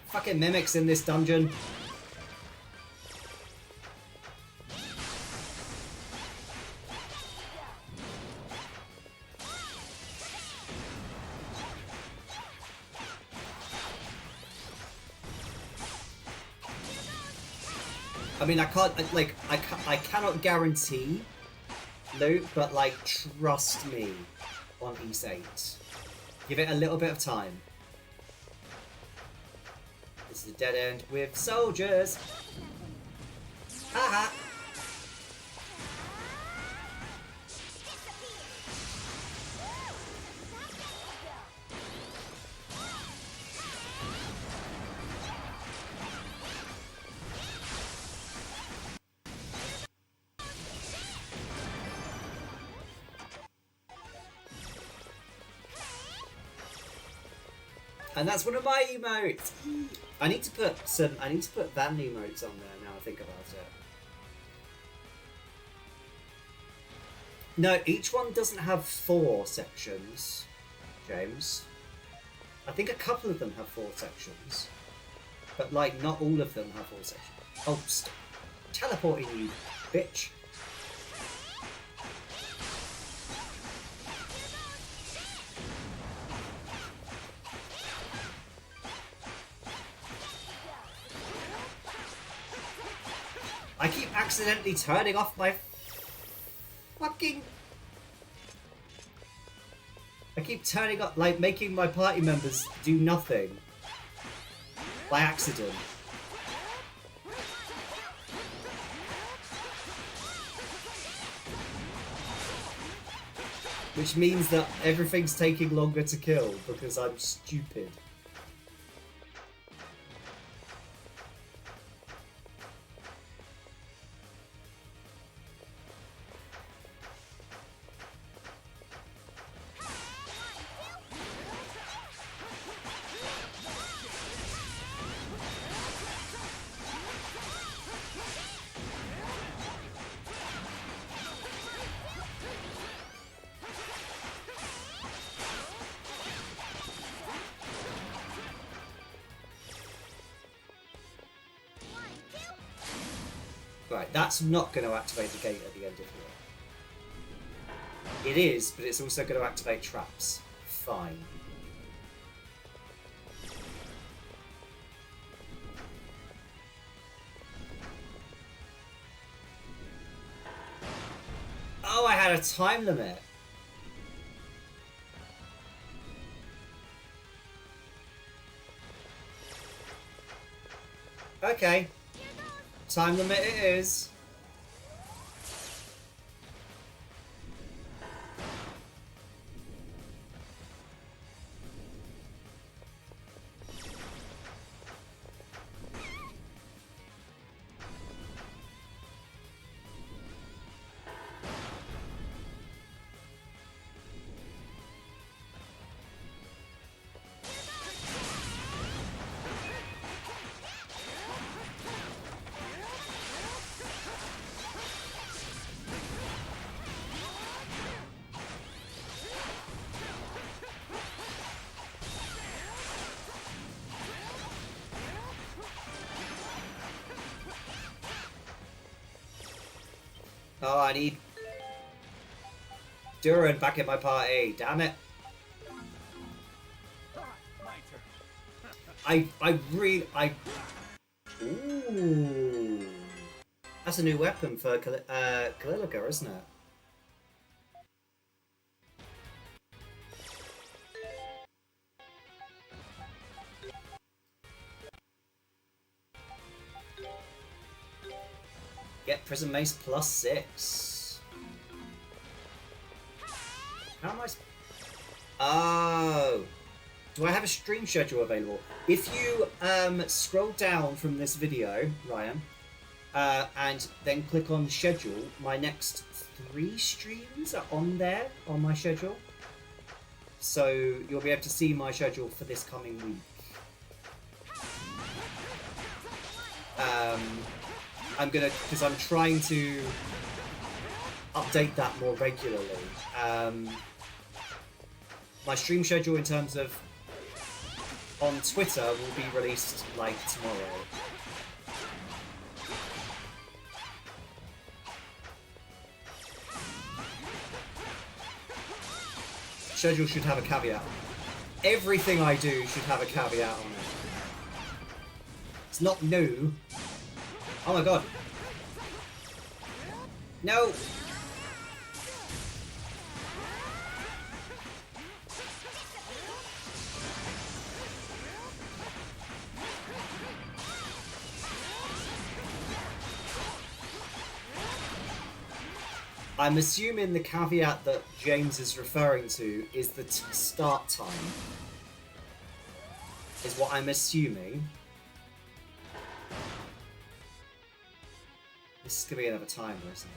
Fucking mimics in this dungeon. I mean, I cannot guarantee loot, but like, trust me on East 8. Give it a little bit of time. This is a dead end with soldiers. Haha. And that's one of my emotes. I need to put Van emotes on there now I think about it. No, each one doesn't have 4 sections, James. I think a couple of them have 4 sections. But like not all of them have 4 sections. Oh, stop teleporting, you bitch. I keep accidentally turning off my fucking... I keep turning up, like, making my party members do nothing. By accident. Which means that everything's taking longer to kill because I'm stupid. Right, that's not going to activate the gate at the end of here. It is, but it's also going to activate traps. Fine. a time limit. Okay. Time limit it is. Oh, I need Duran back in my party. Damn it. I really Ooh. That's a new weapon for Kalilica, isn't it? Get Prison Mace +6. How am I... Oh. Do I have a stream schedule available? If you scroll down from this video, Ryan, and then click on schedule, my next 3 streams are on there, on my schedule. So you'll be able to see my schedule for this coming week. Because I'm trying to update that more regularly. My stream schedule in terms of on Twitter will be released like tomorrow. Schedule should have a caveat. Everything I do should have a caveat on it. It's not new. Oh my god. No! I'm assuming the caveat that James is referring to is the start time. Is what I'm assuming. This is going to be another timer, isn't it?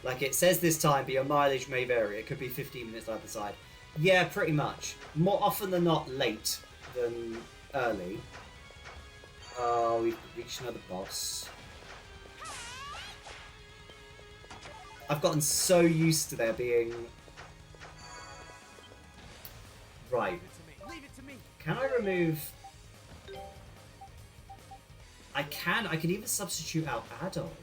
Like it says this time, but your mileage may vary. It could be 15 minutes either side. Yeah, pretty much. More often than not, late than early. Oh, we've reached another boss. I've gotten so used to there being... Right. Can I remove... I can even substitute out Adult.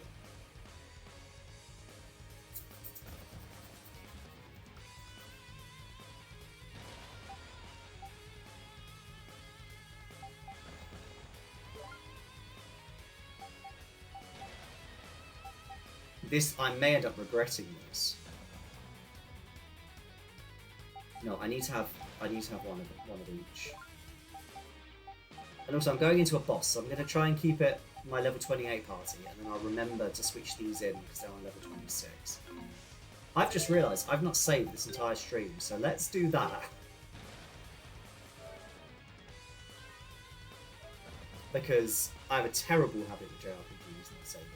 I may end up regretting this. No, I need to have one of each. And also, I'm going into a boss, so I'm going to try and keep it my level 28 party, and then I'll remember to switch these in because they're on level 26. I've just realised I've not saved this entire stream, so let's do that. Because I have a terrible habit with JRPGs not saving.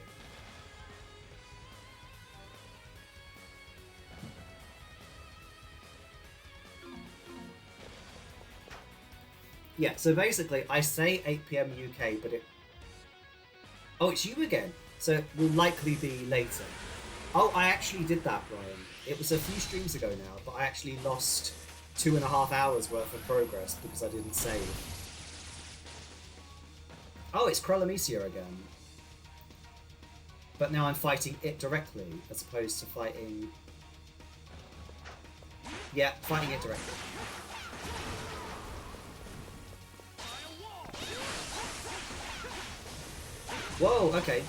Yeah, so basically, I say 8 PM UK, but it... Oh, it's you again! So it will likely be later. Oh, I actually did that, Brian. It was a few streams ago now, but I actually lost 2.5 hours worth of progress because I didn't save. Oh, it's Krolomesia again. But now I'm fighting it directly, as opposed to fighting... Yeah, fighting it directly. Whoa, okay.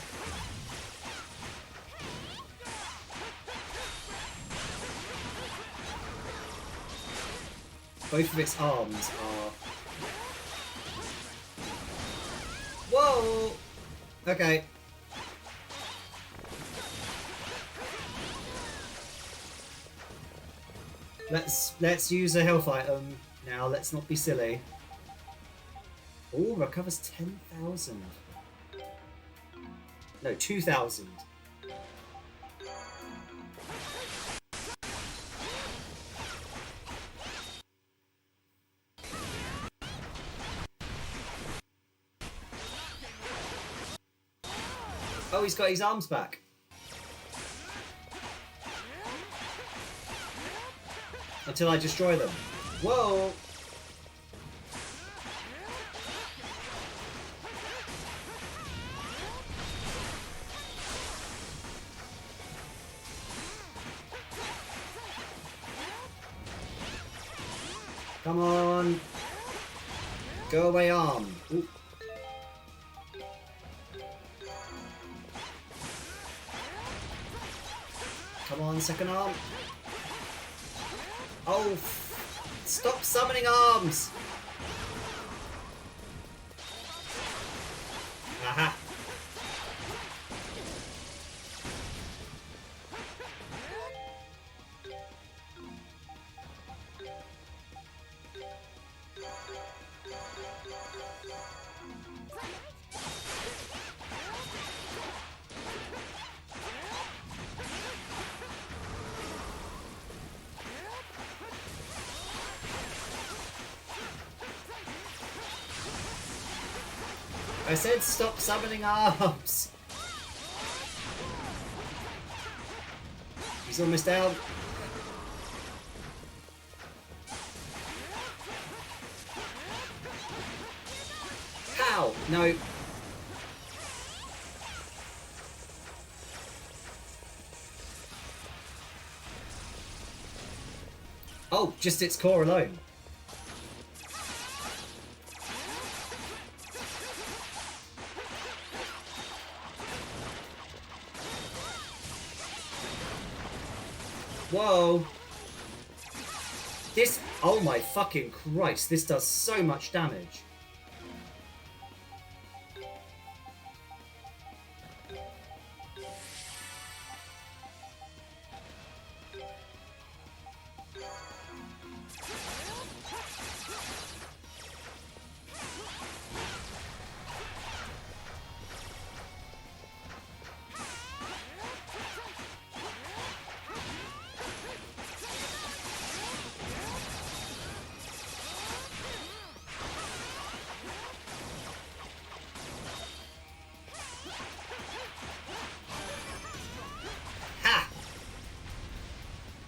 Both of its arms are... Whoa! Okay. Let's use a health item now. Let's not be silly. Oh, recovers 10,000. No, 2,000. Oh, he's got his arms back. Until I destroy them. Whoa! Come on! Go away, arm. Ooh. Come on, second arm. Oh, stop summoning arms! Aha! I said stop summoning arms! He's almost down. How? No. Oh, just its core alone. Whoa! This... Oh my fucking Christ, this does so much damage.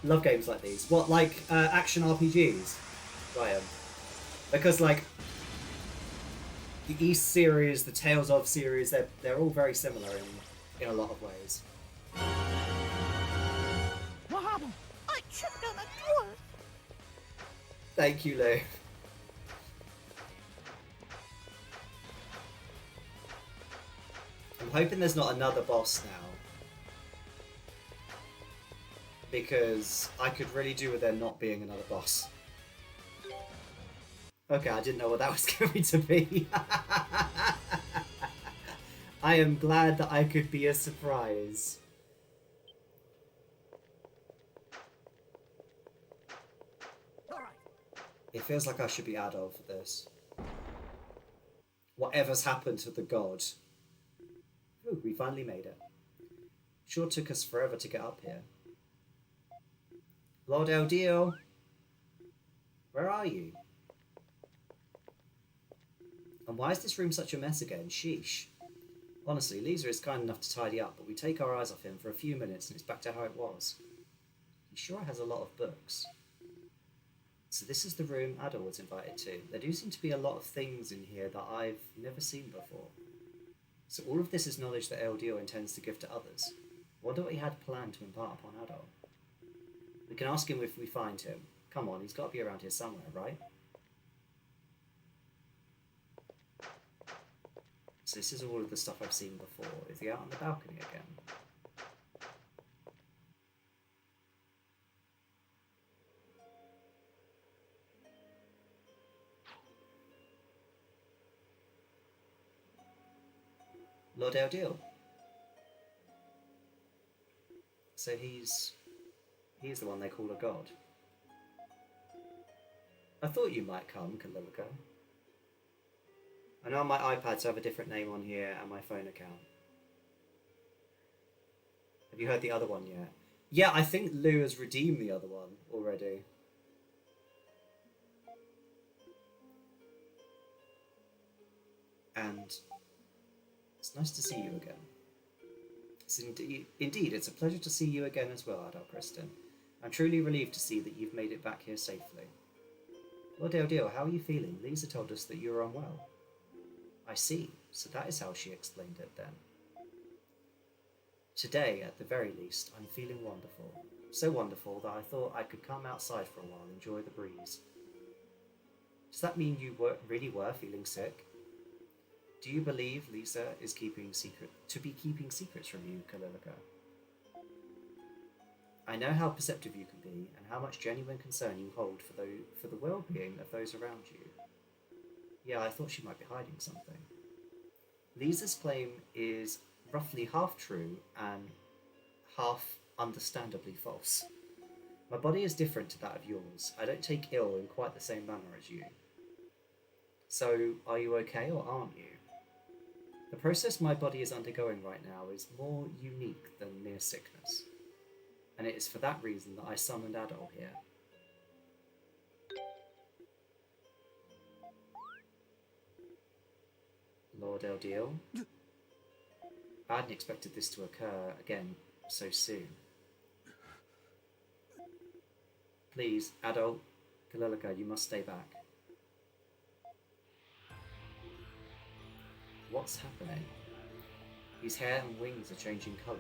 Love games like these. What, like action RPGs, Ryan? Because like the East series, the Tales of series, they're all very similar in a lot of ways. What happened? I tripped on a door. Thank you, Lou. I'm hoping there's not another boss now. Because I could really do with there not being another boss. Okay, I didn't know what that was going to be. I am glad that I could be a surprise. It feels like I should be Adolf for this. Whatever's happened to the god. Ooh, we finally made it. Sure took us forever to get up here. Lord El Dio, where are you? And why is this room such a mess again? Sheesh. Honestly, Lisa is kind enough to tidy up, but we take our eyes off him for a few minutes and it's back to how it was. He sure has a lot of books. So this is the room Adol was invited to. There do seem to be a lot of things in here that I've never seen before. So all of this is knowledge that El Dio intends to give to others. Wonder what he had planned to impart upon Adol. We can ask him if we find him. Come on, he's got to be around here somewhere, right? So this is all of the stuff I've seen before. Is he out on the balcony again? Lord Eldil. So he's the one they call a god. I thought you might come, Kalilka. I know on my iPads I have a different name on here and my phone account. Have you heard the other one yet? Yeah, I think Lou has redeemed the other one already. And it's nice to see you again. It's indeed, it's a pleasure to see you again as well, Adol Kristen. I'm truly relieved to see that you've made it back here safely. Lord Eldil, how are you feeling? Lisa told us that you were unwell. I see, so that is how she explained it then. Today, at the very least, I'm feeling wonderful. So wonderful that I thought I could come outside for a while and enjoy the breeze. Does that mean you really were feeling sick? Do you believe Lisa is keeping secrets from you, Kalilka? I know how perceptive you can be, and how much genuine concern you hold for the well-being of those around you. Yeah, I thought she might be hiding something. Lisa's claim is roughly half true and half understandably false. My body is different to that of yours. I don't take ill in quite the same manner as you. So, are you okay or aren't you? The process my body is undergoing right now is more unique than mere sickness. And it is for that reason that I summoned Adol here. Lord Eldil? I hadn't expected this to occur again so soon. Please, Adol, Kalilka, you must stay back. What's happening? His hair and wings are changing colour.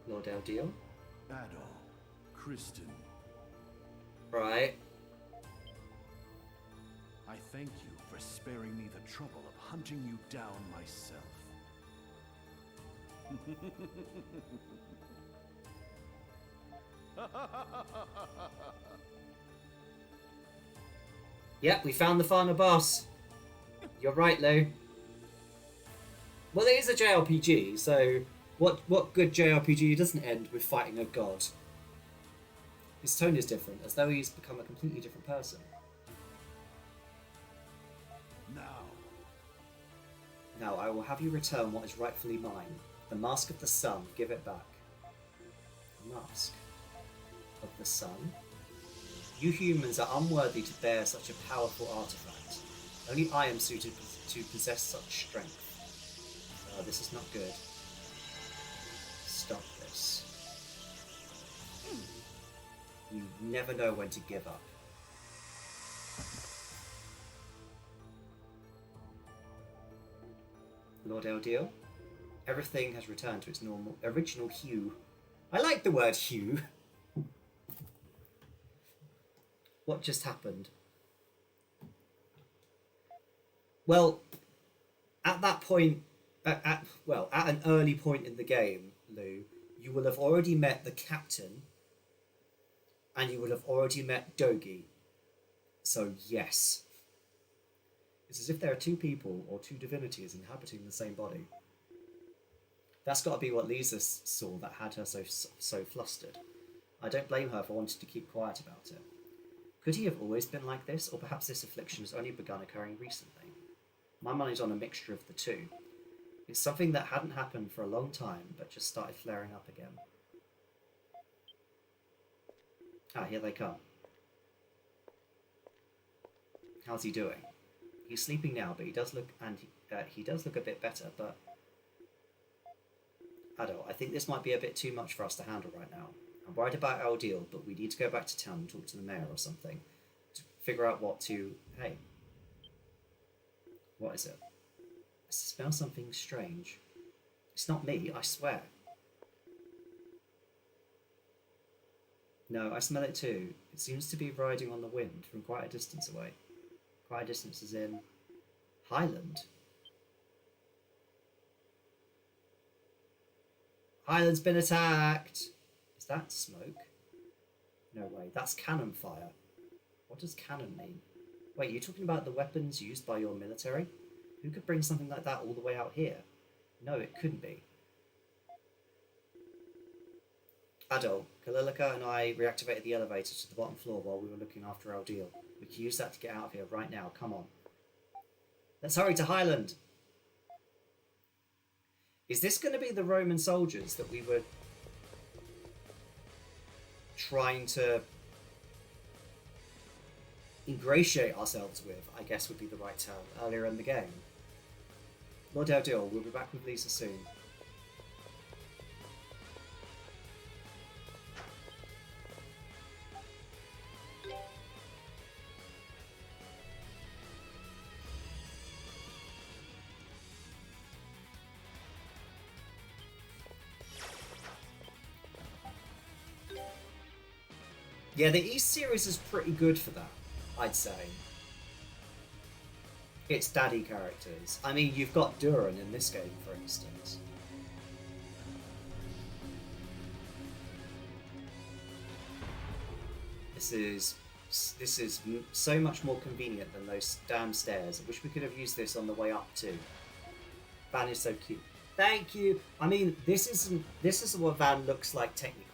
Lord Eldil? Adol, Kristen, Right. I thank you for sparing me the trouble of hunting you down myself. Yep, we found the final boss. You're right, Lou. Well, it is a JRPG, so what good JRPG doesn't end with fighting a god? His tone is different, as though he's become a completely different person. Now I will have you return what is rightfully mine. The Mask of the Sun, give it back. Mask of the Sun? You humans are unworthy to bear such a powerful artifact. Only I am suited to possess such strength. This is not good. Stop this. You never know when to give up. Lord Eldil, everything has returned to its original hue. I like the word hue. What just happened? Well, at that point, at an early point in the game, Lou, you will have already met the captain, and you will have already met Dogi. So yes. It's as if there are two people or two divinities inhabiting the same body. That's got to be what Lisa saw that had her so flustered. I don't blame her for wanting to keep quiet about it. Could he have always been like this, or perhaps this affliction has only begun occurring recently? My money's on a mixture of the two. It's something that hadn't happened for a long time, but just started flaring up again. Ah, here they come. How's he doing? He's sleeping now, but he does look a bit better, but Adol, I think this might be a bit too much for us to handle right now. I'm worried about our deal, but we need to go back to town and talk to the mayor or something to figure out what to... Hey. What is it? I smell something strange. It's not me, I swear. No, I smell it too. It seems to be riding on the wind from quite a distance away. Quite a distance as in Highland. Highland's been attacked! Is that smoke? No way, that's cannon fire. What does cannon mean? Wait, you're talking about the weapons used by your military? Who could bring something like that all the way out here? No, it couldn't be. Adol, Kalilika and I reactivated the elevator to the bottom floor while we were looking after our deal. We can use that to get out of here right now. Come on. Let's hurry to Highland. Is this going to be the Roman soldiers that we were trying to ingratiate ourselves with, I guess would be the right term, earlier in the game? Lord Eldil, we'll be back with Lisa soon. Yeah, the East series is pretty good for that, I'd say. It's daddy characters. I mean, you've got Duran in this game, for instance. This is so much more convenient than those damn stairs. I wish we could have used this on the way up too. Van is so cute. Thank you. I mean, this is what Van looks like technically.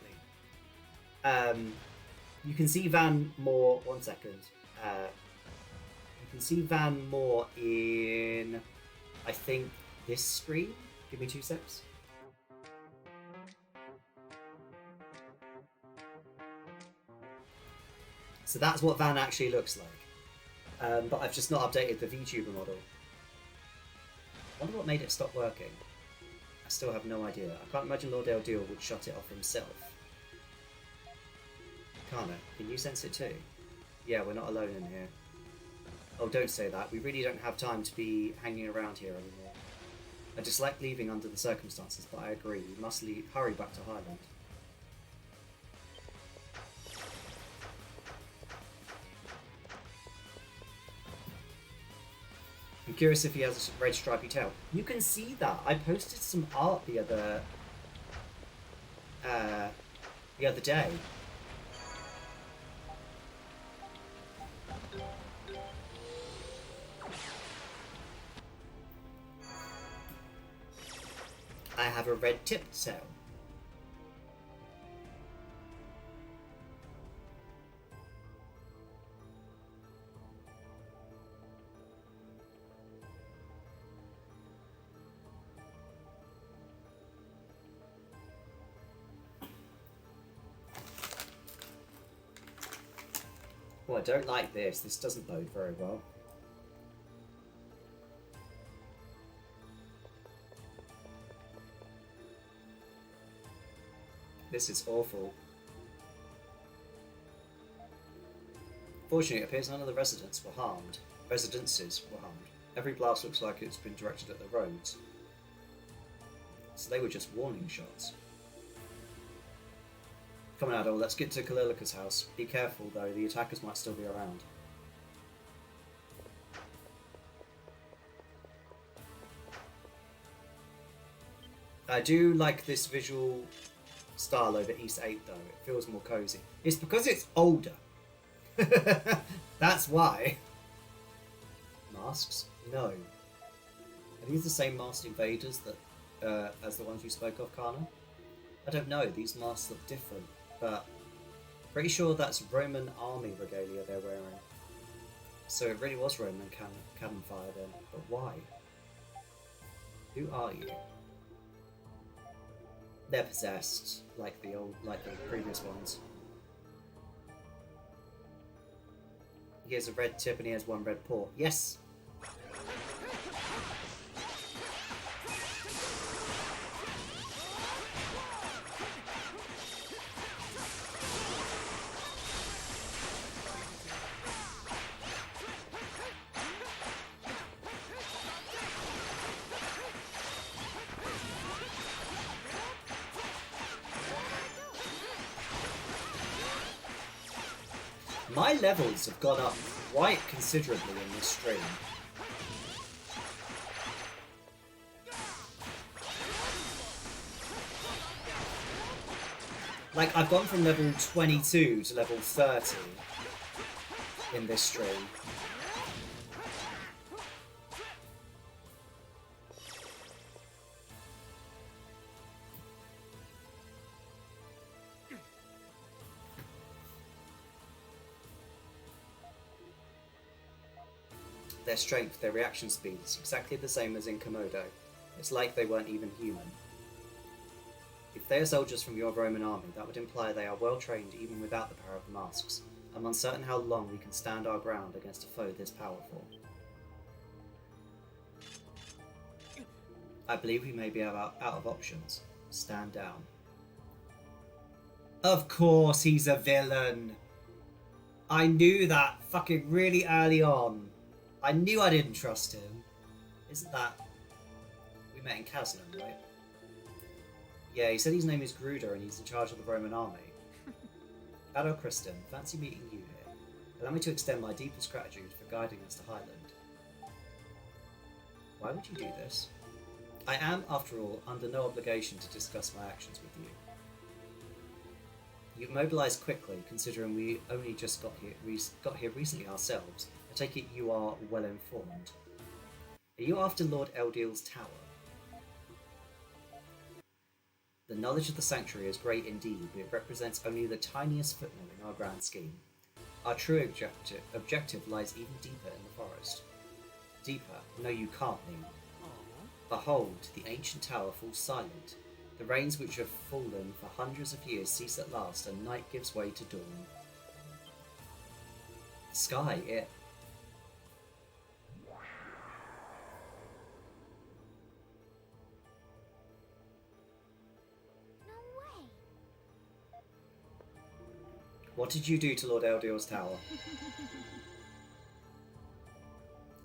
You can see Van more. 1 second. You can see Van more in, I think, this screen. Give me 2 secs. So that's what Van actually looks like. But I've just not updated the VTuber model. I wonder what made it stop working. I still have no idea. I can't imagine Lord Eldil would shut it off himself. Kana, can you sense it too? Yeah, we're not alone in here. Oh, don't say that. We really don't have time to be hanging around here anymore. I dislike leaving under the circumstances, but I agree. We must hurry back to Highland. I'm curious if he has a red stripy tail. You can see that. I posted some art the other day. I have a red tipped tail. Oh, I don't like this. This doesn't load very well. This is awful. Fortunately, it appears none of the residents were harmed. Residences were harmed. Every blast looks like it's been directed at the roads. So they were just warning shots. Come on, Adol, let's get to Kalilika's house. Be careful, though. The attackers might still be around. I do like this visual style over East 8 though. It feels more cozy. It's because it's older. That's why. Masks? No. Are these the same masked invaders that as the ones you spoke of, Kana? I don't know. These masks look different, but pretty sure that's Roman army regalia they're wearing. So it really was Roman cannon fire then. But why? Who are you? They're possessed, like the previous ones. He has a red tip and he has 1 red paw. Yes! My levels have gone up quite considerably in this stream. Like, I've gone from level 22 to level 30 in this stream. Their strength, their reaction speed is exactly the same as in Komodo. It's like they weren't even human. If they are soldiers from your Roman army, that would imply they are well trained even without the power of the masks. I'm uncertain how long we can stand our ground against a foe this powerful. I believe we may be out of options. Stand down. Of course he's a villain! I knew that fucking really early on. I knew I didn't trust him. Isn't that... We met in Kaznan, right? Yeah, he said his name is Gruder and he's in charge of the Roman army. Adol Kristen, fancy meeting you here. Allow me to extend my deepest gratitude for guiding us to Highland. Why would you do this? I am, after all, under no obligation to discuss my actions with you. You've mobilised quickly, considering we only just got here recently ourselves. I take it you are well informed. Are you after Lord Eldiel's tower? The knowledge of the sanctuary is great indeed, but it represents only the tiniest footnote in our grand scheme. Our true objective lies even deeper in the forest. Deeper? No, you can't, Ning. Behold, the ancient tower falls silent. The rains which have fallen for hundreds of years cease at last, and night gives way to dawn. The sky, it... No way. What did you do to Lord Eldiel's tower?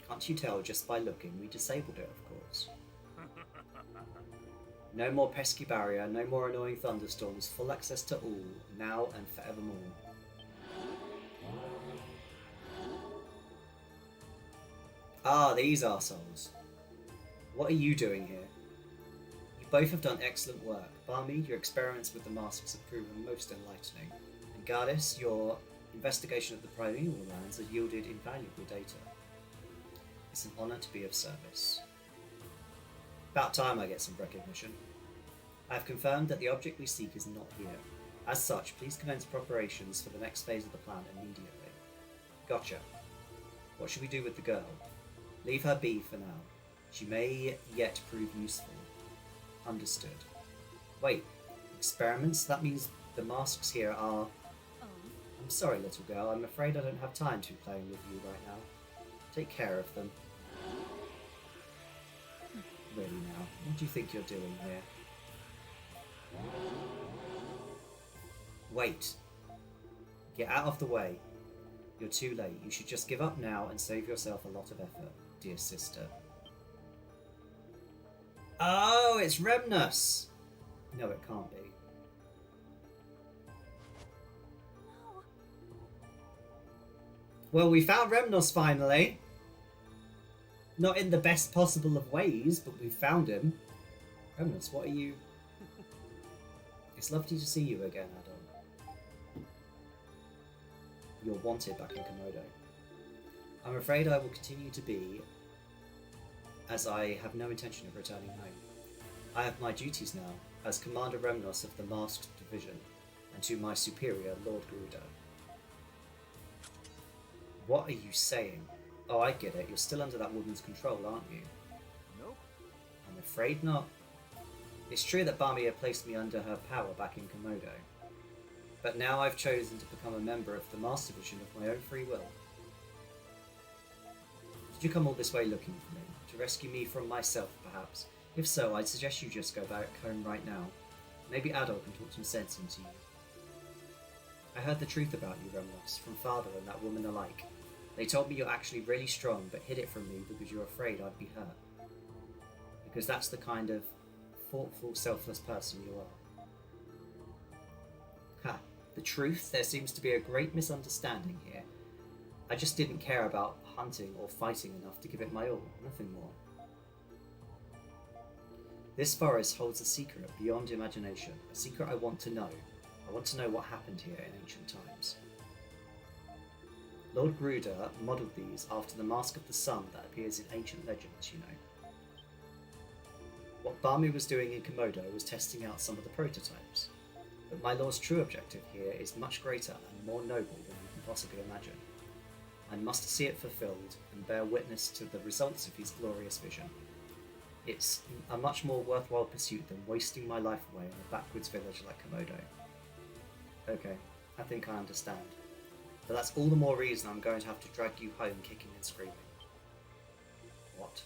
Can't you tell just by looking? We disabled it, of course. No more pesky barrier, no more annoying thunderstorms, full access to all, now and forevermore. Ah, these arseholes. What are you doing here? You both have done excellent work. Barmy, your experiments with the masks have proven most enlightening. And Gardis, your investigation of the Primeval lands has yielded invaluable data. It's an honour to be of service. About time I get some recognition. I have confirmed that the object we seek is not here. As such, please commence preparations for the next phase of the plan immediately. Gotcha. What should we do with the girl? Leave her be for now. She may yet prove useful. Understood. Wait, experiments? That means the masks here are... I'm sorry, little girl. I'm afraid I don't have time to be playing with you right now. Take care of them. Really now, what do you think you're doing here? Wait. Get out of the way. You're too late. You should just give up now and save yourself a lot of effort, dear sister. Oh, it's Remnus! No, it can't be. No. Well, we found Remnos finally. Not in the best possible of ways, but we found him. Remnus, what are you... It's lovely to see you again, Adol. You're wanted back in Komodo. I'm afraid I will continue to be, as I have no intention of returning home. I have my duties now, as Commander Remnos of the Masked Division, and to my superior, Lord Garuda. What are you saying? Oh, I get it. You're still under that woman's control, aren't you? Nope. I'm afraid not. It's true that Barmia placed me under her power back in Komodo. But now I've chosen to become a member of the Master Division of my own free will. Did you come all this way looking for me? To rescue me from myself, perhaps? If so, I'd suggest you just go back home right now. Maybe Adol can talk some sense into you. I heard the truth about you, Remnos, from Father and that woman alike. They told me you're actually really strong, but hid it from me because you're afraid I'd be hurt. Because that's the kind of thoughtful, selfless person you are. Ha! The truth, there seems to be a great misunderstanding here. I just didn't care about hunting or fighting enough to give it my all, nothing more. This forest holds a secret beyond imagination, a secret I want to know. I want to know what happened here in ancient times. Lord Gruder modelled these after the Mask of the Sun that appears in ancient legends, you know. What Barmy was doing in Komodo was testing out some of the prototypes, but my lord's true objective here is much greater and more noble than you can possibly imagine. I must see it fulfilled and bear witness to the results of his glorious vision. It's a much more worthwhile pursuit than wasting my life away in a backwards village like Komodo. Okay, I think I understand. But that's all the more reason I'm going to have to drag you home kicking and screaming. What?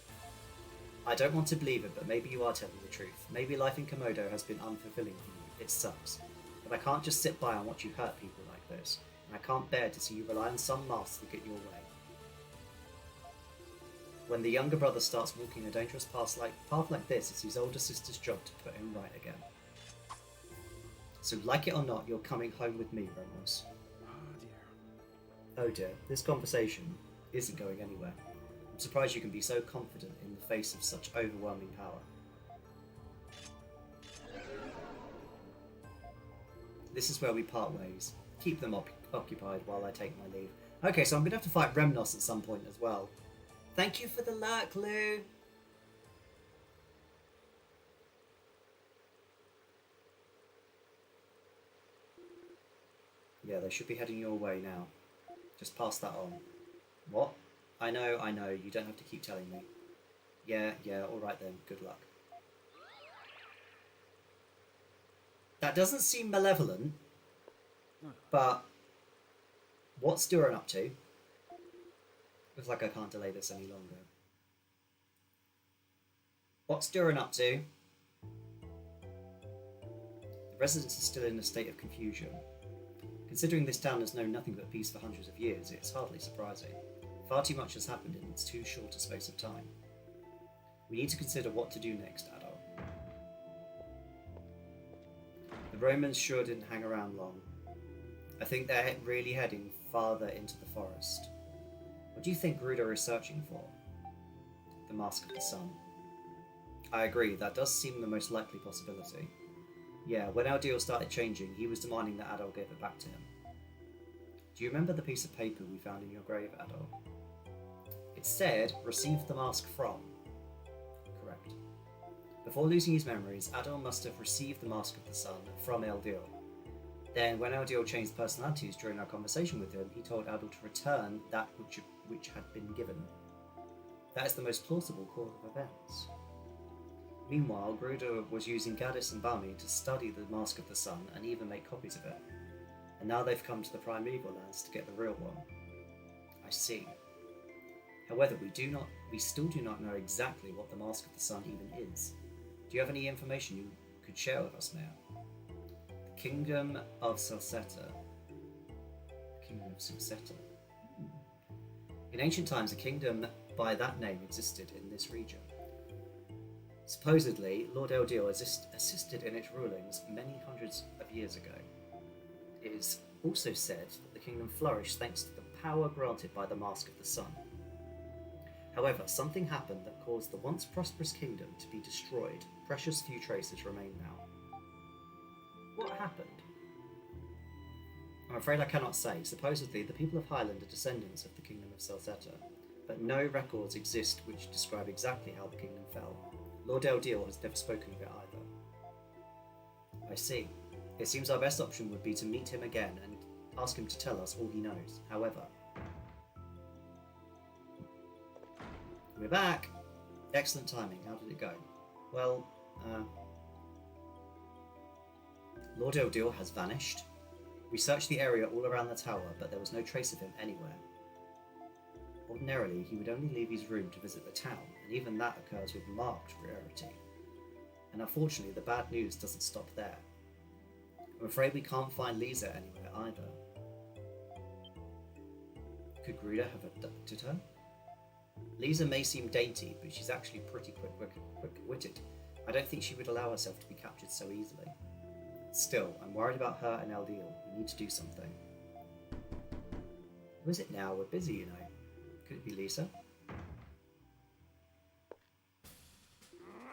I don't want to believe it, but maybe you are telling the truth. Maybe life in Komodo has been unfulfilling for you. It sucks. But I can't just sit by and watch you hurt people like this. And I can't bear to see you rely on some mask to get your way. When the younger brother starts walking a dangerous path like this, it's his older sister's job to put him right again. So like it or not, you're coming home with me, Ramos. Oh dear, this conversation isn't going anywhere. I'm surprised you can be so confident in the face of such overwhelming power. This is where we part ways. Keep them occupied while I take my leave. Okay, so I'm going to have to fight Remnos at some point as well. Thank you for the lurk, Lou! Yeah, they should be heading your way now. Just pass that on. What? I know, you don't have to keep telling me. Yeah, alright then, good luck. That doesn't seem malevolent, but what's Duran up to? Looks like I can't delay this any longer. What's Duran up to? The residents are still in a state of confusion. Considering this town has known nothing but peace for hundreds of years, it's hardly surprising. Far too much has happened in too short a space of time. We need to consider what to do next, Adol. The Romans sure didn't hang around long. I think they're really heading farther into the forest. What do you think Gruder is searching for? The Mask of the Sun. I agree, that does seem the most likely possibility. Yeah, when our deal started changing, he was demanding that Adol give it back to him. Do you remember the piece of paper we found in your grave, Adol? It said, "Receive the mask from." Correct. Before losing his memories, Adol must have received the Mask of the Sun from Eldir. Then, when Eldir changed personalities during our conversation with him, he told Adol to return that which had been given. That is the most plausible course of events. Meanwhile, Gruder was using Gaddis and Bami to study the Mask of the Sun and even make copies of it. And now they've come to the Primeval lands to get the real one. I see. However, we still do not know exactly what the Mask of the Sun even is. Do you have any information you could share with us, Mayor? The Kingdom of Celceta. Kingdom of Celceta. In ancient times, a kingdom by that name existed in this region. Supposedly, Lord Eldir assisted in its rulings many hundreds of years ago. It is also said that the kingdom flourished thanks to the power granted by the Mask of the Sun. However, something happened that caused the once prosperous kingdom to be destroyed. Precious few traces remain now. What happened? I'm afraid I cannot say. Supposedly, the people of Highland are descendants of the Kingdom of Celceta, but no records exist which describe exactly how the kingdom fell. Lord Eldir has never spoken of it either. I see. It seems our best option would be to meet him again and ask him to tell us all he knows. However, we're back! Excellent timing. How did it go? Well, Lord Eldir has vanished. We searched the area all around the tower, but there was no trace of him anywhere. Ordinarily, he would only leave his room to visit the town, and even that occurs with marked rarity. And unfortunately, the bad news doesn't stop there. I'm afraid we can't find Lisa anywhere either. Could Gruder have abducted her? Lisa may seem dainty, but she's actually pretty quick-witted. I don't think she would allow herself to be captured so easily. Still, I'm worried about her and Eldiel. We need to do something. Who is it now? We're busy, you know. Could it be Lisa?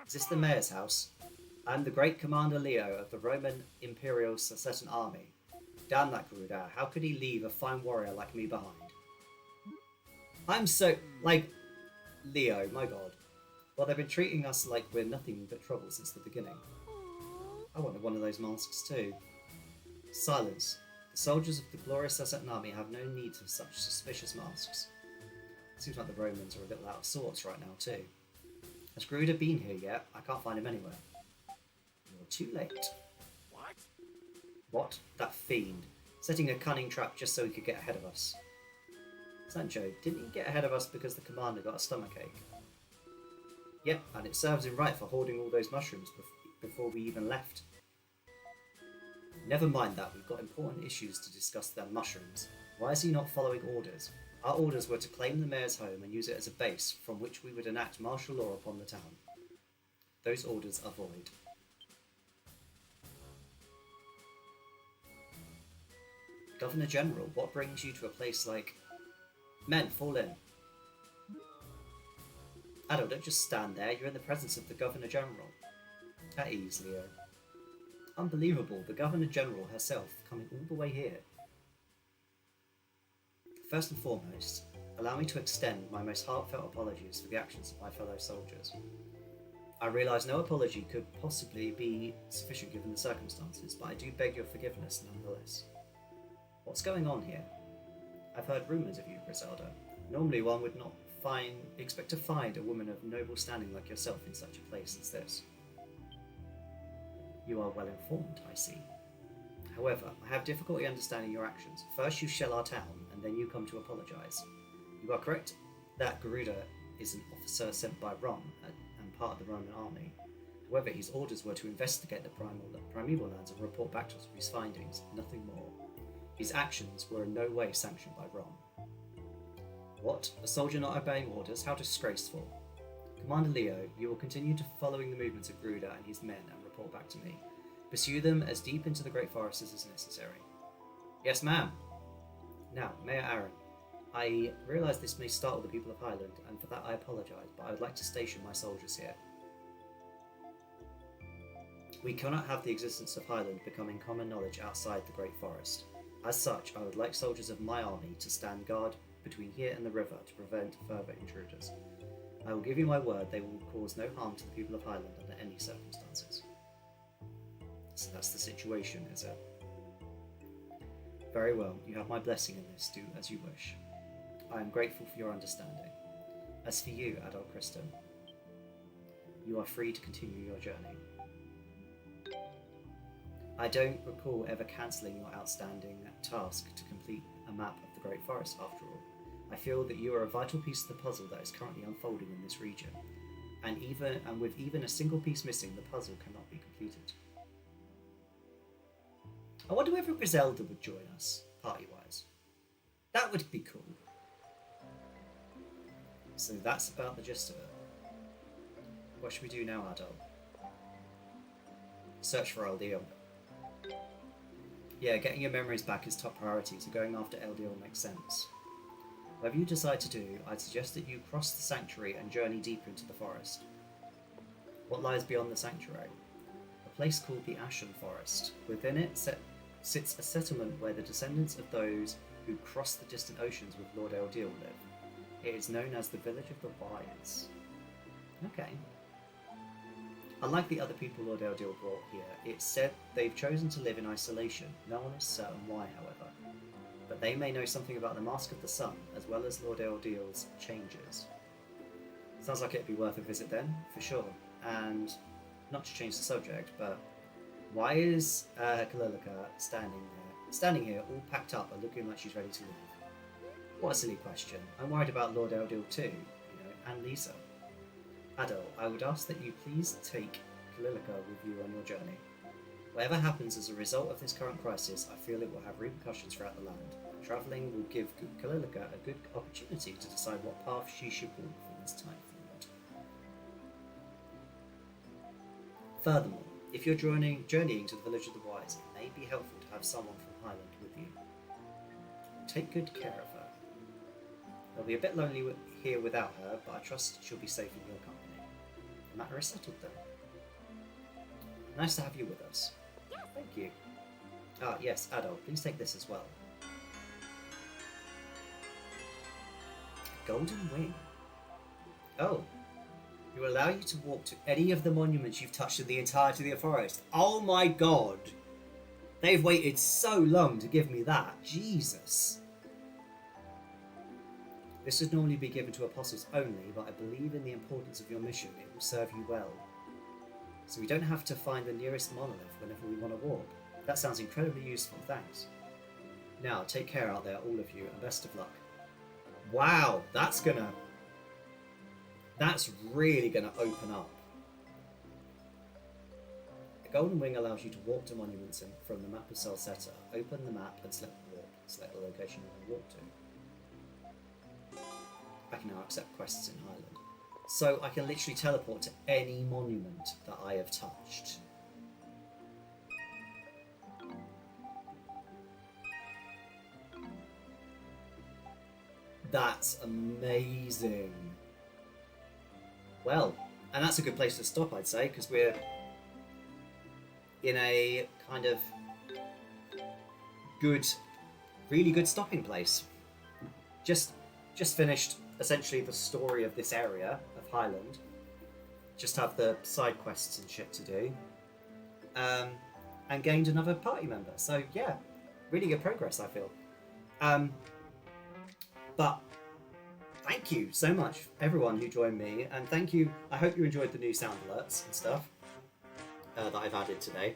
Is this the mayor's house? I'm the great Commander Leo of the Roman Imperial Celcetan army. Damn that Garuda, how could he leave a fine warrior like me behind? I'm so... like... Leo, my god. Well, they've been treating us like we're nothing but trouble since the beginning. I wanted one of those masks too. Silence. The soldiers of the glorious Celcetan army have no need for such suspicious masks. Seems like the Romans are a little out of sorts right now too. Has Garuda been here yet? I can't find him anywhere. You're too late. What? What? That fiend. Setting a cunning trap just so he could get ahead of us. Sancho, didn't he get ahead of us because the commander got a stomachache? Yep, and it serves him right for hoarding all those mushrooms before we even left. Never mind that, we've got important issues to discuss than mushrooms. Why is he not following orders? Our orders were to claim the mayor's home and use it as a base from which we would enact martial law upon the town. Those orders are void. Governor General, what brings you to a place like... Men, fall in. Adol, don't just stand there, you're in the presence of the Governor General. At ease, Leo. Unbelievable, the Governor General herself coming all the way here. First and foremost, allow me to extend my most heartfelt apologies for the actions of my fellow soldiers. I realise no apology could possibly be sufficient given the circumstances, but I do beg your forgiveness nonetheless. What's going on here? I've heard rumours of you, Griselda. Normally one would not expect to find a woman of noble standing like yourself in such a place as this. You are well informed, I see. However, I have difficulty understanding your actions. First you shell our town, and then you come to apologise. You are correct that Garuda is an officer sent by Rom and part of the Roman army. However, his orders were to investigate the Primeval lands and report back to us with his findings, nothing more. His actions were in no way sanctioned by Rom. What? A soldier not obeying orders? How disgraceful. Commander Leo, you will continue to following the movements of Garuda and his men and report back to me. Pursue them as deep into the Great Forest as is necessary. Yes, ma'am. Now, Mayor Aaron, I realise this may startle the people of Highland, and for that I apologise, but I would like to station my soldiers here. We cannot have the existence of Highland becoming common knowledge outside the Great Forest. As such, I would like soldiers of my army to stand guard between here and the river to prevent further intruders. I will give you my word they will cause no harm to the people of Highland under any circumstances. So that's the situation, is it? Very well, you have my blessing in this, do as you wish. I am grateful for your understanding. As for you, Adult Kristen, you are free to continue your journey. I don't recall ever cancelling your outstanding task to complete a map of the Great Forest after all. I feel that you are a vital piece of the puzzle that is currently unfolding in this region, and with even a single piece missing, the puzzle cannot be completed. I wonder whether Griselda would join us, party-wise. That would be cool. So that's about the gist of it. What should we do now, Adol? Search for Eldiel. Yeah, getting your memories back is top priority, so going after Eldiel makes sense. Whatever you decide to do, I'd suggest that you cross the sanctuary and journey deeper into the forest. What lies beyond the sanctuary? A place called the Ashen Forest. Within it sits a settlement where the descendants of those who crossed the distant oceans with Lord Eldiel live. It is known as the Village of the Wise. Okay. Unlike the other people Lord Eldiel brought here, it's said they've chosen to live in isolation. No one is certain why, however. But they may know something about the Mask of the Sun, as well as Lord Eldiel's changes. Sounds like it'd be worth a visit then, for sure. And, not to change the subject, but why is Kalilika standing here all packed up and looking like she's ready to leave? What a silly question. I'm worried about Lord Eldiel too, and Lisa. Adol, I would ask that you please take Kalilika with you on your journey. Whatever happens as a result of this current crisis, I feel it will have repercussions throughout the land. Travelling will give Kalilika a good opportunity to decide what path she should walk from this time forward. Furthermore, If you're journeying to the Village of the Wise, it may be helpful to have someone from Highland with you. Take good care of her. It'll be a bit lonely here without her, but I trust she'll be safe in your company. The matter is settled then. Nice to have you with us. Yes. Thank you. Ah, yes, Adult, please take this as well. Golden Wing. Oh. It will allow you to walk to any of the monuments you've touched in the entirety of the forest. Oh my god! They've waited so long to give me that. Jesus. This would normally be given to apostles only, but I believe in the importance of your mission. It will serve you well. So we don't have to find the nearest monolith whenever we want to walk. That sounds incredibly useful, thanks. Now, take care out there, all of you, and best of luck. Wow, that's really gonna open up. The Golden Wing allows you to walk to monuments from the map of Celceta. Open the map and select walk. Select the location you want to walk to. I can now accept quests in Highland. So I can literally teleport to any monument that I have touched. That's amazing. Well, and that's a good place to stop, I'd say, because we're in a kind of really good stopping place. Just finished essentially the story of this area of Highland. Just have the side quests and shit to do, and gained another party member. So yeah, really good progress, I feel. But thank you so much, everyone who joined me, and thank you. I hope you enjoyed the new sound alerts and stuff that I've added today.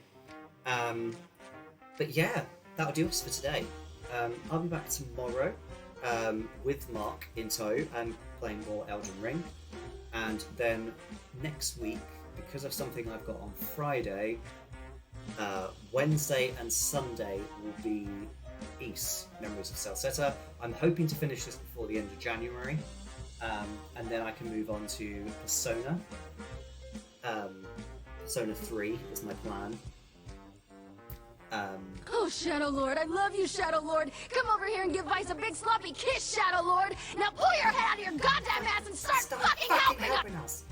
But yeah, that'll do us for today. I'll be back tomorrow with Mark in tow and playing more Elden Ring. And then next week, because of something I've got on Friday, Wednesday and Sunday will be East Memories of Celceta. I'm hoping to finish this before the end of January, and then I can move on to Persona. Persona 3 is my plan. Oh, Shadow Lord, I love you, Shadow Lord. Come over here and give Vice a big sloppy kiss, Shadow Lord. Now pull your head out of your goddamn ass and start fucking helping us.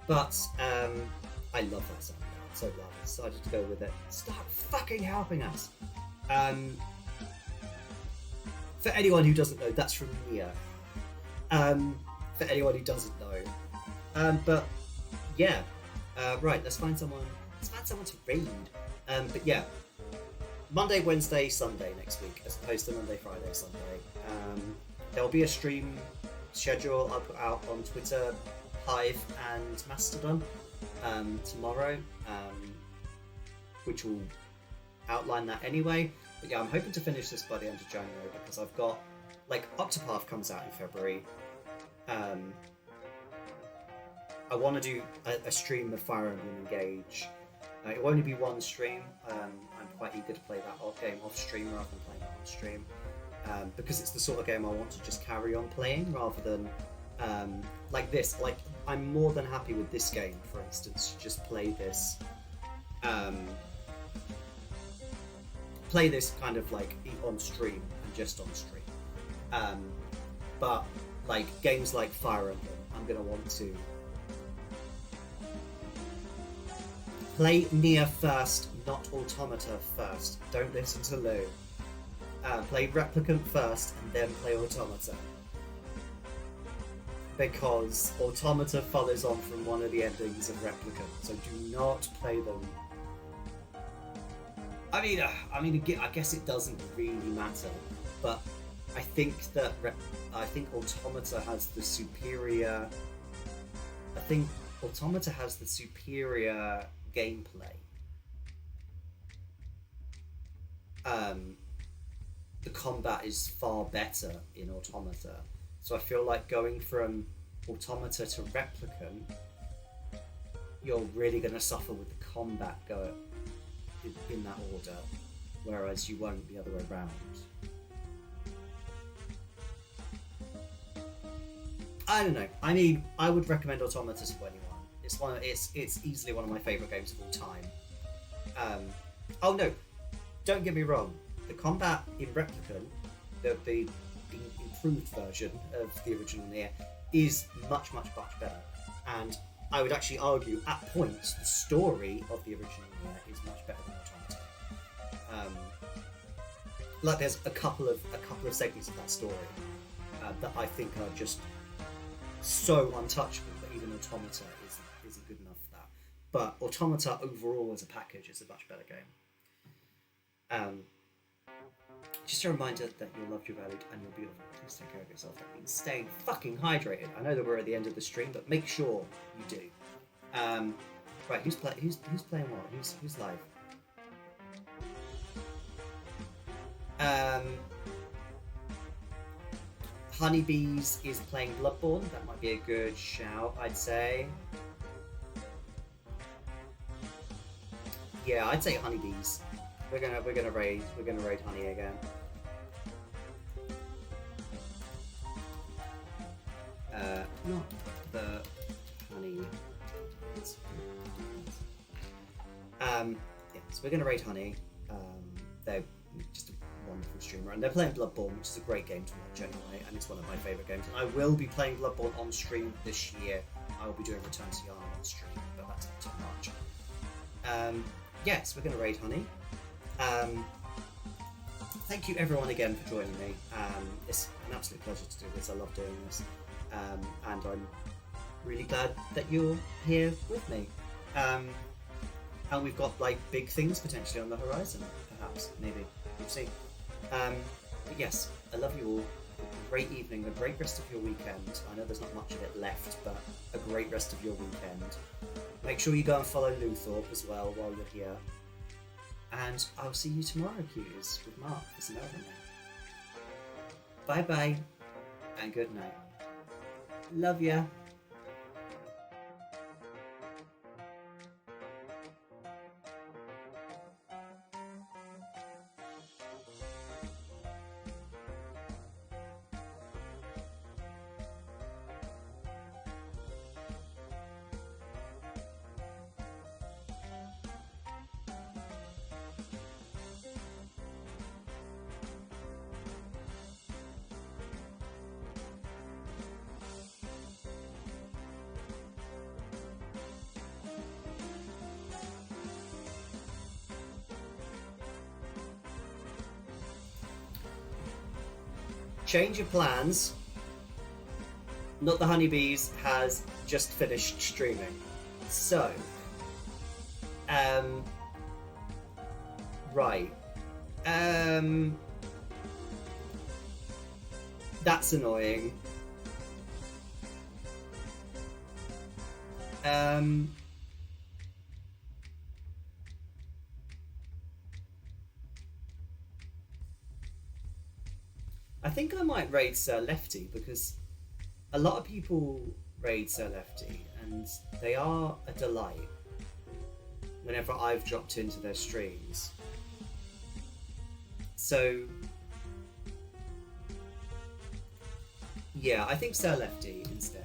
But I love that song. I'm so glad I decided to go with it. Start fucking helping us. For anyone who doesn't know, that's from Nia. For anyone who doesn't know. But yeah. Right, let's find someone to raid. But yeah. Monday, Wednesday, Sunday next week, as opposed to Monday, Friday, Sunday. There'll be a stream schedule I'll put out on Twitter, Hive, and Mastodon tomorrow, which will outline that anyway. But yeah, I'm hoping to finish this by the end of January because I've got, like, Octopath comes out in February. I want to do a stream of Fire Emblem Engage. It will only be one stream. I'm quite eager to play that game off stream rather than playing it on stream, because it's the sort of game I want to just carry on playing rather than like this. Like, I'm more than happy with this game, for instance, just play this kind of like on stream and just on stream. But like games like Fire Emblem, I'm gonna want to play Nier first, not Automata first. Don't listen to Lou. Play Replicant first and then play Automata. Because Automata follows on from one of the endings of Replicant, so do not play them. I mean, I guess it doesn't really matter, but I think that Automata has the superior. I think Automata has the superior gameplay. The combat is far better in Automata, so I feel like going from Automata to Replicant, you're really going to suffer with the combat in that order, whereas you won't the other way around. I don't know. I mean, I would recommend Automata to anyone. It's easily one of my favourite games of all time. Oh no, don't get me wrong. The combat in Replicant, the improved version of the original Nier, is much better. And I would actually argue, at points, the story of the original Nier is much better than Automata. Like there's a couple of segments of that story that I think are just so untouchable that even Automata isn't good enough for that. But Automata overall as a package is a much better game. Just a reminder that you're loved, you're valued, and you're beautiful. Please take care of yourself. That means staying fucking hydrated. I know that we're at the end of the stream, but make sure you do. Right, who's playing what? Who's live? Honeybees is playing Bloodborne. That might be a good shout, I'd say. Yeah, I'd say Honeybees. We're gonna raid Honey again. Not the Honey. Yeah, so we're gonna raid Honey. They're just a wonderful streamer, and they're playing Bloodborne, which is a great game to watch anyway, and it's one of my favourite games. And I will be playing Bloodborne on stream this year. I will be doing Return to Yarn on stream, but that's not too much. Yes, we're gonna raid Honey. Thank you everyone again for joining me. It's an absolute pleasure to do this. I love doing this, and I'm really glad that you're here with me. And we've got like big things potentially on the horizon, perhaps, maybe, we'll see. But yes, I love you all. A great evening, a great rest of your weekend. I know there's not much of it left, but a great rest of your weekend. Make sure you go and follow Luthorpe as well while you're here. And I'll see you tomorrow, cuties, with Mark for some Elden Ring. Bye bye, and good night. Love ya. Change of plans. Not the Honeybees has just finished streaming. So, right. That's annoying. I think I might raid Sir Lefty because a lot of people raid Sir Lefty and they are a delight whenever I've dropped into their streams. So yeah, I think Sir Lefty instead.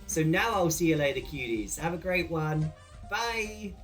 So now I'll see you later, cuties. Have a great one. Bye!